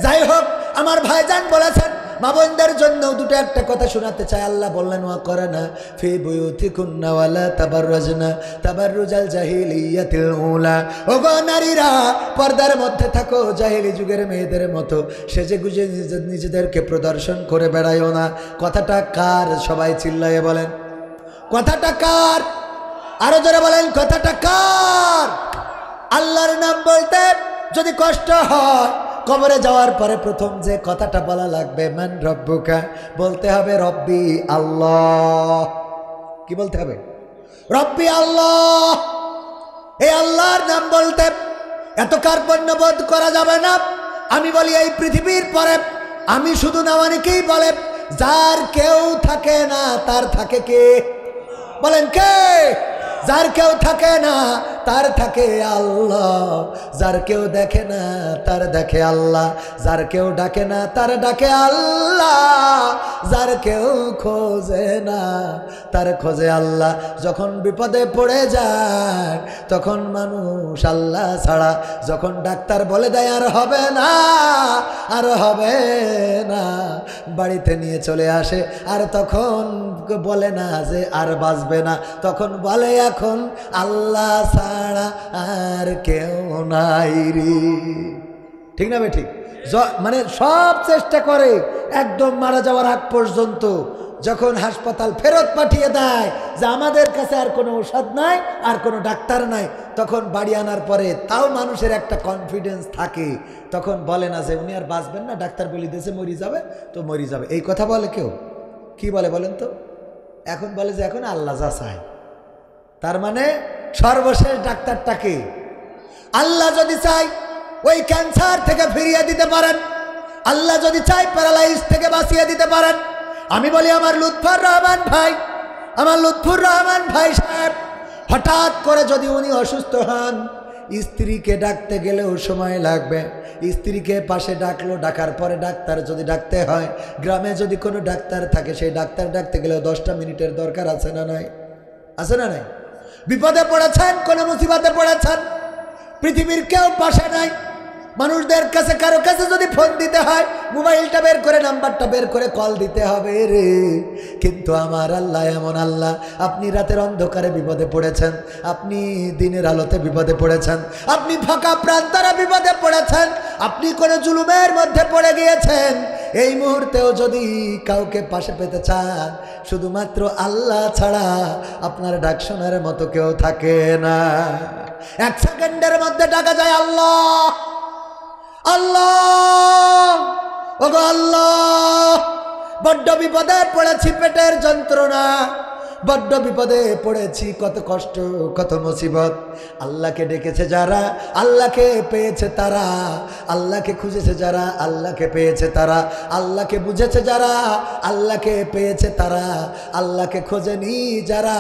যাই হোক, আমার ভাইজান বলেছেন মা বোনদের জন্য দুটো একটা কথা শোনাতে চাই। আল্লাহ বললেন ওয়া করানা ফি বুয়ুতিকুন্না ওয়ালা তাবাররাজনা তাবাররুজাল জাহিলিয়াতিল উলা। ওগো নারীরা, পর্দার মধ্যে থাকো, জাহিলি যুগের মেয়েদের মতো সেজে গুজে নিজেদেরকে প্রদর্শন করে বেড়ায়ও না। কথাটা কার? সবাই চিল্লায়ে বলেন কথাটা কার? আরো জোরে বলেন কথাটা কার? আল্লাহর নাম বলতে যদি কষ্ট হয়, কবরে যাওয়ার পরে প্রথম যে কথাটা বলা লাগবে মান রব্বুকা, বলতে হবে রব্বি আল্লাহ। কি বলতে হবে? রব্বি আল্লাহ। এই আল্লাহর নাম বলতে এত কার্পণ্যবোধ করা যাবে না। আমি বলি এই পৃথিবীর পরে আমি শুধু না, অনেকেই বলে যার কেউ থাকে না তার থাকে কে? বলেন কে? যার কেউ থাকে না তার থাকে আল্লাহ, যার কেউ দেখে না তার দেখে আল্লাহ, যার কেউ ডাকে না তার ডাকে আল্লাহ, যার কেউ খোঁজে না তার খোঁজে আল্লাহ। যখন বিপদে পড়ে যায় তখন মানুষ আল্লাহ ছাড়া, যখন ডাক্তার বলে দেয় আর হবে না, আর হবে না, বাড়িতে নিয়ে চলে আসে, আর তখন বলে না যে আর বাঁচবে না, তখন বলে এখন আল্লাহ ছাড়া আর কেউ নাই রে, ঠিক না বেঠিক? মানে সব চেষ্টা করে একদম মারা যাওয়ার আগ পর্যন্ত, যখন হাসপাতাল ফেরত পাঠিয়ে দেয় যে আমাদের কাছে আর কোনো ঔষধ নাই, আর কোনো ডাক্তার নাই, তখন বাড়ি আনার পরে তাও মানুষের একটা কনফিডেন্স থাকে, তখন বলে না যে উনি আর বাঁচবেন না, ডাক্তার বলে দিয়েছে মরি যাবে তো মরি যাবে। এই কথা বলে কেউ? কি বলে বলেন তো? এখন বলে যে এখন আল্লাহ যা চায়। তার মানে সর্বশেষ ডাক্তারটাকে আল্লাহ যদি চাই ওই ক্যান্সার থেকে ফিরিয়ে দিতে পারেন, আল্লাহ যদি চাই প্যারালাইজ থেকে বাঁচিয়ে দিতে পারেন। আমি বলি আমার লুৎফর রহমান ভাই, আমার লুৎফুর রহমান ভাই সাহেব, হঠাৎ করে যদি উনি অসুস্থ হন, স্ত্রীকে ডাকতে গেলেও সময় লাগবে, স্ত্রীকে পাশে ডাকলো, ডাকার পরে ডাক্তার যদি ডাকতে হয়, গ্রামে যদি কোনো ডাক্তার থাকে সেই ডাক্তার ডাকতে গেলেও 10টা মিনিটের দরকার আছে না নাই? আছে না নাই? বিপদে পড়েছেন, কোনো মুসিবতে পড়েছেন, পৃথিবীর কেউ পাশে নাই, মানুষদের কাছে কারো কাছে যদি ফোন দিতে হয় মোবাইলটা বের করে নাম্বারটা বের করে কল দিতে হবে রে। কিন্তু আমার আল্লাহ এমন আল্লাহ, আপনি রাতের অন্ধকারে বিপদে পড়েছেন, আপনি দিনের আলোতে বিপদে পড়েছেন, আপনি ফাঁকা প্রান্তরে বিপদে পড়েছেন, আপনি কোনো জুলুমের মধ্যে পড়ে গিয়েছেন, এই মুহূর্তেও যদি কাউকে পাশে পেতে চান, শুধুমাত্র আল্লাহ ছাড়া আপনার ডাক শোনার মতো কেউ থাকে না। 1 সেকেন্ডের মধ্যে ডাকা যায় আল্লাহ আল্লাহ, ওগো আল্লাহ, বড্ড বিপদে পড়েছি, পেটের যন্ত্রণা, বড্ড বিপদে পড়েছি, কত কষ্ট কত মুসিবত। আল্লাহকে ডেকেছে যারা আল্লাহকে পেয়েছে তারা, আল্লাহকে খুঁজেছে যারা আল্লাহকে পেয়েছে তারা, আল্লাহকে বুঝেছে যারা আল্লাহকে পেয়েছে তারা, আল্লাহকে খোঁজেনি যারা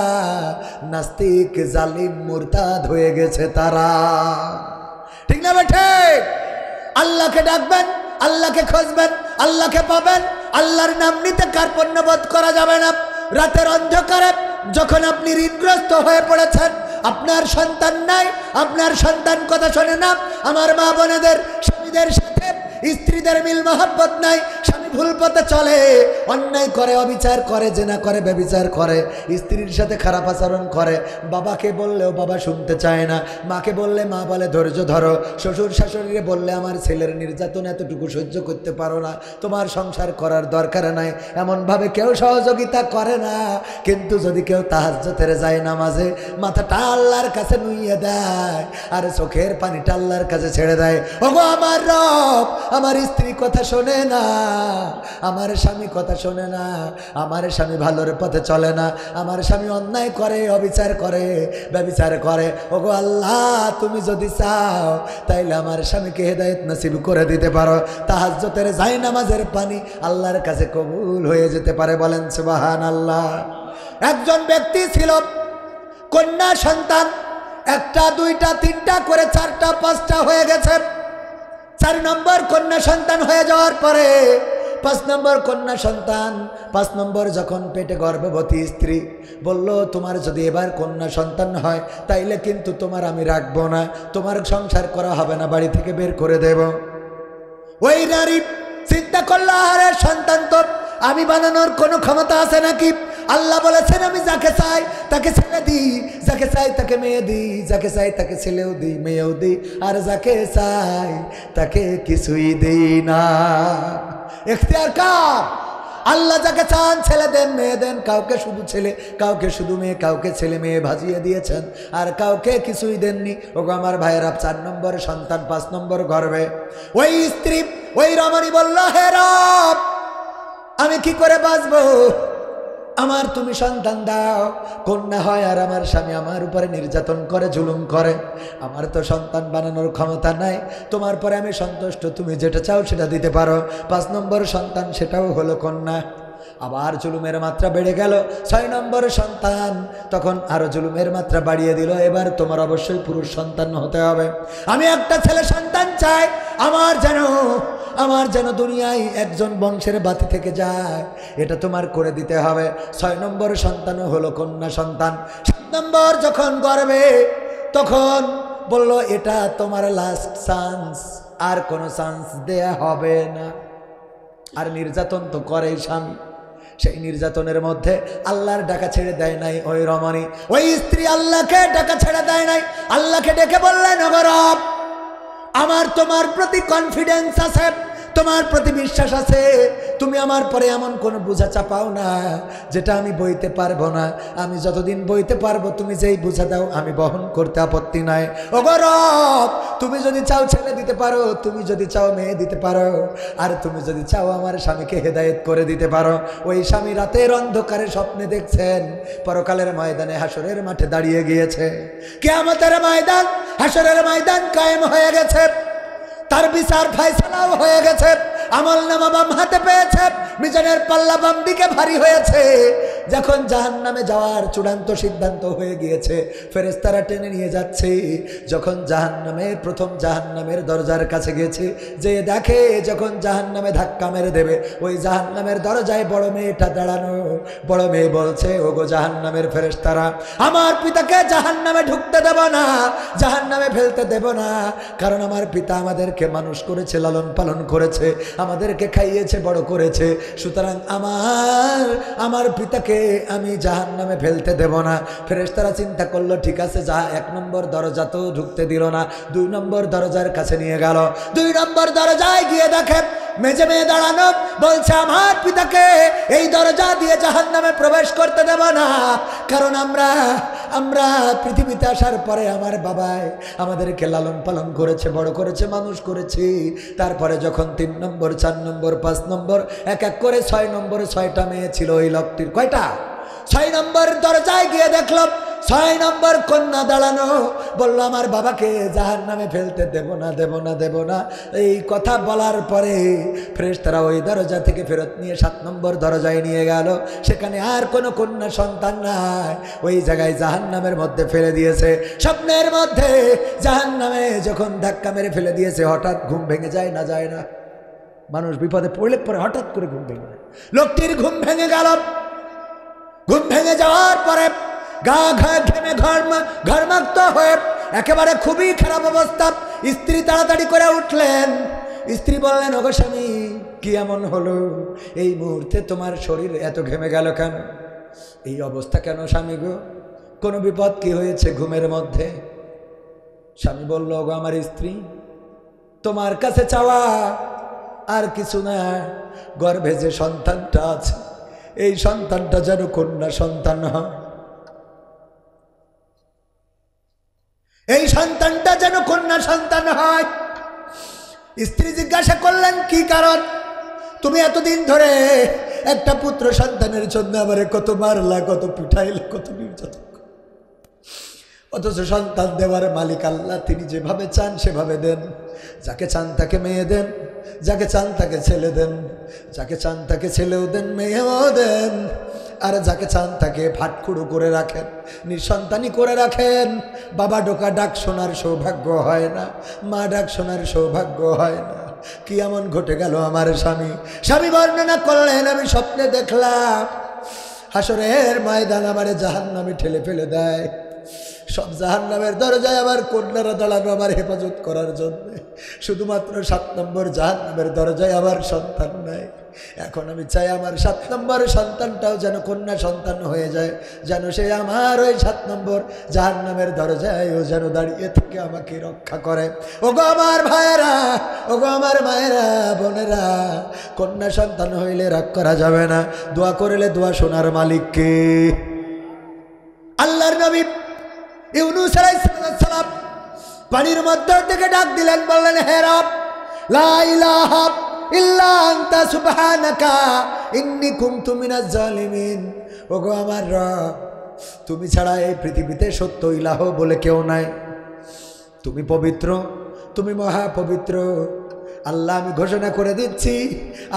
নাস্তিক জালিম মুরতাদ হয়ে গেছে তারা, ঠিক না বেঠে? আল্লাহকে ডাকবেন, আল্লাহকে খুঁজবেন, আল্লাহকে পাবেন। আল্লাহর নাম নিতে কার্পণ্যবোধ করা যাবে না। রাতের অন্ধকারে যখন আপনি ঋণগ্রস্ত হয়ে পড়েছেন, আপনার সন্তান নাই, আপনার সন্তান কথা শোনে না, আমার মা বোনেদের স্বামীদের সাথে স্ত্রীদের মিল মহব্বত নাই, স্বামী ভুল পথে চলে, অন্যায় করে, অবিচার করে, জেনা করে, ব্যভিচার করে, স্ত্রীর সাথে খারাপ আচরণ করে, বাবাকে বললেও বাবা শুনতে চায় না, মাকে বললে মা বলে ধৈর্য ধরো, শ্বশুর শাশুড়িকে বললে আমার ছেলের নির্যাতন এতটুকু সহ্য করতে পারো না, তোমার সংসার করার দরকার নাই, এমনভাবে কেউ সহযোগিতা করে না। কিন্তু যদি কেউ তাহাজ্জুদের যায় নামাজে মাথাটা আল্লাহর কাছে নুইয়ে দেয় আর চোখের পানিটা আল্লাহর কাছে ছেড়ে দেয়, ওগো আমার রব, আমার স্ত্রী কথা শোনে না, আমার স্বামী কথা শোনে না, আমার স্বামী ভালোর পথে চলে না, আমার স্বামী অন্যায় করে, অবিচার করে, ব্যভিচার করে, ওগো আল্লাহ তুমি যদি চাও তাইলে আমার স্বামীকে হেদায়েত নসিব করে দিতে পারো, তাহাজ্জুদের যায় নামাজের পানি আল্লাহর কাছে কবুল হয়ে যেতে পারে। বলেন সুবহানাল্লাহ। একজন ব্যক্তি ছিল, কন্যা সন্তান, একটা দুইটা তিনটা করে চারটা পাঁচটা হয়ে গেছে। 4 নম্বর কন্যা সন্তান হয়ে যাওয়ার পরে 5 নম্বর কন্যা সন্তান, 5 নম্বর যখন পেটে গর্ভবতী স্ত্রী বলল, তোমার যদি এবার কন্যা সন্তান হয় তাইলে কিন্তু তোমার আমি রাখবো না, তোমার সংসার করা হবে না, বাড়ি থেকে বের করে দেব। ওই নারী চিন্তা করলো, আরে সন্তান তো আমি বানানোর কোনো ক্ষমতা আছে নাকি? আল্লাহ বলেছেন আমি যাকে চাই তাকে ছেলে দিই, যাকে চাই তাকে মেয়ে দিই, যাকে চাই তাকে ছেলেও দিই, মেয়েও দিই, আর যাকে চাই তাকে কিছুই দিই না। ইখতিয়ার কার? আল্লাহ যাকে চান ছেলে দেন, মেয়ে দেন, কাউকে শুধু ছেলে, কাউকে শুধু মেয়ে, কাউকে ছেলে মেয়ে ভাজিয়ে দিয়েছেন, আর কাউকে কিছুই দেননি। ওগো আমার ভাইয়েরা, 4 নম্বর সন্তান, 5 নম্বর গর্ভে ওই স্ত্রী, ওই রমণী বলল, হে রব, আমি কি করে বাঁচবো? আমার তুমি সন্তান দাও, কন্যা হয়, আর আমার স্বামী আমার উপরে নির্যাতন করে, জুলুম করে, আমার তো সন্তান বানানোর ক্ষমতা নাই, তোমার পরে আমি সন্তুষ্ট, তুমি যেটা চাও সেটা দিতে পারো। 5 নম্বর সন্তান, সেটাও হলো কন্যা। আবার জুলুমের মাত্রা বেড়ে গেল। 6 নম্বর সন্তান, তখন আরো জুলুমের মাত্রা বাড়িয়ে দিল, এবার তোমার অবশ্যই পুরুষ সন্তান হতে হবে, আমি একটা ছেলে সন্তান চাই, আমার যেন দুনিয়ায় একজন বংশের বাতি থেকে যায়, এটা তোমার করে দিতে হবে। 6 নম্বর সন্তানও হলো কন্যা সন্তান। 7 নম্বর যখন গর্ভে, তখন বলল, এটা তোমার লাস্ট চান্স, আর কোনো চান্স দেয়া হবে না। আর নির্যাতন তো করেই স্বামী, সেই নির্যাতনের মধ্যে আল্লাহর ডাকা ছেড়ে দেয় নাই ওই রমণী, ওই স্ত্রী আল্লাহকে ডাকা ছেড়ে দেয় নাই, আল্লাহকে ডেকে বললেন, ওগো রব, আমার তোমার প্রতি কনফিডেন্স আছে, তোমার প্রতি বিশ্বাস আছে, তুমি আমার পরে এমন কোনো বোঝা চাপাও না যেটা আমি বইতে পারবো না, আমি যতদিন বইতে পারবো তুমি যেই বোঝা দাও আমি বহন করতে আপত্তি নাই। ওগো রব, তুমি যদি চাও ছেলে দিতে পারো, তুমি যদি চাও মেয়ে দিতে পারো, আর তুমি যদি চাও আমার স্বামীকে হেদায়েত করে দিতে পারো। ওই স্বামী রাতের অন্ধকারে স্বপ্নে দেখছেন পরকালের ময়দানে, হাসরের মাঠে দাঁড়িয়ে গিয়েছে, কিয়ামতের ময়দান, হাসরের ময়দান কায়েম হয়ে গেছে, তার বিচার ফয়সালাও হয়ে গেছে, আমলনামা বাম হাতে পেয়েছে, মিজানের পাল্লা বাম দিকে ভারী হয়েছে। যখন জাহান্নামে যাওয়ার চূড়ান্ত সিদ্ধান্ত হয়ে গিয়েছে, ফেরেশতারা টেনে নিয়ে যাচ্ছে, যখন প্রথম জাহান্নামের দরজার কাছে গেছে, যে দেখে যখন জাহান্নামে ধাক্কা মেরে দেবে, ওই জাহান্নামের দরজায় বড় মেয়েটা দাঁড়ানো। বড় মেয়ে বলছে, ওগো জাহান্নামের ফেরেশতারা, আমার পিতাকে জাহান্নামে ঢুকতে দেব না, জাহান্নামে ফেলতে দেব না, কারণ আমার পিতা আমাদেরকে মানুষ করেছে, লালন পালন করেছে, আমাদেরকে খাইয়েছে, বড় করেছে, সুতরাং আমার পিতাকে আমি জাহান্নামে ফেলতে দেব না। ফেরেশতারা চিন্তা করলো, ঠিক আছে, 1 নম্বর দরজা তো ঢুকতে দিল না, 2 নম্বর দরজার কাছে নিয়ে গেল। 2 নম্বর দরজায় গিয়ে দেখে মেজে মেয়ে দাঁড়ানো, বলছে, আমার পিতাকে এই দরজা দিয়ে জাহান্নামে প্রবেশ করতে দেব না, কারণ আমরা পৃথিবীতে আসার পরে আমার বাবাই আমাদেরকে লালন পালন করেছে, বড় করেছে, মানুষ করেছি। তারপরে যখন 3 নম্বর, 4 নম্বর, 5 নম্বর, এক এক করে 6 নম্বরে 6টা মেয়ে ছিল ওই লোকটির। কয়টা? 6 নম্বর দরজায় গিয়ে দেখলাম 6 নম্বর কন্যা দাঁড়ানো, বলল, আমার বাবাকে জাহান্নামে ফেলতে দেব না, দেব না, দেব না। এই কথা বলার পরে ফেরেশতারা ওই দরজা থেকে ফেরত নিয়ে 7 নম্বর দরজায় নিয়ে গেল, সেখানে আর কোনো কন্যা সন্তান নাই, ওই জায়গায় জাহান্নামের মধ্যে ফেলে দিয়েছে। স্বপ্নের মধ্যে জাহান্নামে যখন ধাক্কা মেরে ফেলে দিয়েছে, হঠাৎ ঘুম ভেঙে যায় না? যায় না? মানুষ বিপদে পড়লে পরে হঠাৎ করে ঘুম ভেঙে যায়। লোকটির ঘুম ভেঙে গেল। ঘুম ভেঙে যাওয়ার পরে গা ঘেমে ঘরমাক্ত হয়ে একেবারে খুবই খারাপ অবস্থা। স্ত্রী তাড়াতাড়ি করে উঠলেন। স্ত্রী বললেন, ওগো স্বামী, কি এমন হলো, এই মুহূর্তে তোমার শরীর এত ঘেমে গেল কেন, এই অবস্থা কেন স্বামী গো, কোনো বিপদ কি হয়েছে ঘুমের মধ্যে? স্বামী বলল, গো আমার স্ত্রী, তোমার কাছে চাওয়া আর কিছু না, গর্ভে যে সন্তানটা আছে এই সন্তানটা যেন কন্যা সন্তান হয়, এই সন্তানটা যেন কন্যা সন্তান হয়। স্ত্রী জিজ্ঞাসা করলেন, কি কারণ? তুমি এতদিন ধরে একটা পুত্র সন্তানের জন্য আমারে কত মারলা, কত পিঠাইলা, কত নির্যাতন, অথচ সন্তান দেওয়ার মালিক আল্লাহ, তিনি যেভাবে চান সেভাবে দেন। যাকে চান তাকে মেয়ে দেন, যাকে চান তাকে ছেলে দেন, যাকে চান তাকে ছেলেও দেন মেয়েও দেন, আর যাকে চান তাকে ফাটখুড়ো করে রাখেন, নিঃসন্তানই করে রাখেন। বাবা ডোকা ডাক শোনার সৌভাগ্য হয় না, মা ডাক শোনার সৌভাগ্য হয় না। কি এমন ঘটে গেল আমার স্বামী? স্বামী বর্ণনা করলেন, আমি স্বপ্নে দেখলাম হাসরের ময়দান আমারে জাহান্নামে ঠেলে ফেলে দেয়, সব জাহান্নামের দরজায় আমার কন্যারা দাঁড়ানো আমার হেফাজত করার জন্য, শুধুমাত্র 7 নম্বর জাহান্নামের দরজায় আমার সন্তান নাই। এখন আমি চাই আমার 7 নম্বর সন্তানটাও যেন কন্যা সন্তান হয়ে যায়, যেন সে আমার ওই 7 নম্বর জাহান্নামের দরজায় ও যেন দাঁড়িয়ে থেকে আমাকে রক্ষা করে। ওগো আমার ভাইয়েরা, ওগো আমার মায়েরা, বোনেরা, কন্যা সন্তান হইলে রাগ করা যাবে না, দোয়া করলে দোয়া শোনার মালিককে। আল্লাহর নবী ইউনূস আলাইহিস সালাম পানির মধ্যে থেকে ডাক দিলেন, বললেন, হে রব, লা ইলাহা ইল্লা আনতা সুবহানাকা ইন্নী কুনতু মিনাজ জালিমিন। ওগো আমার রব, তুমি ছাড়া এই পৃথিবীতে সত্য ইলাহ বলে কেউ নাই, তুমি পবিত্র, তুমি মহাপবিত্র। আল্লাহ, আমি ঘোষণা করে দিচ্ছি,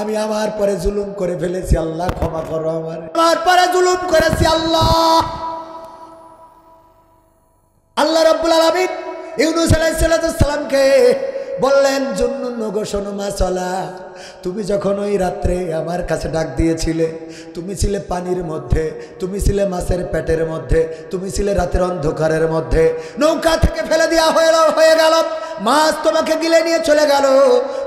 আমি আমার পরে জুলুম করে ফেলেছি, আল্লাহ ক্ষমা করো আমার পরে জুলুম করেছি আল্লাহ। আল্লাহ রাব্বুল আলামিন ইউনূস আলাইহিস সালামকে বললেন, জুন্নুন গো শোনো মাসালা, তুমি যখন ওই রাত্রে আমার কাছে ডাক দিয়েছিলে, তুমি ছিলে পানির মধ্যে, তুমি ছিলে মাছের পেটের মধ্যে, তুমি ছিলে রাতের অন্ধকারের মধ্যে, নৌকা থেকে ফেলে দেওয়া হয়ে গেল, মাছ তোমাকে গিলে নিয়ে চলে গেল,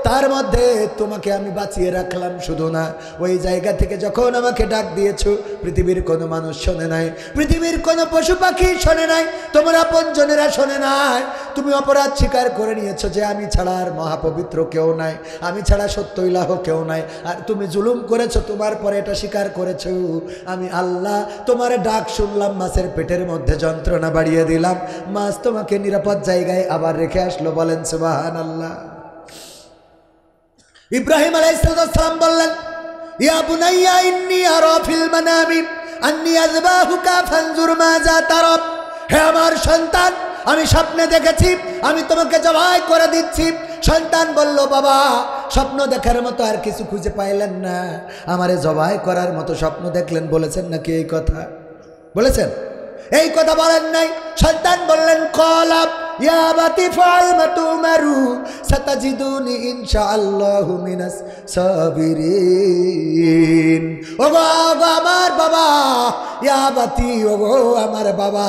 তার মধ্যে তোমাকে আমি বাঁচিয়ে রাখলাম। শুধু না, ওই জায়গা থেকে যখন আমাকে ডাক দিয়েছো, পৃথিবীর কোনো মানুষ শোনে নাই, পৃথিবীর কোনো পশু পাখি শোনে নাই, তোমার আপনজনেরা শোনে নাই। তুমি অপরাধ স্বীকার করে নিয়েছো যে আমি ছাড়া আর মহাপবিত্র কেউ নাই, আমি ছাড়া সত্য ইলাহ কেউ নাই, আর তুমি জুলুম করেছো, তোমার পরে এটা স্বীকার করেছো। আমি আল্লাহ তোমার ডাক শুনলাম, মাছের পেটের মধ্যে যন্ত্রণা বাড়িয়ে দিলাম, মাছ তোমাকে নিরাপদ জায়গায় আবার রেখে আসলো। বলেন সুবহানাল্লাহ। ইব্রাহিম আলাইহিস সালাম বললেন, ইয়া বুনাইয়া ইন্নী আরা ফিল মানামি আন্নী আযবাহুকা ফানজুর মাযা তারা। হে আমার সন্তান, আমি স্বপ্নে দেখেছি আমি তোমাকে জবাই করে দিচ্ছি। সন্তান বলল, বাবা, স্বপ্ন দেখার মতো আর কিছু খুঁজে পাইলেন না, আমারে জবাই করার মতো স্বপ্ন দেখলেন, বলেছেন নাকি এই কথা? বলেছেন? এই কথা বলেন নাই। সন্তান বললেন, ক্বালা ইয়া আবাতি ফাআল মা তুমারু সাতাজিদুনি ইনশাআল্লাহু মিনাস সাবিরিন। ওগো আমার বাবা, ইয়া আবাতি, ওগো আমার বাবা,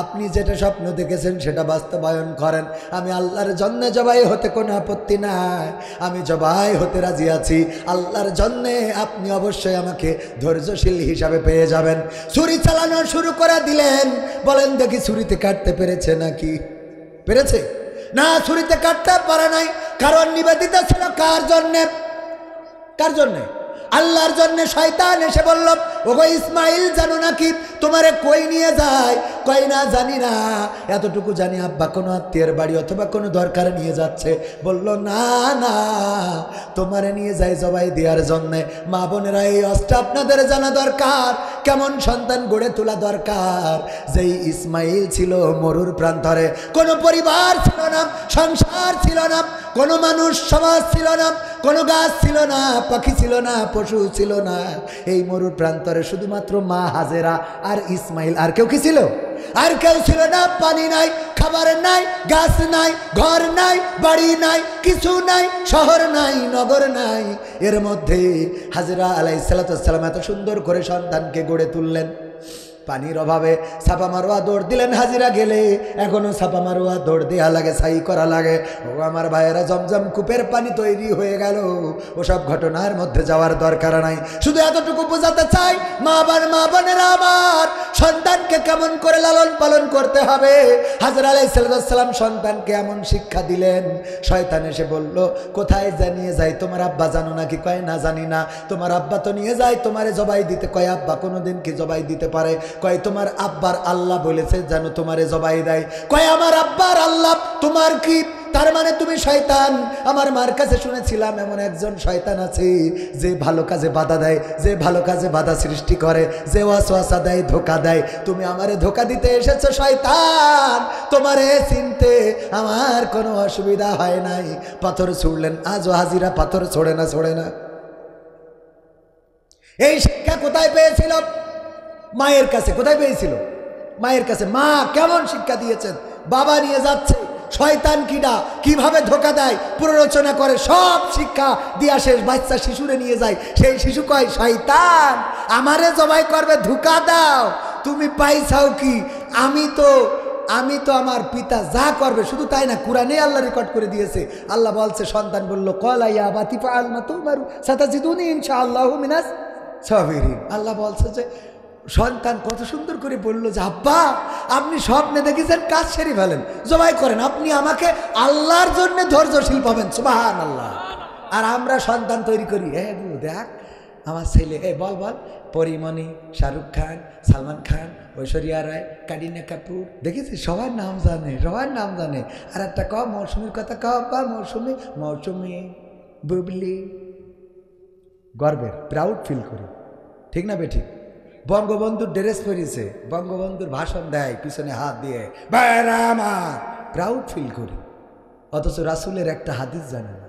আপনি যেটা স্বপ্ন দেখেছেন সেটা বাস্তবায়ন করেন। আমি আল্লাহর জন্য জবাই হতে কোনো আপত্তি নাই, আমি জবাই হতে রাজি আছি আল্লাহর জন্যে। আপনি অবশ্যই আমাকে ধৈর্যশীল হিসাবে পেয়ে যাবেন। ছুরি চালানো শুরু করে দিলেন। বলেন দেখি, ছুরিতে কাটতে পেরেছে নাকি? পেরেছে না? ছুরিতে কাটতে পারে নাই, কারণ নিবেদিত ছিল কার জন্যে? কার জন্যে? আল্লাহর জন্য। শয়তান এসে বলল, ওগো ইসমাইল, জানো নাকি তোমারে কই নিয়ে যায়? কই না, জানি না, এতটুকু জানি আব্বা কোনো আত্মীয়ের বাড়ি অথবা কোনো দরকারে নিয়ে যাচ্ছে। বলল, না না, তোমারে নিয়ে যায় জবাই দেওয়ার জন্যে। মা বোনেরা, এই অস্ত্র আপনাদের জানা দরকার, কেমন সন্তান গড়ে তোলা দরকার। যেই ইসমাইল ছিল মরুর প্রান্তরে, কোনো পরিবার ছিল না, সংসার ছিল না, কোনো মানুষ সমাজ ছিল না, কোনো গাছ ছিল না, পাখি ছিল না, পশু ছিল না। এই মরুর প্রান্তরে শুধুমাত্র মা হাজেরা আর ইসমাইল, আর কেউ কি ছিল? আর কেউ ছিল না। পানি নাই, খাবার নাই, গাছ নাই, ঘর নাই, বাড়ি নাই, কিছু নাই, শহর নাই, নগর নাই। এর মধ্যে হাজেরা আলাইহিস সালাম এত সুন্দর করে সন্তানকে গড়ে তুললেন। পানির অভাবে ছাপা মারোয়া দৌড় দিলেন হাজিরা গেলে, এখনো ছাপা মারোয়া দৌড় দেওয়া লাগে, ছাই করা লাগে। ও আমার ভাইয়েরা, জমজম কূপের পানি তৈরি হয়ে গেল, ওসব ঘটনার মধ্যে যাওয়ার দরকার নাই। শুধু এতটুকু বোঝাতে চাই, মা বোনেরা আমার, সন্তানকে কেমন করে লালন পালন করতে হবে। হাজরা আলাইহিস সালাম সন্তানকে এমন শিক্ষা দিলেন, শয়তান এসে বলল, কোথায় নিয়ে যাই, তোমার আব্বা জানো নাকি? কয় না জানি না। তোমার আব্বা তো নিয়ে যায় তোমারে জবাই দিতে। কয় আব্বা কোনোদিন কি জবাই দিতে পারে? কয় তোমার আব্বার আল্লাহ বলেছে যেন তোমারে জবাই দেয়। কয় আমার আব্বার আল্লাহ তোমার কি? তার মানে তুমি শয়তান। আমার মার কাছে শুনেছিলাম এমন একজন শয়তান আছে যে ভালো কাজে বাধা দেয়, যে ভালো কাজে বাধা সৃষ্টি করে, যে ওয়াসওয়াসা দেয়, ধোঁকা দেয়। তুমি আমারে ধোঁকা দিতে এসেছো শয়তান, তোমারে চিনতে আমার কোনো অসুবিধা হয় নাই। পাথর ছুড়লেন, আজও হাজিরা পাথর ছোড়ে না। এই শিক্ষা কোথায় পেয়েছিল? মায়ের কাছে। কোথায় পেয়েছিল? মায়ের কাছে। মা কেমন শিক্ষা দিয়েছেন? বাবা নিয়ে যাচ্ছে, শয়তান কিডা, কিভাবে ধোঁকা দেয়, প্ররোচনা করে, সব শিক্ষা দিয়া শেষ। বাচ্চা শিশুরে নিয়ে যায়, সেই শিশু কয় শয়তান আমারে জবাই করবে, ধোঁকা দাও। তুমি পাইছাও কি? আমি তো আমার পিতা যা করবে। শুধু তাই না, কুরআনে আল্লাহ রেকর্ড করে দিয়েছে। আল্লাহ বলছে, সন্তান বলল, ক্বালা ইয়া আবাতি ফাআল মা তুমারু সাতাজিদুনি ইনশাআল্লাহু মিনাস সাবিরিন। আল্লাহ বলছে যে, সন্তান কত সুন্দর করে বলল যে, আব্বা আপনি স্বপ্নে দেখেছেন, কাজ সেরে ফেলেন, জবাই করেন, আপনি আমাকে আল্লাহর জন্য ধৈর্যশীল পাবেন। সুবহানাল্লাহ। আর আমরা সন্তান তৈরি করি, দেখ আমার ছেলে, বল পরিমণি, শাহরুখ খান, সালমান খান, ঐশ্বরিয়া রায়, কারিনা কাপুর, দেখেছিস? সবার নাম জানে। আর একটা মৌসুমীর কথা বা মৌসুমি বুবলি, গর্বের, প্রাউড ফিল করি। ঠিক না বেঠিক? বঙ্গবন্ধুর ড্রেস পরিয়েছে, বঙ্গবন্ধুর ভাষণ দেয় পিছনে হাত দিয়ে, ভাইরা আমার, প্রাউড ফিল করি। অথচ রাসূলের একটা হাদিস জানে না।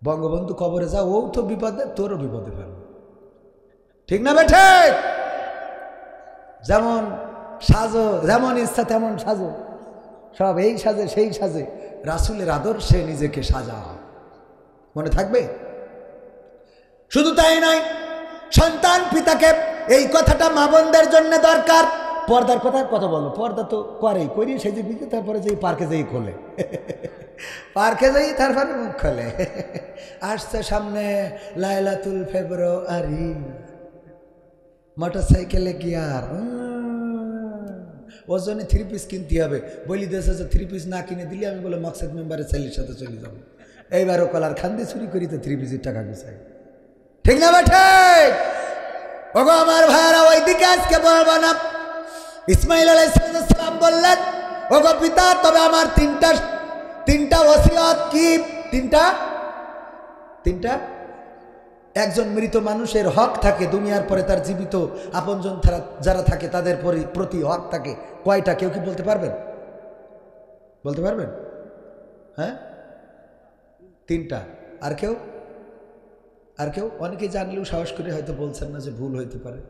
বঙ্গবন্ধু কবরে যা, ও তো বিপদে, তোরও বিপদে ফেলবে। ঠিক না বেঠিক? যেমন সাজো, যেমন ইচ্ছা তেমন সাজো, সব এই সাজে সেই সাজে, রাসূলের আদর্শে নিজেকে সাজাও। মনে থাকবে? শুধু তাই নয়, সন্তান পিতাকে, এই কথাটা মা বোনদের জন্য দরকার। পর্দার কথা বলো, পর্দা তো করি সেই যে বিজে, তারপরে যেই পার্কে যেই খোলে, পার্কে যাই তারপরে মুখ খোলে। আসছে সামনে লাইলাতুল ফেব্রুয়ারি, মোটরসাইকেলে গিয়ার, ওর জন্য 3 পিস কিনতে হবে। বলি দেশে যে 3 পিস না কিনে দিলে আমি বলে মকসদ মেম্বারের ছেলের সাথে চলে যাবো। এইবারও কলার খান্দি চুরি করি তো 3 পিসের টাকা গুছাই। ঠিক না বেঠিক? ওগো আমার ভাইয়ারা, ওই দিকে আজকে বলবো না। ইসমাইল আলাইহিস সালাম বললেন, ওগো পিতা, তবে আমার তিনটা ওসিয়ত কি? তিনটা একজন মৃত মানুষের হক থাকে দুনিয়ার পরে, তার জীবিত আপনজন যারা থাকে তাদের প্রতি হক থাকে। কয়টা? কেউ কি বলতে পারবেন? হ্যাঁ, 3টা। আর কেউ? অনেকে জানলেও সাহস করে হয়তো বলছেন না, যে ভুল হইতে পারে।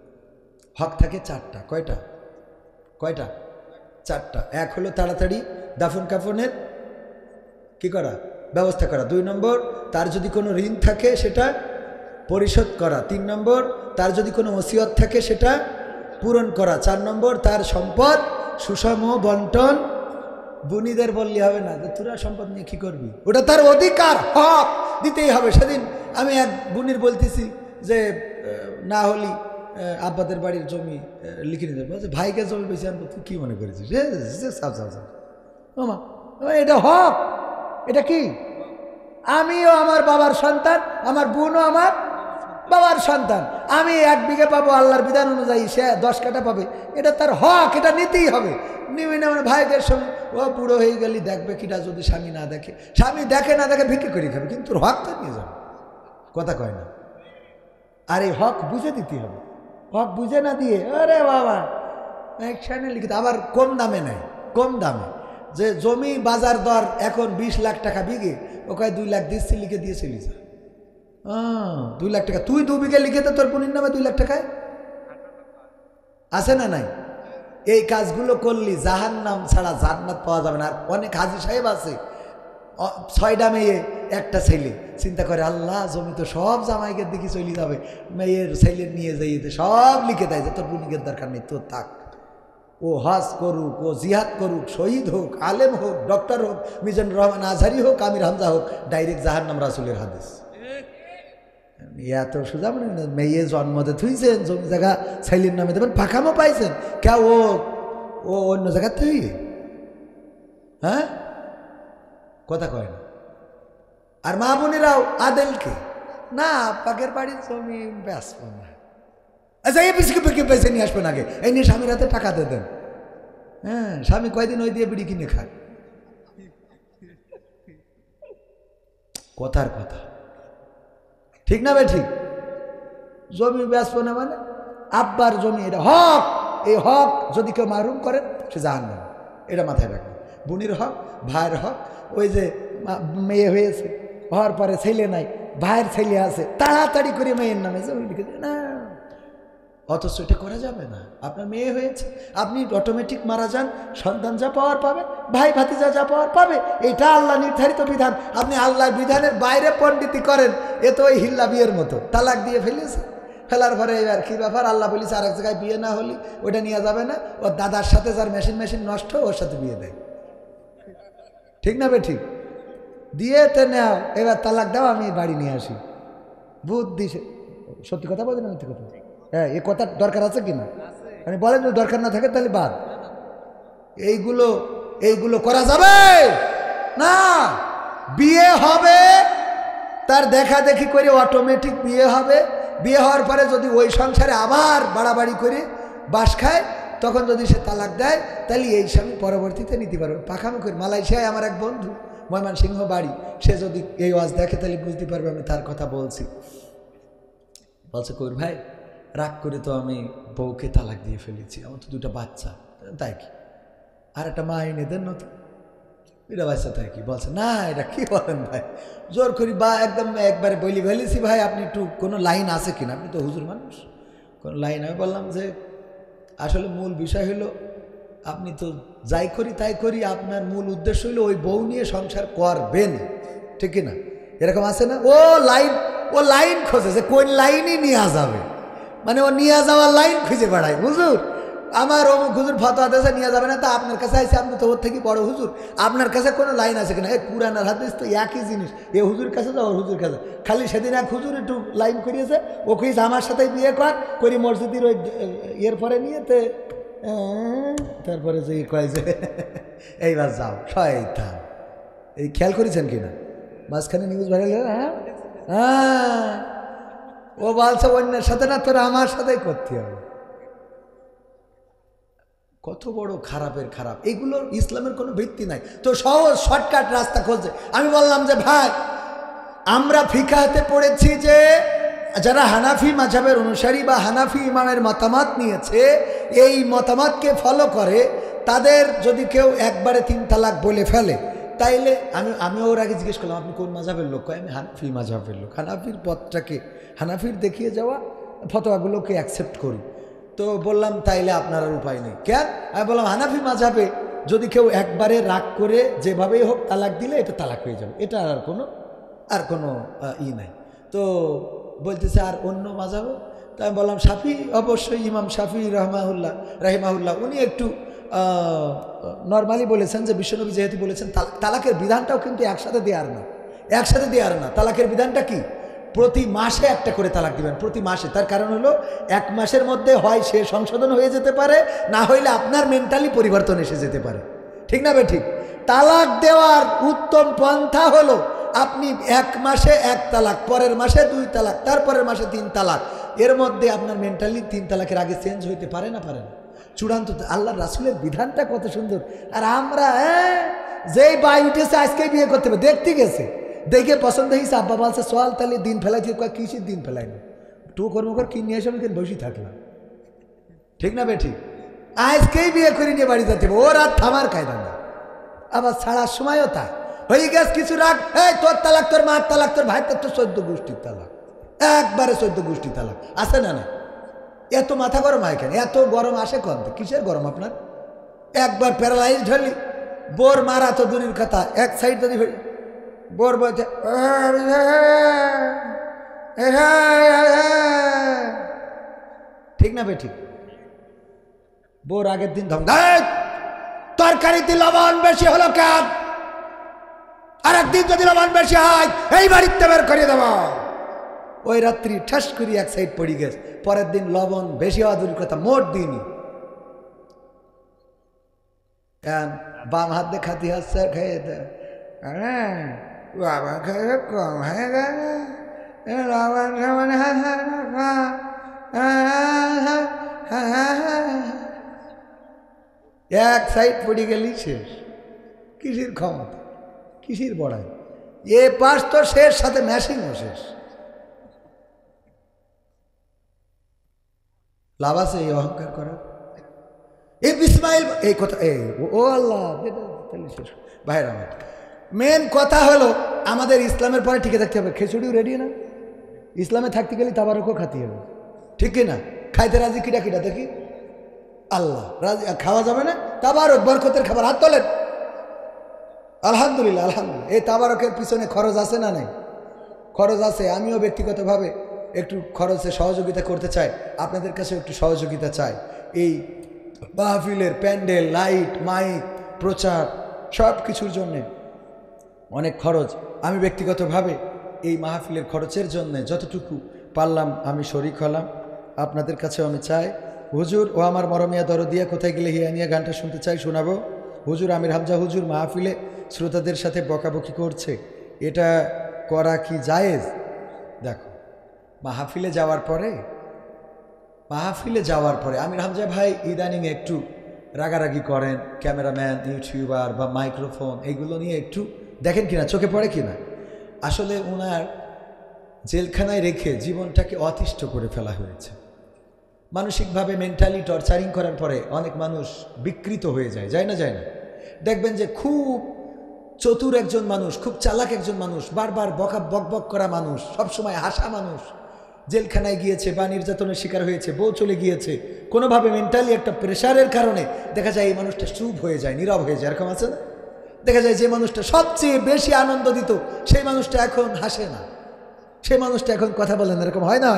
হক থাকে 4টা। কয়টা? 4টা। এক হলো তাড়াতাড়ি দাফন কাফনের কি করা, ব্যবস্থা করা। 2 নম্বর, তার যদি কোনো ঋণ থাকে সেটা পরিশোধ করা। 3 নম্বর, তার যদি কোনো ওসিয়ত থাকে সেটা পূরণ করা। 4 নম্বর, তার সম্পদ সুষম বন্টন। বুনিদের বললে হবে না যে তোরা সম্পদ নিয়ে কি করবি, ওটা তার অধিকার, হক, দিতেই হবে। সেদিন আমি এক বুনির বলতেছি যে না হলি আব্বাদের বাড়ির জমি লিখে নিতে বলছে, ভাইকে জমি বেশি আনবো, তুই কী মনে করেছিস? মা, এটা হক, এটা কি? আমিও আমার বাবার সন্তান, আমার বোনও আমার বাবার সন্তান। আমি 1 বিঘা পাবো, আল্লাহর বিধান অনুযায়ী সে 10 কাঠা পাবে, এটা তার হক, এটা নিতেই হবে। নিবি না? আমার ভাইদের সঙ্গে ও বুড়ো হয়ে গেলি দেখবে কিটা, যদি স্বামী না দেখে, স্বামী দেখে না দেখে ভিক্ষে করে খাবে, কিন্তু হক তো নিয়ে যাবে। কথা কয় না? আর এই হক বুঝে দিতে হবে। হক বুঝে না দিয়ে, আরে বাবা একসাথে লিখে, আবার কম দামে নেয়, কম দামে। যে জমি বাজার দর এখন 20 লাখ টাকা বিঘে, ওকে 2 লাখ দিচ্ছি, লিখে দিয়ে চলি যা। 2 লাখ টাকা, তুই 2 বিঘে লিখে তো তোর বোনের নামে 2 লাখ টাকায় আছে না নাই? এই কাজগুলো করলি জাহান্নাম ছাড়া জান্নাত পাওয়া যাবে না। আর অনেক হাজি সাহেব আছে, 6টা মেয়ে একটা ছেলে চিন্তা করে আল্লাহ জমি তো সব জামাইকে দেখি চলে যাবে, মেয়ের ছেলে নিয়ে যাই সব লিখে দেয় যে তোর বুনিকের দরকার নেই, তোর থাক, ও হজ করুক, ও জিহাদ করুক, শহীদ হোক, আলেম হোক, ডক্টর হোক, মিজানুর রহমান আজহারি হোক, আমির হামজা হোক, ডাইরেক্ট জাহান্নাম রাসূলের হাদিস। এত সোজা মানে মেয়ে জন্মতে থুইছেন, জমি জায়গা ছেলের নামে দেবেন, ফাঁকামো পাইছেন কে ও অন্য জায়গার থেকে, হ্যাঁ কথা কয় না। আর মা বোনেরাও আদেলকে না, পাকের বাড়ির জমি ব্যস্ত না, আচ্ছা এই বিস্কুট পয়সা নিয়ে আসবেন আগে, এই নিয়ে স্বামীর হাতে টাকা দিয়ে দেন, হ্যাঁ স্বামী কয়দিন ওই দিয়ে বিড়ি কিনে খায়। কথার কথা ঠিক না ভাই ঠিক? জমি ব্যস্ত না মানে আব্বার জমি, এটা হক, এই হক যদি কেউ মারুম করেন সে জাহান্নাম, এটা মাথায় রাখবেন। বোনের হক, ভাইয়ের হক, ওই যে মেয়ে হয়েছে হওয়ার পরে ছেলে নাই, ভাইয়ের ছেলে আছে, তাড়াতাড়ি করে মেয়ের নামে জমি লিখে দেয় না, অথচ এটা করা যাবে না। আপনার মেয়ে হয়েছে, আপনি অটোমেটিক মারা যান, সন্তান যা পাওয়ার পাবে, ভাই ভাতিজা যা পাওয়ার পাবে, এটা আল্লাহ নির্ধারিত বিধান। আপনি আল্লাহর বিধানের বাইরে পণ্ডিতি করেন, এ তো ওই হিল্লা বিয়ের মতো, তালাক দিয়ে ফেলেছে, ফেলার পরে এবার কী ব্যাপার, আল্লাহ বলিস আর এক জায়গায় বিয়ে না হলি ওটা নিয়ে যাবে না, ওর দাদার সাথে যার মেশিন নষ্ট ওর সাথে বিয়ে দেয়, ঠিক না বে ঠিক? দিয়ে তো নেও, এবার তালাক দাও, আমি বাড়ি নিয়ে আসি, বুদ্ধি। সত্যি কথা বলছেন, মিথ্যে কথা? হ্যাঁ, এ কথার দরকার আছে কিনা? মানে বলেন যদি দরকার না থাকে তাহলে বাদ। এইগুলো করা যাবে না। বিয়ে হবে তার দেখা দেখি করে অটোমেটিক বিয়ে হবে, বিয়ে হওয়ার পরে যদি ওই সংসারে আবার বাড়াবাড়ি করে বাস খায়, তখন যদি সে তালাক দেয় তাহলে এই স্বামী পরবর্তীতে নিতে পারবে। পাখামি করে মালয়েশিয়ায় আমার এক বন্ধু, ময়মনসিংহ বাড়ি, সে যদি এই ওয়াজ দেখে তাহলে বুঝতে পারবে আমি তার কথা বলছি। বলছে কই ভাই, রাগ করে তো আমি বউকে তালাক দিয়ে ফেলেছি, আমার তো দুটো বাচ্চা, তাই কি আর একটা মা এনে দেন নতুন, এটা বাচ্চা তাই কি? বলছে না এটা কি বলেন ভাই, জোর করি বা একদম একবারে বলি ফেলেছি ভাই, আপনি একটু কোনো লাইন আছে কিনা, আপনি তো হুজুর মানুষ, কোনো লাইন? আমি বললাম যে আসলে মূল বিষয় হলো আপনি তো যাই করি তাই করি, আপনার মূল উদ্দেশ্য হলো ওই বউ নিয়ে সংসার করবেন, ঠিক না? এরকম আছে না, ও লাইন খোঁজে যে কোন লাইনই নিয়ে যাবে, মানে ও নিয়ে যাওয়ার লাইন খুঁজে বেড়ায়। হুজুর আমার অমুক হুজুর ফতোয়া দেশে নিয়ে যাবে না, তা আপনার কাছে আছে, আপনি তো ওর থেকে বড় হুজুর, আপনার কাছে কোনো লাইন আছে কিনা? এই কুরআন আর হাদিস তো একই জিনিস, এ হুজুর কাছে যাও ওর হুজুর কাছে, খালি সেদিন এক হুজুর একটু লাইন করিয়েছে, ও কইছে আমার সাথে বিয়ে করি মসজিদের ওই এর পরে নিয়েতে, তারপরে যে কয় যে এইবার যাও শয়তান। এই খেয়াল করেছেন কিনা মাঝখানে নিউজ ভাইরাল? হ্যাঁ, ও বলছে অন্যের সাথে না, তোরা আমার সাথেই করতে হবে। কত বড় খারাপের খারাপ, এগুলোর ইসলামের কোনো ভিত্তি নাই। তো সহজ শর্টকাট রাস্তা খুঁজছে। আমি বললাম যে ভাই, আমরা ফিকাহতে পড়েছি যে যারা হানাফি মাযহাবের অনুসারী বা হানাফি ইমামের মতামত নিয়েছে, এই মতামতকে ফলো করে, তাদের যদি কেউ একবারে 3 তালাক বলে ফেলে, তাইলে আমি ওর আগে জিজ্ঞেস করলাম আপনি কোন মাযহাবের লোক? আমি হানাফি মাযহাবের লোক। হানাফির পথটাকে, হানাফির দেখিয়ে যাওয়া ফতোয়াগুলোকে অ্যাকসেপ্ট করি। তো বললাম তাইলে আপনার আর উপায় নেই কেন? আমি বললাম হানাফি মাযহাবে যদি কেউ একবারে রাগ করে যেভাবেই হোক তালাক দিলে এটা তালাক হয়ে যাবে, এটা আর কোনো নাই। তো বলতেছে আর অন্য মাযহাবে? তো আমি বললাম শাফি, অবশ্যই ইমাম শাফি রাহিমাহুল্লাহ উনি একটু নর্মালি বলেছেন যে বিশ্বনবী যেহেতু বলেছেন তালাকের বিধানটাও কিন্তু একসাথে দেওয়ার না। তালাকের বিধানটা কি? প্রতি মাসে একটা করে তালাক দিবেন, প্রতি মাসে। তার কারণ হলো 1 মাসের মধ্যে হয় সে সংশোধন হয়ে যেতে পারে, না হইলে আপনার মেন্টালি পরিবর্তন এসে যেতে পারে, ঠিক না বে ঠিক? তালাক দেওয়ার উত্তম পন্থা হলো আপনি 1 মাসে 1 তালাক, পরের মাসে 2 তালাক, তারপরের মাসে 3 তালাক। এর মধ্যে আপনার মেন্টালি 3 তালাকের আগে চেঞ্জ হইতে পারে না? চূড়ান্ত। আল্লাহ রাসূলের বিধানটা কত সুন্দর। আর আমরা যেই বাই উঠেছে আজকেই বিয়ে করতে হবে, দেখতে গেছে, দেখে পছন্দ হয়েছে, আব্বা বলছে চল তাহলে দিন ফেলাইছে, কিসের দিন ফেলাইনি, টু কর্মকর কি নিয়ে এসে আমি বসেই থাকলাম, ঠিক না বে ঠিক? আজকেই বিয়ে করে নিয়ে বাড়ি যেতে হবে, ওর আর থামার কায়দা না। আবার ছাড়ার সময়ও তা হয়ে গেছে কিছু রাগ, এই তোর তালাক, তোর মার তালাক, তোর ভাই, তোর 14 গোষ্ঠীর তালাক, একবারে 14 গোষ্ঠীর তালাক আছে না? না, এত মাথা গরম হয় কেন? এত গরম আসে কম? কিসের গরম আপনার? একবার প্যারালাইজড হলি, বোর মারা তো দূরের কথা, এক সাইড যদি বোর বলছে ঠিক না বে ঠিক? বোর আগের দিন ধমক, তরকারিতে লবণ বেশি হলো কেন? আর একদিন যদি লবণ বেশি হয় এই বাড়িতে বের করে দেব। ওই রাত্রি ঠাস করি এক সাইড পড়ে গেছে। পরের দিন লবণ বেশি হওয়া দূর কথা, মোট দিনই বাম হাত দিয়ে খাতি হাসছে খেয়ে দেয়, বাবা খেয়ে কম হয়ে গেছে লবণ সামান এক সাইড পড়ে গেলি শেষ। কিসির ক্ষমতা, কিসির বড়াই? এ পাশ তো শেষ, সাথে মেশিনও শেষ। লাভ আছে এই অহংকার করার? এই ইসমাইল এই কথা ও আল্লাহ শেষ। ভাইরা আমার মেন কথা হলো আমাদের ইসলামের পরে টিকে থাকতে হবে। খিচুড়িও রেডি না, ইসলামে থাকতে গেলে তাবারকও খাতে হবে, ঠিক না? খাইতে রাজি কিটা কিটা দেখি? আল্লাহ রাজি। খাওয়া যাবে না? তাবারক বরকতের খাবার, হাত তোলেন। আলহামদুলিল্লাহ আলহামদুলিল্লাহ। এই তাবারকের পিছনে খরচ আছে না নেই? খরচ আছে। আমিও ব্যক্তিগতভাবে একটু খরচে সহযোগিতা করতে চাই, আপনাদের কাছে একটু সহযোগিতা চাই। এই মাহফিলের প্যান্ডেল, লাইট, মাইক, প্রচার সব কিছুর জন্যে অনেক খরচ। আমি ব্যক্তিগতভাবে এই মাহফিলের খরচের জন্য যতটুকু পারলাম আমি শরিক হলাম। আপনাদের কাছেও আমি চাই, হুজুর ও আমার মরমিয়া দরদিয়া কোথায় গেলে হিয়ানিয়া গানটা শুনতে চাই, শোনাবো। হুজুর আমির হামজা হুজুর মাহফিলে শ্রোতাদের সাথে বকাবকি করছে, এটা করা কি জায়েজ? দেখো, মাহফিলে যাওয়ার পরে আমির হামজা ভাই ইদানিং একটু রাগারাগি করেন, ক্যামেরাম্যান, ইউটিউবার বা মাইক্রোফোন এইগুলো নিয়ে একটু দেখেন কিনা, চোখে পড়ে কিনা। আসলে ওনার জেলখানায় রেখে জীবনটাকে অতিষ্ঠ করে ফেলা হয়েছে। মানসিকভাবে মেন্টালি টর্চারিং করার পরে অনেক মানুষ বিকৃত হয়ে যায় না? দেখবেন যে খুব চতুর একজন মানুষ, খুব চালাক একজন মানুষ, বারবার বক করা মানুষ, সবসময় হাসা মানুষ, জেলখানায় গিয়েছে বা নির্যাতনের শিকার হয়েছে, বউ চলে গিয়েছে, কোনোভাবে মেন্টালি একটা প্রেশারের কারণে দেখা যায় এই মানুষটা চুপ হয়ে যায়, নীরব হয়ে যায়। এরকম আছে না? দেখা যায় যে মানুষটা সবচেয়ে বেশি আনন্দ দিত সেই মানুষটা এখন হাসে না, সেই মানুষটা এখন কথা বলে না। এরকম হয় না?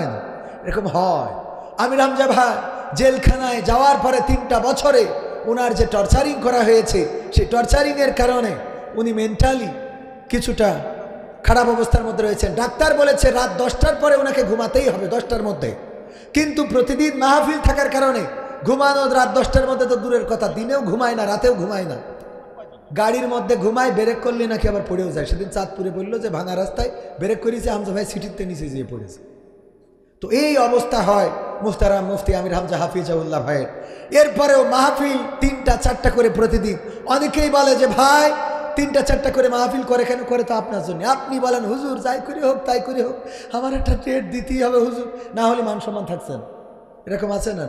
এরকম হয়। আমির হামজা ভাই জেলখানায় যাওয়ার পরে 3টা বছরে ওনার যে টর্চারিং করা হয়েছে, সেই টর্চারিংয়ের কারণে উনি মেন্টালি কিছুটা খারাপ অবস্থার মধ্যে রয়েছেন। ডাক্তার বলেছে রাত 10টার পরে ওনাকে ঘুমাতেই হবে, 10টার মধ্যে। কিন্তু প্রতিদিন মাহফিল থাকার কারণে ঘুমানো রাত 10টার মধ্যে তো দূরের কথা, দিনেও ঘুমায় না, রাতেও ঘুমায় না, গাড়ির মধ্যে ঘুমায়। ব্রেক করলে নাকি আবার পড়েও যায়। সেদিন চাঁদপুরে বললো যে ভাঙা রাস্তায় ব্রেক করেছে, হামজা ভাই সিটিতে নিচে যেয়ে পড়েছে। তো এই অবস্থা হয় মুহতারাম মুফতি আমির হামজা হাফিজাউল্লাহ ভাইয়ের। এরপরেও মাহফিল 3টা-4টা করে প্রতিদিন। অনেকেই বলে যে ভাই 3টা-4টা করে মাহফিল করে কেন? করে তো আপনার জন্য। আপনি বলেন হুজুর যাই করে হোক তাই করে হোক আমার একটা ডেট দিতেই হবে হুজুর, না হলে মান সম্মান থাকছেন। এরকম আছে না?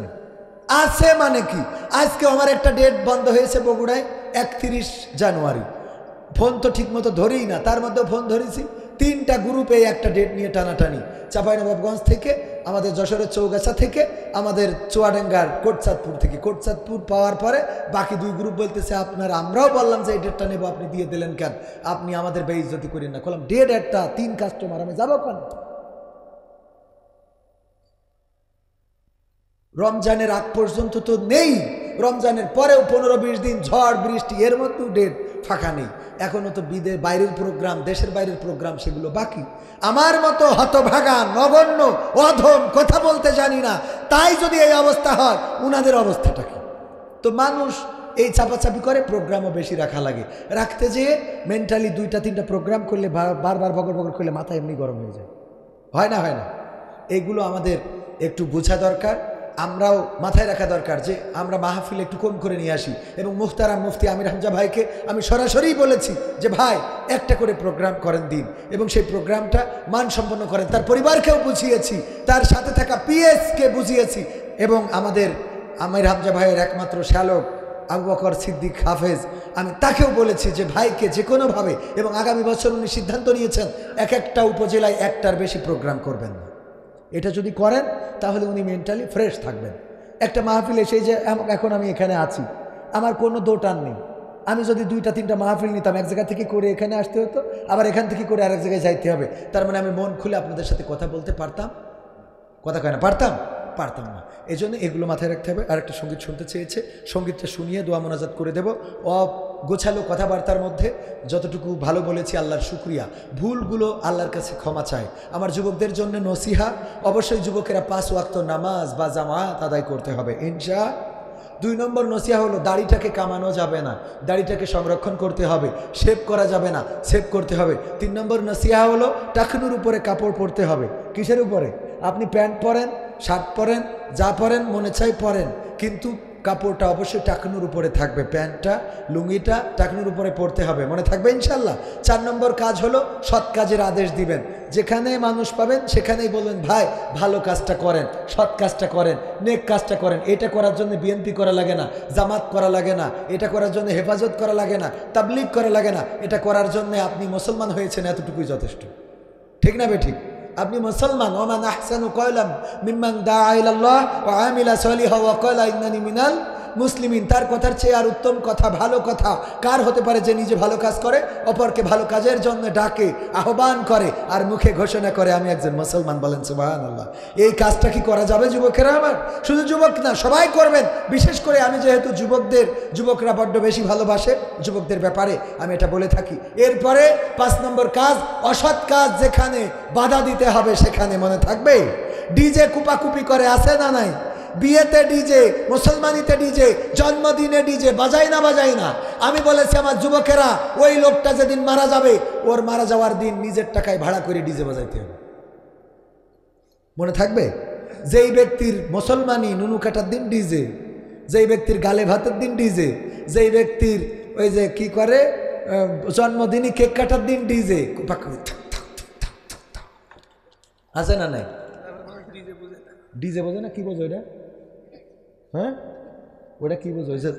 আছে মানে কি? আজকে আমার একটা ডেট বন্ধ হয়েছে বগুড়ায় 31 জানুয়ারি। ফোন তো ঠিক মতো ধরেই না, তার মধ্যেও ফোন ধরেছি। 3টা গ্রুপে একটা ডেট নিয়ে টানাটানি, চাঁপাইনবাবগঞ্জ থেকে, আমাদের যশোরের চৌগাছা থেকে, আমাদের চুয়াডাঙ্গার কোটচাঁদপুর থেকে। কোটচাঁদপুর পাওয়ার পরে বাকি 2 গ্রুপ বলতেছে আপনার, আমরাও বললাম যে এই ডেটটা নেবো, আপনি দিয়ে দিলেন কেন? আপনি আমাদের বেইজ্জতি করেন না। বললাম ডেট একটা, 3 কাস্টমার, আমি যাবো কেন? রমজানের আগ পর্যন্ত তো নেই, রমজানের পরেও 15-20 দিন ঝড় বৃষ্টি, এর মধ্যেও ডেট ফাঁকা নেই। এখনো তো বাইরের প্রোগ্রাম, দেশের বাইরের প্রোগ্রাম, সেগুলো বাকি। আমার মতো হতভাগা, নগণ্য, অধম, কথা বলতে জানি না, তাই যদি এই অবস্থা হয়, উনাদের অবস্থাটা কি? তো মানুষ এই চাপাচাপি করে, প্রোগ্রামও বেশি রাখা লাগে। রাখতে যেয়ে মেন্টালি 2টা-3টা প্রোগ্রাম করলে, বারবার বগর করলে মাথা এমনি গরম হয়ে যায়। হয় না? এগুলো আমাদের একটু বোঝা দরকার, আমরাও মাথায় রাখা দরকার যে আমরা মাহফিল একটু কম করে নিয়ে আসি। এবং মুহতারাম মুফতি আমির হামজা ভাইকে আমি সরাসরি বলেছি যে ভাই একটা করে প্রোগ্রাম করেন দিন, এবং সেই প্রোগ্রামটা মানসম্পন্ন করেন। তার পরিবারকেও বুঝিয়েছি, তার সাথে থাকা পিএসকে বুঝিয়েছি, এবং আমাদের আমির হামজা ভাইয়ের একমাত্র শ্যালক আবু বকর সিদ্দিক হাফেজ, আমি তাকেও বলেছি যে ভাইকে যে কোনোভাবে, এবং আগামী বছর উনি সিদ্ধান্ত নিয়েছেন একটা উপজেলায় 1টার বেশি প্রোগ্রাম করবেন না। এটা যদি করেন তাহলে উনি মেন্টালি ফ্রেশ থাকবেন। একটা মাহফিলে সেই যে এখন আমি এখানে আছি, আমার কোনো দোটান নেই, আমি যদি 2টা 3টা মাহফিল নিতাম, এক জায়গা থেকে করে এখানে আসতে হতো, আবার এখান থেকে করে আরেক জায়গায় যাইতে হবে। তার মানে আমি মন খুলে আপনাদের সাথে কথা বলতে পারতাম? কথা কয় না, পারতাম না। এই জন্য এগুলো মাথায় রাখতে হবে। আর একটা সঙ্গীত শুনতে চেয়েছে, সঙ্গীতটা শুনিয়ে দোয়া মোনাজাত করে দেব। গোছালো কথাবার্তার মধ্যে যতটুকু ভালো বলেছি আল্লাহর শুকরিয়া, ভুলগুলো আল্লাহর কাছে ক্ষমা চাই। আমার যুবকদের জন্য নসিহা, অবশ্যই যুবকেরা 5 ওয়াক্ত নামাজ বা জামাত আদায় করতে হবে ইনশাআল্লাহ। 2 নম্বর নসিহা হলো দাড়িটাকে কামানো যাবে না, দাড়িটাকে সংরক্ষণ করতে হবে, শেভ করা যাবে না, শেভ করতে হবে। 3 নম্বর নসিহা হলো টাকনুর উপরে কাপড় পরতে হবে। কিসের উপরে? আপনি প্যান্ট পরেন, শার্ট পরেন, যা পরেন মনে চাই পরেন, কিন্তু কাপড়টা অবশ্যই টাকনুর উপরে থাকবে। প্যান্টটা, লুঙ্গিটা টাকনুর উপরে পরতে হবে, মনে থাকবে ইনশাল্লাহ। 4 নম্বর কাজ হলো সৎ কাজের আদেশ দিবেন। যেখানে মানুষ পাবেন সেখানেই বলবেন, ভাই ভালো কাজটা করেন, সৎ কাজটা করেন, নেক কাজটা করেন। এটা করার জন্য বিএনপি করা লাগে না, জামাত করা লাগে না, এটা করার জন্য হেফাজত করা লাগে না, তাবলীগ করা লাগে না। এটা করার জন্য আপনি মুসলমান হয়েছেন, এতটুকুই যথেষ্ট। ঠিক না বে ঠিক? আপনি মুসলমান। ওমান আহসানু কওলাম মিম্মান দাআ ইলাল্লাহ ওয়া আমিলা সলিহা ওয়া ক্বালা ইন্নানি মিনাল মুসলিমিন। তার কথার চেয়ে আর উত্তম কথা, ভালো কথা কার হতে পারে যে নিজে ভালো কাজ করে, অপরকে ভালো কাজের জন্য ডাকে, আহ্বান করে, আর মুখে ঘোষণা করে আমি একজন মুসলমান। বলেন সুবহানাল্লাহ। এই কাজটা কি করা যাবে যুবকেরা আমার? শুধু যুবক না, সবাই করবেন। বিশেষ করে আমি যেহেতু যুবকরা বড্ড বেশি ভালোবাসে, যুবকদের ব্যাপারে আমি এটা বলে থাকি। এরপরে 5 নম্বর কাজ, অসৎ কাজ যেখানে বাধা দিতে হবে সেখানে, মনে থাকবে। ডিজে কুপাকুপি করে, আছে না নাই? বিয়েতে ডিজে, মুসলমানিতে ডিজে, জন্মদিনে ডিজে, বাজাই না। আমি বলেছি আমার যুবকেরা, ওই লোকটা যেদিন মারা যাবে, ওর মারা যাওয়ার দিন নিজের টাকায় ভাড়া করে ডিজে বাজাইতে হবে, মনে থাকবে। যেই ব্যক্তির মুসলমানি নুনু কাটার দিন ডিজে, যেই ব্যক্তির গালে ভাতের দিন ডিজে, যেই ব্যক্তির ওই যে কি করে জন্মদিনই কেক কাটার দিন ডিজে, আছে না নাই? ডিজে বোঝে না? কি বোঝো ওটা? হ্যাঁ, ওটা কি বোঝো? ওই যে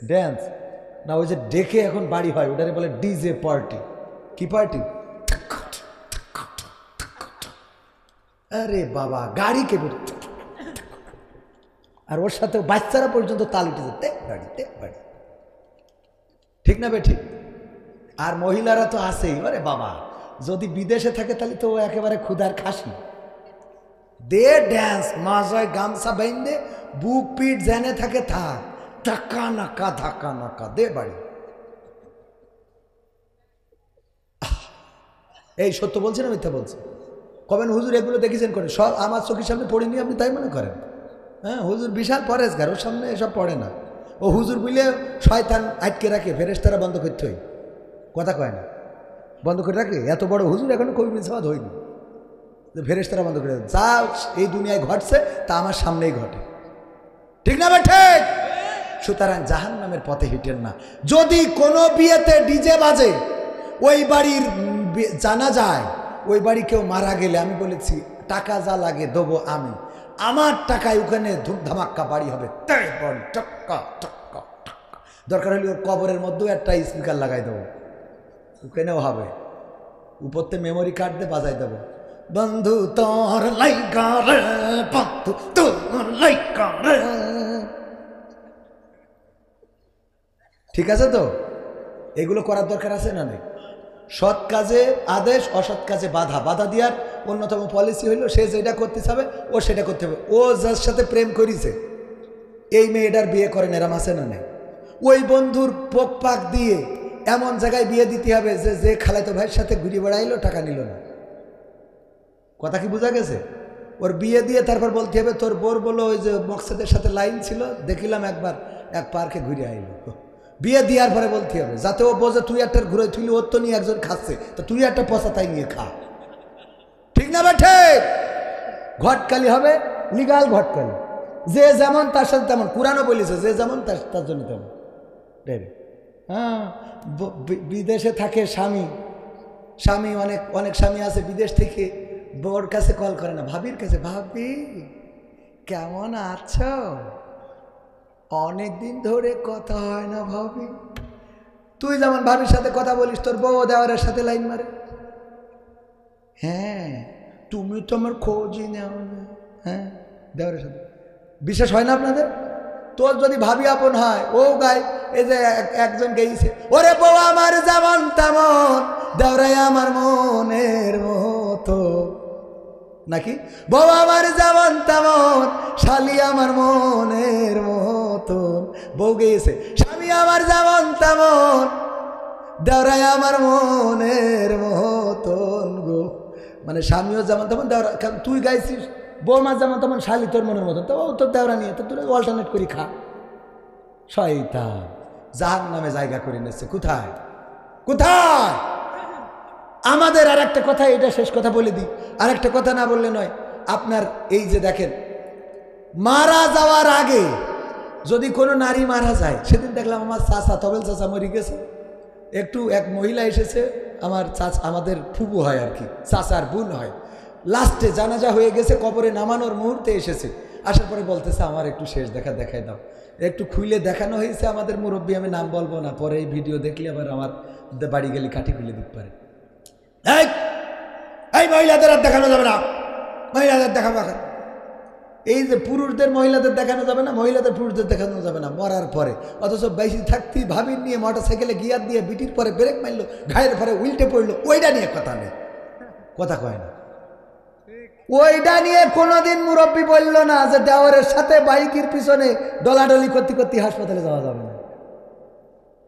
ড্যান্স না, ওই যে ডেকে এখন বাড়ি হয়, ওটারে বলে ডিজে পার্টি। কি পার্টি? আরে বাবা, গাড়ি কে, আর ওর সাথে বাচ্চারা পর্যন্ত তাল উঠেছে, বাড়ি। ঠিক না বে ঠিক? আর মহিলারা তো আছেই। আরে বাবা, যদি বিদেশে থাকে তাহলে তো একেবারে ক্ষুধার খাসি। দে ড্যান্স, মাজায় গামছা বাইন্দে, বুক পিঠ জেনে থাকে, থাক, ধাক্কা নাকা দে বাড়ি। এই সত্য বলছি না মিথ্যা বলছি? কবেন হুজুর এগুলো দেখেছেন করে? সব আমার চোখের সামনে পড়িনি, আপনি তাই মনে করেন? হ্যাঁ, হুজুর বিশাল পরেশগার, ওর সামনে এসব পড়ে না। ও হুজুর বুঝলে শয়তান আটকে রাখে, ফেরেশতারা বন্ধ করতে হয়, কথা কয় না, বন্ধ করে রাখে। এত বড় হুজুর এখনো কবি মিসাদ হয়নি, ফেরেশতারা বন্ধ করে রাখে। যা এই দুনিয়ায় ঘটছে তা আমার সামনেই ঘটে, ঠিক না? ঠিক। সুতরাং জাহান্নামের পথে হেঁটেন না। যদি কোনো বিয়েতে ডিজে বাজে, ওই বাড়ির জানা যায়, ওই বাড়ি কেউ মারা গেলে আমি বলেছি টাকা যা লাগে দেবো আমি, আমার টাকায় ওখানে ধুমধামাক্কা বাড়ি হবে, দরকার হলে ওর কবরের মধ্যেও একটা স্পিকার লাগাই দেবো, ওখানেও হবে, উপরতে মেমোরি কার্ড দিয়ে বাজাই দেবো, বন্ধু তোর লাইগা রে, বন্ধু তোর লাইগা রে। ঠিক আছে তো? এগুলো করার দরকার আছে না নেই? সৎ কাজে আদেশ, অসৎ কাজে বাধা দেওয়ার অন্যতম পলিসি হইল, সে যেটা করতে চাবে ও সেটা করতে হবে। ও যার সাথে প্রেম করিছে, এই মেয়েটার বিয়ে করেন, এরাম আছে না নেই? ওই বন্ধুর পোক পাক দিয়ে এমন জায়গায় বিয়ে দিতে হবে যে খালাতো ভাইয়ের সাথে ঘুরে বেড়াইলো, টাকা নিল না। কথা কি বোঝা গেছে? ওর বিয়ে দিয়ে তারপর বলতে হবে তোর বোর বলো ওই যে মকসদের সাথে লাইন ছিল, দেখিলাম একবার এক পার্কে ঘুরে আইলো। বিয়ে দেওয়ার পরে বলতে হবে, যাতে ও বোঝে তুই একটা ঘুরে তুই, ওর তো নিয়ে একজন খাচ্ছে, তো তুই একটা পচা তাই নিয়ে খা, ঠিক না? ঠিক। ঘটকালি হবে, লিগাল ঘটকালি, যে যেমন তার সাথে তেমন। কোরআনও বলেছে যে যেমন তার জন্য তেমন। হ্যাঁ, বিদেশে থাকে স্বামী অনেক স্বামী আছে বিদেশ থেকে বোর কাছে কল করে না, ভাবির কাছে, ভাবি কেমন আছো, অনেকদিন ধরে কথা হয় না ভাবি। তুই যেমন ভাবির সাথে কথা বলিস, তোর বউ দেওয়ারের সাথে লাইন মারে। হ্যাঁ, তুমি তো আমার খোঁজই নেও না। হ্যাঁ, দেওয়ারের সাথে। বিশ্বাস হয় না আপনাদের? তোর যদি ভাবি আপন হয় ও গায়। এই যে একজন গেয়েছে, ওরে বউ আমার যেমন তেমন দেওরাই আমার মনের মতো, নাকি বউ আমার যেমন তেমন শালি আমার মনের মতন। বউ গেয়েছে, স্বামী আমার যেমন তেমন দেওরাই আমার মনের মতন গো। মানে স্বামীও যেমন তেমন দেওরা, তুই গাইছিস বৌমা যেমন তেমন শালি তোর মনের মতন, তো তোর দেওরা নিয়ে তো তুই অল্টারনেট করি খা। শয়তান জাহান্নামে জায়গা করে নিচ্ছে। কোথায় কোথায়? আমাদের আর একটা কথা, এটা শেষ কথা বলে দিই, আর একটা কথা না বললে নয়। আপনার এই যে দেখেন, মারা যাওয়ার আগে যদি কোনো নারী মারা যায়, সেদিন দেখলাম আমার চাচা তবেল চাচা মরে গেছে, একটু এক মহিলা এসেছে, আমার চাচা আমাদের ফুবু হয় আর কি, চাচার বোন হয়, লাস্টে জানাজা হয়ে গেছে, কবরে নামানোর মুহূর্তে এসেছে, আসার পরে বলতেছে আমার একটু শেষ দেখা দেখাই দাও। একটু খুলে দেখানো হয়েছে আমাদের মুরব্বী, আমি নাম বলবো না, পরে এই ভিডিও দেখলে আবার আমার বাড়ি গেলে কাঠি খুলে দিতে পারে। এই মহিলাদের আর দেখানো যাবে না, মহিলাদের দেখাবো। এই যে পুরুষদের মহিলাদের দেখানো যাবে না, মহিলাদের পুরুষদের দেখানো যাবে না মরার পরে। অথচ বেশি থাকতে ভাবির নিয়ে মোটরসাইকেলে গিয়ার দিয়ে বিটির পরে ব্রেক মারলো, ঘায়ের পরে উল্টে পড়লো, ওইটা নিয়ে কথা নেই, কথা কয় না। ওইটা নিয়ে কোনোদিন মুরব্বী বললো না যে দেওয়ারের সাথে বাইকের পিছনে ডলাডলি করতে করতে হাসপাতালে যাওয়া যাবে না,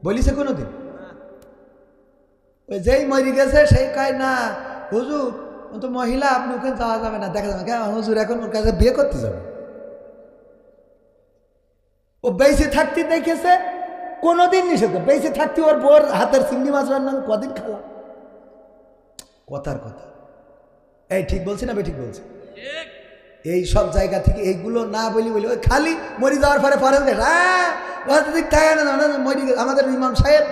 বলিছে কোনোদিন? ওই যেই মরি গেছে সেই কয় না হুজুর ও তো মহিলা, আপনি ওখানে যাওয়া যাবে না, দেখা যাবে কেন হুজুর এখন ওর কাছে বিয়ে করতে যাবে। ও বেঁচে থাকতে দেখেছে কোনোদিন নিষেধ, বেঁচে থাকতে ওর বোর হাতের চিংড়ি মাছ রান্না কদিন খেলাম। কথার কথা, এই ঠিক বলছি না ঠিক বলছি? এই সব জায়গা থেকে এইগুলো না বলি বলি ওই খালি মরি যাওয়ার পরে পরে আমাদের ইমাম সাহেব,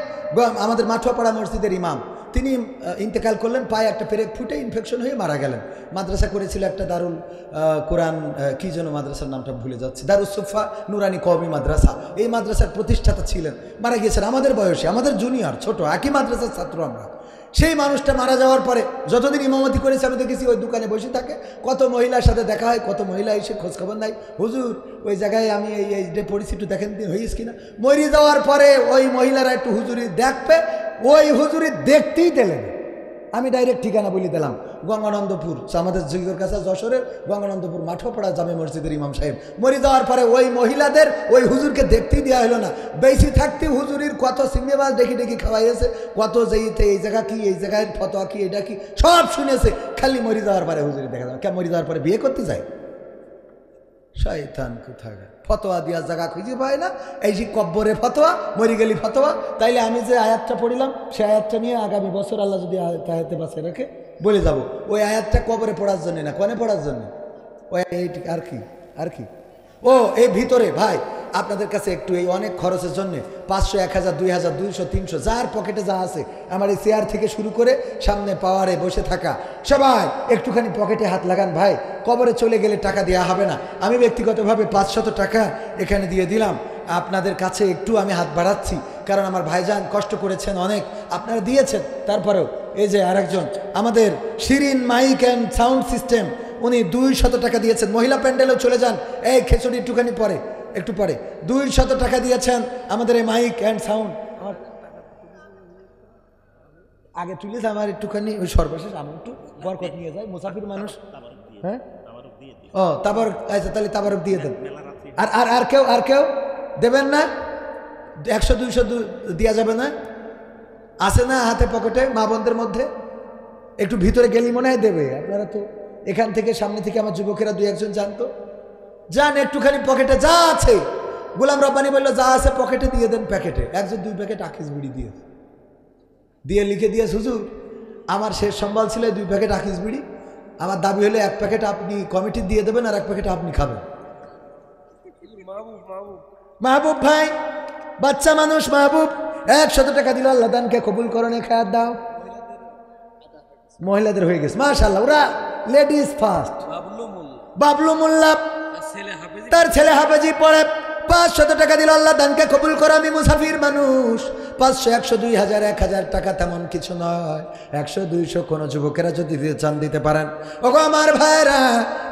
আমাদের মাঠুয়াপাড়া মসজিদের ইমাম, তিনি ইন্তেকাল করলেন, পায়ে একটা পেরেক ফুটে ইনফেকশন হয়ে মারা গেলেন। মাদ্রাসা করেছিল একটা দারুল কোরআন, কি যেন মাদ্রাসার নামটা ভুলে যাচ্ছে, দারুস সুফা নুরানি কওমি মাদ্রাসা, এই মাদ্রাসার প্রতিষ্ঠাতা ছিলেন, মারা গিয়েছেন আমাদের বয়সী, আমাদের জুনিয়র ছোট, একই মাদ্রাসার ছাত্র আমরা। সেই মানুষটা মারা যাওয়ার পরে যতদিন ইমামতি করেছে আমি দেখেছি ওই দোকানে বসে থাকে, কত মহিলার সাথে দেখা হয়, কত মহিলা এসে খোঁজখবর নাই, হুজুর ওই জায়গায় আমি এই যে পড়েছি একটু দেখেন দিন হয়েছে কিনা। মরে যাওয়ার পরে ওই মহিলারা একটু হুজুরি দেখবে, ওই হুজুরি দেখতেই দিলেন। আমি ডাইরেক্ট ঠিকানা বলে দিলাম, গঙ্গানন্দপুর, আমাদের জিগর কাছে যশোরের গঙ্গানন্দপুর মাঠোপাড়া জামে মসজিদের ইমাম সাহেব। মরে যাওয়ার পরে ওই মহিলাদের ওই হুজুরকে দেখতেই দেওয়া হলো না। বেশি থাকতে হুজুরির কত সিঙ্গেবাজ ডেকে ডেকে খাওয়াইছে, কত যেইতে এই জায়গা কি, এই জায়গায় ফতোয়া কি, এটা কি সব শুনেছে, খালি মরে যাওয়ার পরে হুজুরি দেখা যাবে। কে মরে যাওয়ার পরে বিয়ে করতে যায়? শয়তান কোথায়, ফতোয়া দেওয়ার জায়গা খুঁজে পায় না, এই যে কব্বরে ফতোয়া, মরি গেলি ফতোয়া। তাইলে আমি যে আয়াতটা পড়িলাম সেই আয়াতটা নিয়ে আগামী বছর আল্লাহ যদি আয়াতে বাঁচিয়ে রাখে বলে যাব, ওই আয়াতটা কবরে পড়ার জন্য না, কনে পড়ার জন্য, ওই আর কি আর কি। ও এই ভিতরে ভাই আপনাদের কাছে একটু, এই অনেক খরচের জন্য 500, 1000, 2000, 200, 300 যার পকেটে যা আছে, আমার এই চেয়ার থেকে শুরু করে সামনে পাওয়ারে বসে থাকা সবাই একটুখানি পকেটে হাত লাগান ভাই। কবরে চলে গেলে টাকা দেওয়া হবে না। আমি ব্যক্তিগতভাবে 500 টাকা এখানে দিয়ে দিলাম, আপনাদের কাছে একটু আমি হাত বাড়াচ্ছি, কারণ আমার ভাইজান কষ্ট করেছেন অনেক, আপনারা দিয়েছেন। তারপরেও এই যে আরেকজন আমাদের Shirin mike and sound system, উনি 200 টাকা দিয়েছেন। মহিলা প্যান্ডেলেও চলে যান, এই খেচুড়ি একটুখানি পরে, একটু পরে 200 টাকা দিয়েছেন আমাদের এই মাইক অ্যান্ড সাউন্ড। আগে তুলেছে আমার একটুখানি, ওই সর্বশেষ আমি একটু বরকত নিয়ে যাই, মুসাফির মানুষ। হ্যাঁ ও তাবারক, আচ্ছা তাহলে তাবারক দিয়ে দেন। আর আর আর কেউ আর কেউ দেবেন না? 100-200 দেওয়া যাবে না? আছে না হাতে পকেটে মা বোনদের মধ্যে? একটু ভিতরে গেলি মনে হয় দেবে। আপনারা তো এখান থেকে সামনে থেকে আমার যুবকেরা 2-1 জন জানতো, যান একটুখানি পকেটে যা আছে, গোলাম রব্বানি বললো যা আছে পকেটে দিয়ে দেন, প্যাকেটে 1-2 প্যাকেট আকিস বিড়ি দিয়ে লিখে দিয়ে, হুজুর আমার শেষ সম্বল ছিল 2 প্যাকেট আকিস বিড়ি, আমার দাবি হলে 1 প্যাকেট আপনি কমিটি দিয়ে দেবেন আর 1 প্যাকেট আপনি খাবেন। মাহবুব ভাই বাচ্চা মানুষ, মাহবুব 100 টাকা দিল, আল্লাহ দানকে কবুল করনে, খায়াত দাও। মহিলাদের হয়ে গেছে মাশাআল্লাহ, ওরা লেডিস ফার্স্ট। বাবলু মোল্লা তার ছেলে হাফেজি পড়ে, 500 টাকা দিল, আল্লাহ দানকে কবুল করো, আমি মুসাফির মানুষ। 500, 100, 2000, 1000 টাকা তেমন কিছু নয়, 100, 200 কোনো যুবকেরা যদি দিতে চান দিতে পারেন। ওগো আমার ভাইরা,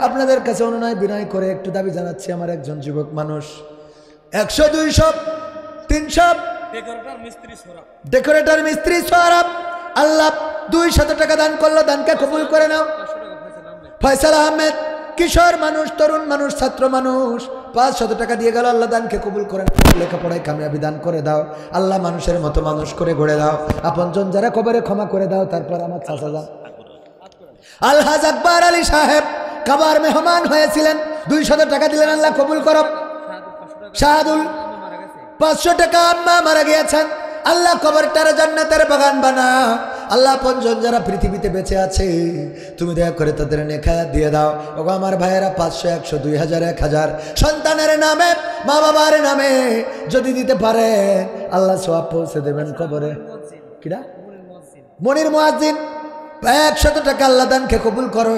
আপনাদের কাছে অনুনয় বিনয় করে একটু দাবি জানাচ্ছি, আমার একজন যুবক মানুষ 100 200 300 ডেকোরেটর মিস্ত্রি সরাব আল্লাহ 200 টাকা দান করলো, দানকে কবুল করে নাও। ফয়সাল আহমেদ কিশোর মানুষ, তরুণ মানুষ, ছাত্র মানুষ 500 টাকা দিয়ে গেল, আল্লাহ দানকে কবুল করে নাও। লেখাপড়ায় কামিয়াবি দান করে দাও আল্লাহ, মানুষের মতো মানুষ করে গড়ে দাও। আপনজন যারা কবরে ক্ষমা করে দাও। তারপর আমার চাচা যান আলহাজ আকবর আলী সাহেব কাবার মেহমান হয়েছিলেন, 200 টাকা দিলেন, আল্লাহ কবুল করো। শাহাদুল 500 টাকা, আম্মা মারা গিয়েছেন, আল্লাহ কবরটার জান্নাতের বাগান বানাও। আল্লাহ আপনজন যারা পৃথিবীতে বেঁচে আছে তুমি দয়া করে তাদের নেখায়াত দিয়ে দাও। ওগো আমার ভাইয়েরা 500 100 2000 1000 সন্তানের নামে মা বাবার নামে যদি দিতে পারে আল্লাহ সওয়াব পৌঁছে দেবেন কবরে। কিরা মনির মুয়াজ্জিন 100 টাকা, আল্লাহ দানকে কবুল করো,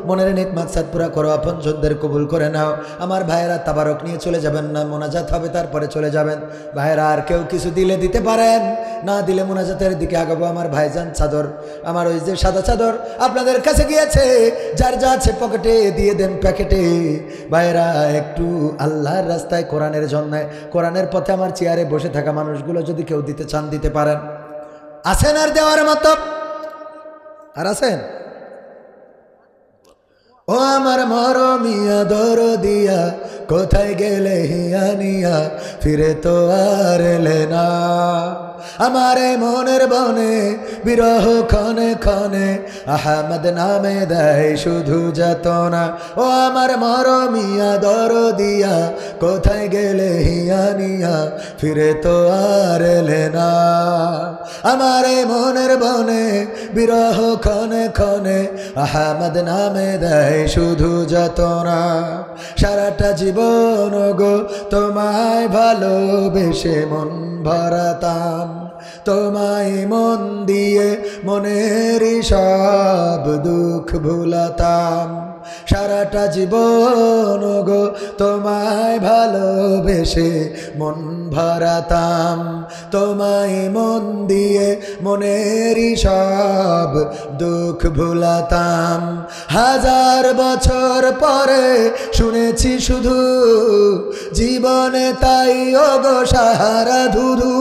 মনের নেক মাকসাদ পুরা করো, আপনজনদের কবুল করে নাও। আমার ভাইয়েরা তাবারক নিয়ে চলে যাবেন না, মোনাজাত হবে তারপরে চলে যাবেন। ভাইয়েরা আর কেউ কিছু দিলে দিতে পারেন, না দিলে মোনাজাতের দিকে আগাবো। আমার ভাইজান চাদর, আমার ওই যে সাদা চাদর আপনাদের কাছে গিয়েছে, যার যা আছে পকেটে দিয়ে দেন প্যাকেটে। ভাইয়েরা একটু আল্লাহর রাস্তায় কোরআনের জন্য, কোরআনের পথে আমার চেয়ারে বসে থাকা মানুষগুলো যদি কেউ দিতে চান দিতে পারেন। আছেন আর দেওয়ার মতো আর আছেন? ও আমার মরমিয়া দরদিয়া কোথায় গেলে হিয়ানিয়া, ফিরে তো আর এলে না। আমার মনের বনে বিরহ ক্ষণে ক্ষণে আহমদ নামে দেয় শুধু যাতনা। ও আমার মরমিয়া দরদিয়া কোথায় গেলে হিয়ানিয়া, ফিরে তো আর এলে না। আমার মনের বনে বিরহ ক্ষণে ক্ষণে আহমদ নামে দেয় শুধু যাতনা। সারাটা জীবন গো তোমায় ভালোবেসে মন ভরাতাম, তোমায় মন দিয়ে মনের সব দুঃখ ভুলাতাম। সারাটা জীবন গো তোমায় ভালোবেসে মন ভরাতাম, তোমায় মন দিয়ে মনের সব দুঃখ ভুলাতাম। 1000 বছর পরে শুনেছি শুধু জীবনে তাই ওগো সাহারা ধুধু।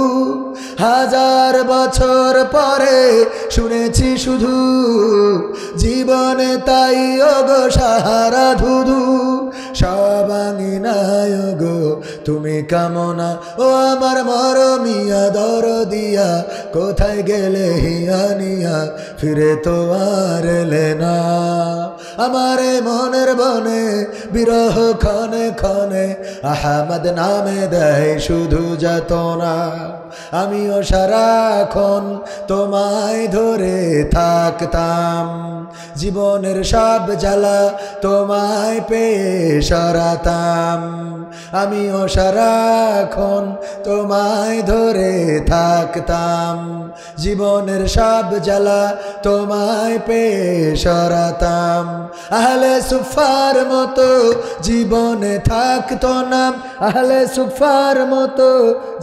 1000 বছর পরে শুনেছি শুধু জীবনে তাই ওগো সাহারা ধুধু। সবাঙিনায় গো তুমি কামনা, ও আমার মরমিয়া দরদিয়া কোথায় গেলে হিয়ানিয়া, ফিরে তো আর এলে না। আমার মনের বনে বিরহ ক্ষণে ক্ষণে আহমদ নামে দেয় শুধু যাতনা। আমিও সারাক্ষণ তোমায় ধরে থাকতাম, জীবনের সব জ্বালা তোমায় পেয়ে সরাতাম। আমিও সারাক্ষণ তোমায় ধরে থাকতাম, জীবনের সব জ্বালা তোমায় পেয়ে সরাতাম। আহলে সুফার মতো জীবনে থাকতো না, আহলে সুফার মতো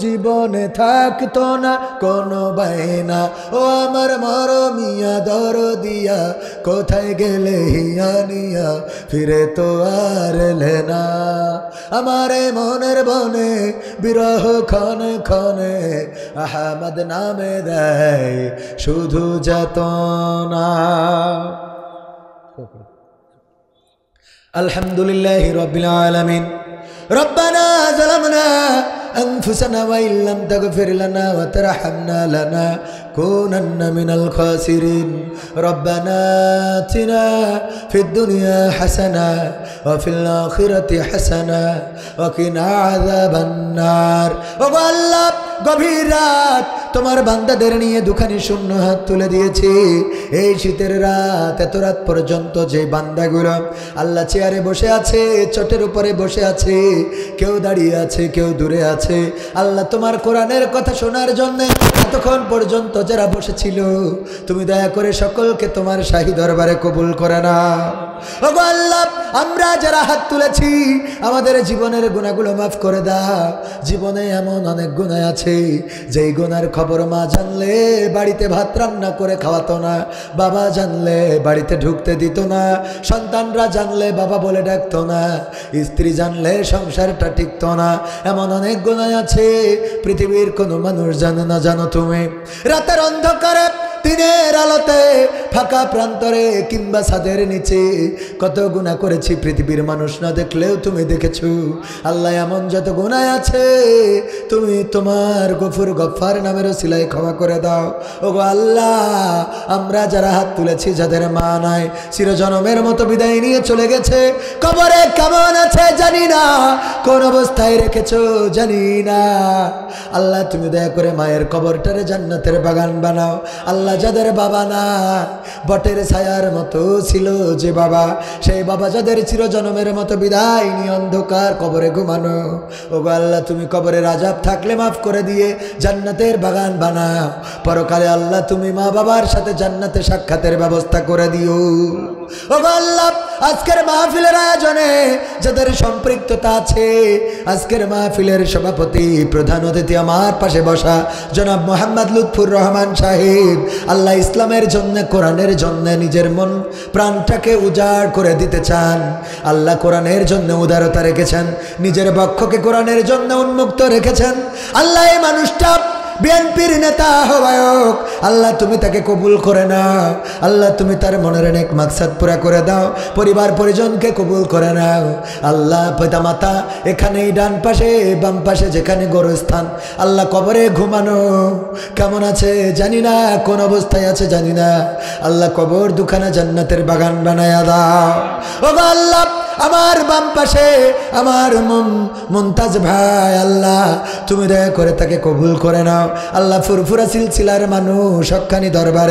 জীবনে থাকতো না কোনো বাইনা। ও আমার মরমিয়া দরদিয়া কোথায় গেলে হিয়ানিয়া, ফিরে তো আর এলে না। আমার মনের বনে বিরহ ক্ষণে ক্ষণে আহমদ নামে দেয় শুধু যাতনা। আলহামদুলিল্লাহি রাব্বিল আলামিন। রব্বানা যালামনা أنفسنا وإن لم تغفر لنا وترحمنا لنكونن من الخاسرين. ربنا آتنا في الدنيا حسنة وفي الآخرة حسنة وقنا عذاب النار. والله গভীর রাত তোমার বান্দাদের নিয়ে দুখানি শূন্য হাত তুলে দিয়েছি। এই শীতের রাত, এত রাত পর্যন্ত যে বান্দাগুলো আল্লাহ চেয়ারে বসে আছে, চটের উপরে বসে আছে, কেউ দাঁড়িয়ে আছে, কেউ দূরে আছে, আল্লাহ তোমার কোরআনের কথা শোনার জন্য এতক্ষণ পর্যন্ত যারা বসেছিল তুমি দয়া করে সকলকে তোমার শাহী দরবারে কবুল করে নাও। ওগো আল্লাহ, আমরা যারা হাত তুলেছি আমাদের জীবনের গুনাহগুলো মাফ করে দাও। জীবনে এমন অনেক গুনাহ আছে যেই গুনার খবর মা জানলে বাড়িতে ভাত রান্না করে খাওয়াতো না, বাবা জানলে বাড়িতে ঢুকতে দিত না, সন্তানরা জানলে বাবা বলে ডাকতো না, স্ত্রী জানলে সংসারটা টিকতো না। এমন অনেক গুনাহ আছে পৃথিবীর কোনো মানুষ জানে না। জানো তুমি রাতের অন্ধকারে, দিনের আলোতে, ফাঁকা প্রান্তরে কিংবা ছাদের নিচে কত গুনাহ করেছি পৃথিবীর মানুষ না দেখলেও তুমি দেখেছো। আল্লাহ এমন যত গুনাহ আছে তুমি তোমার গফুর গফফার নামের ওসিলায় ক্ষমা করে দাও। ওগো আল্লাহ, আমরা যারা হাত তুলেছি, যাদের মা নাই, চিরজনমের মতো বিদায় নিয়ে চলে গেছে, কবরে কেমন আছে জানি না, কোন অবস্থায় রেখেছো জানি না। আল্লাহ তুমি দয়া করে মায়ের কবরটারে জান্নাতের বাগান বানাও। আল্লাহ যাদের বাবা না, বটের ছায়ার মতো ছিল যে বাবা, সেই বাবা যাদের চিরজনমের মতো বিদায় নিয়ে অন্ধকার কবরে ঘুমানো, ওগো আল্লাহ তুমি কবরের আযাব থাকলে মাফ করে দিয়ে জান্নাতের বাগান বানাও। পরকালে আল্লাহ তুমি মা বাবার সাথে জান্নাতে সাক্ষাতের ব্যবস্থা করে দিও। ওগো আল্লাহ, আজকের মাহফিলের আয়োজনে যাদের সম্পৃক্ততা আছে, আজকের মাহফিলের সভাপতি প্রধান অতিথি আমার পাশে বসা জনাব মোহাম্মদ লুৎফুর রহমান সাহেব, আল্লাহ ইসলামের জন্য, কোরআনের জন্য নিজের মন প্রাণটাকে উজাড় করে দিতে চান। আল্লাহ কোরআনের জন্য উদারতা রেখেছেন, নিজের বক্ষকে কোরআনের জন্য উন্মুক্ত রেখেছেন। আল্লাহ এই মানুষটা বিএনপির নেতা আহ্বায়ক, আল্লাহ তুমি তাকে কবুল করে নাও। আল্লাহ তুমি তার মনের নেক মাকসাদ পুরা করে দাও, পরিবার পরিজনকে কবুল করে নাও। আল্লাহ পিতা মাতা এখানেই ডান পাশে বাম পাশে যেখানে গোরস্থান, আল্লাহ কবরে ঘুমানো কেমন আছে জানি না, কোন অবস্থায় আছে জানি না, আল্লাহ কবর দুখানা জান্নাতের বাগান বানায়া দাও। ওগো আল্লাহ, আমার বাম পাশে আমার মুমতাজ ভাই, আল্লাহ তুমি দয়া করে তাকে কবুল করে নাও। আল্লাহ ফুরফুরা সিলসিলার মানুষ, হক্কানি দরবারে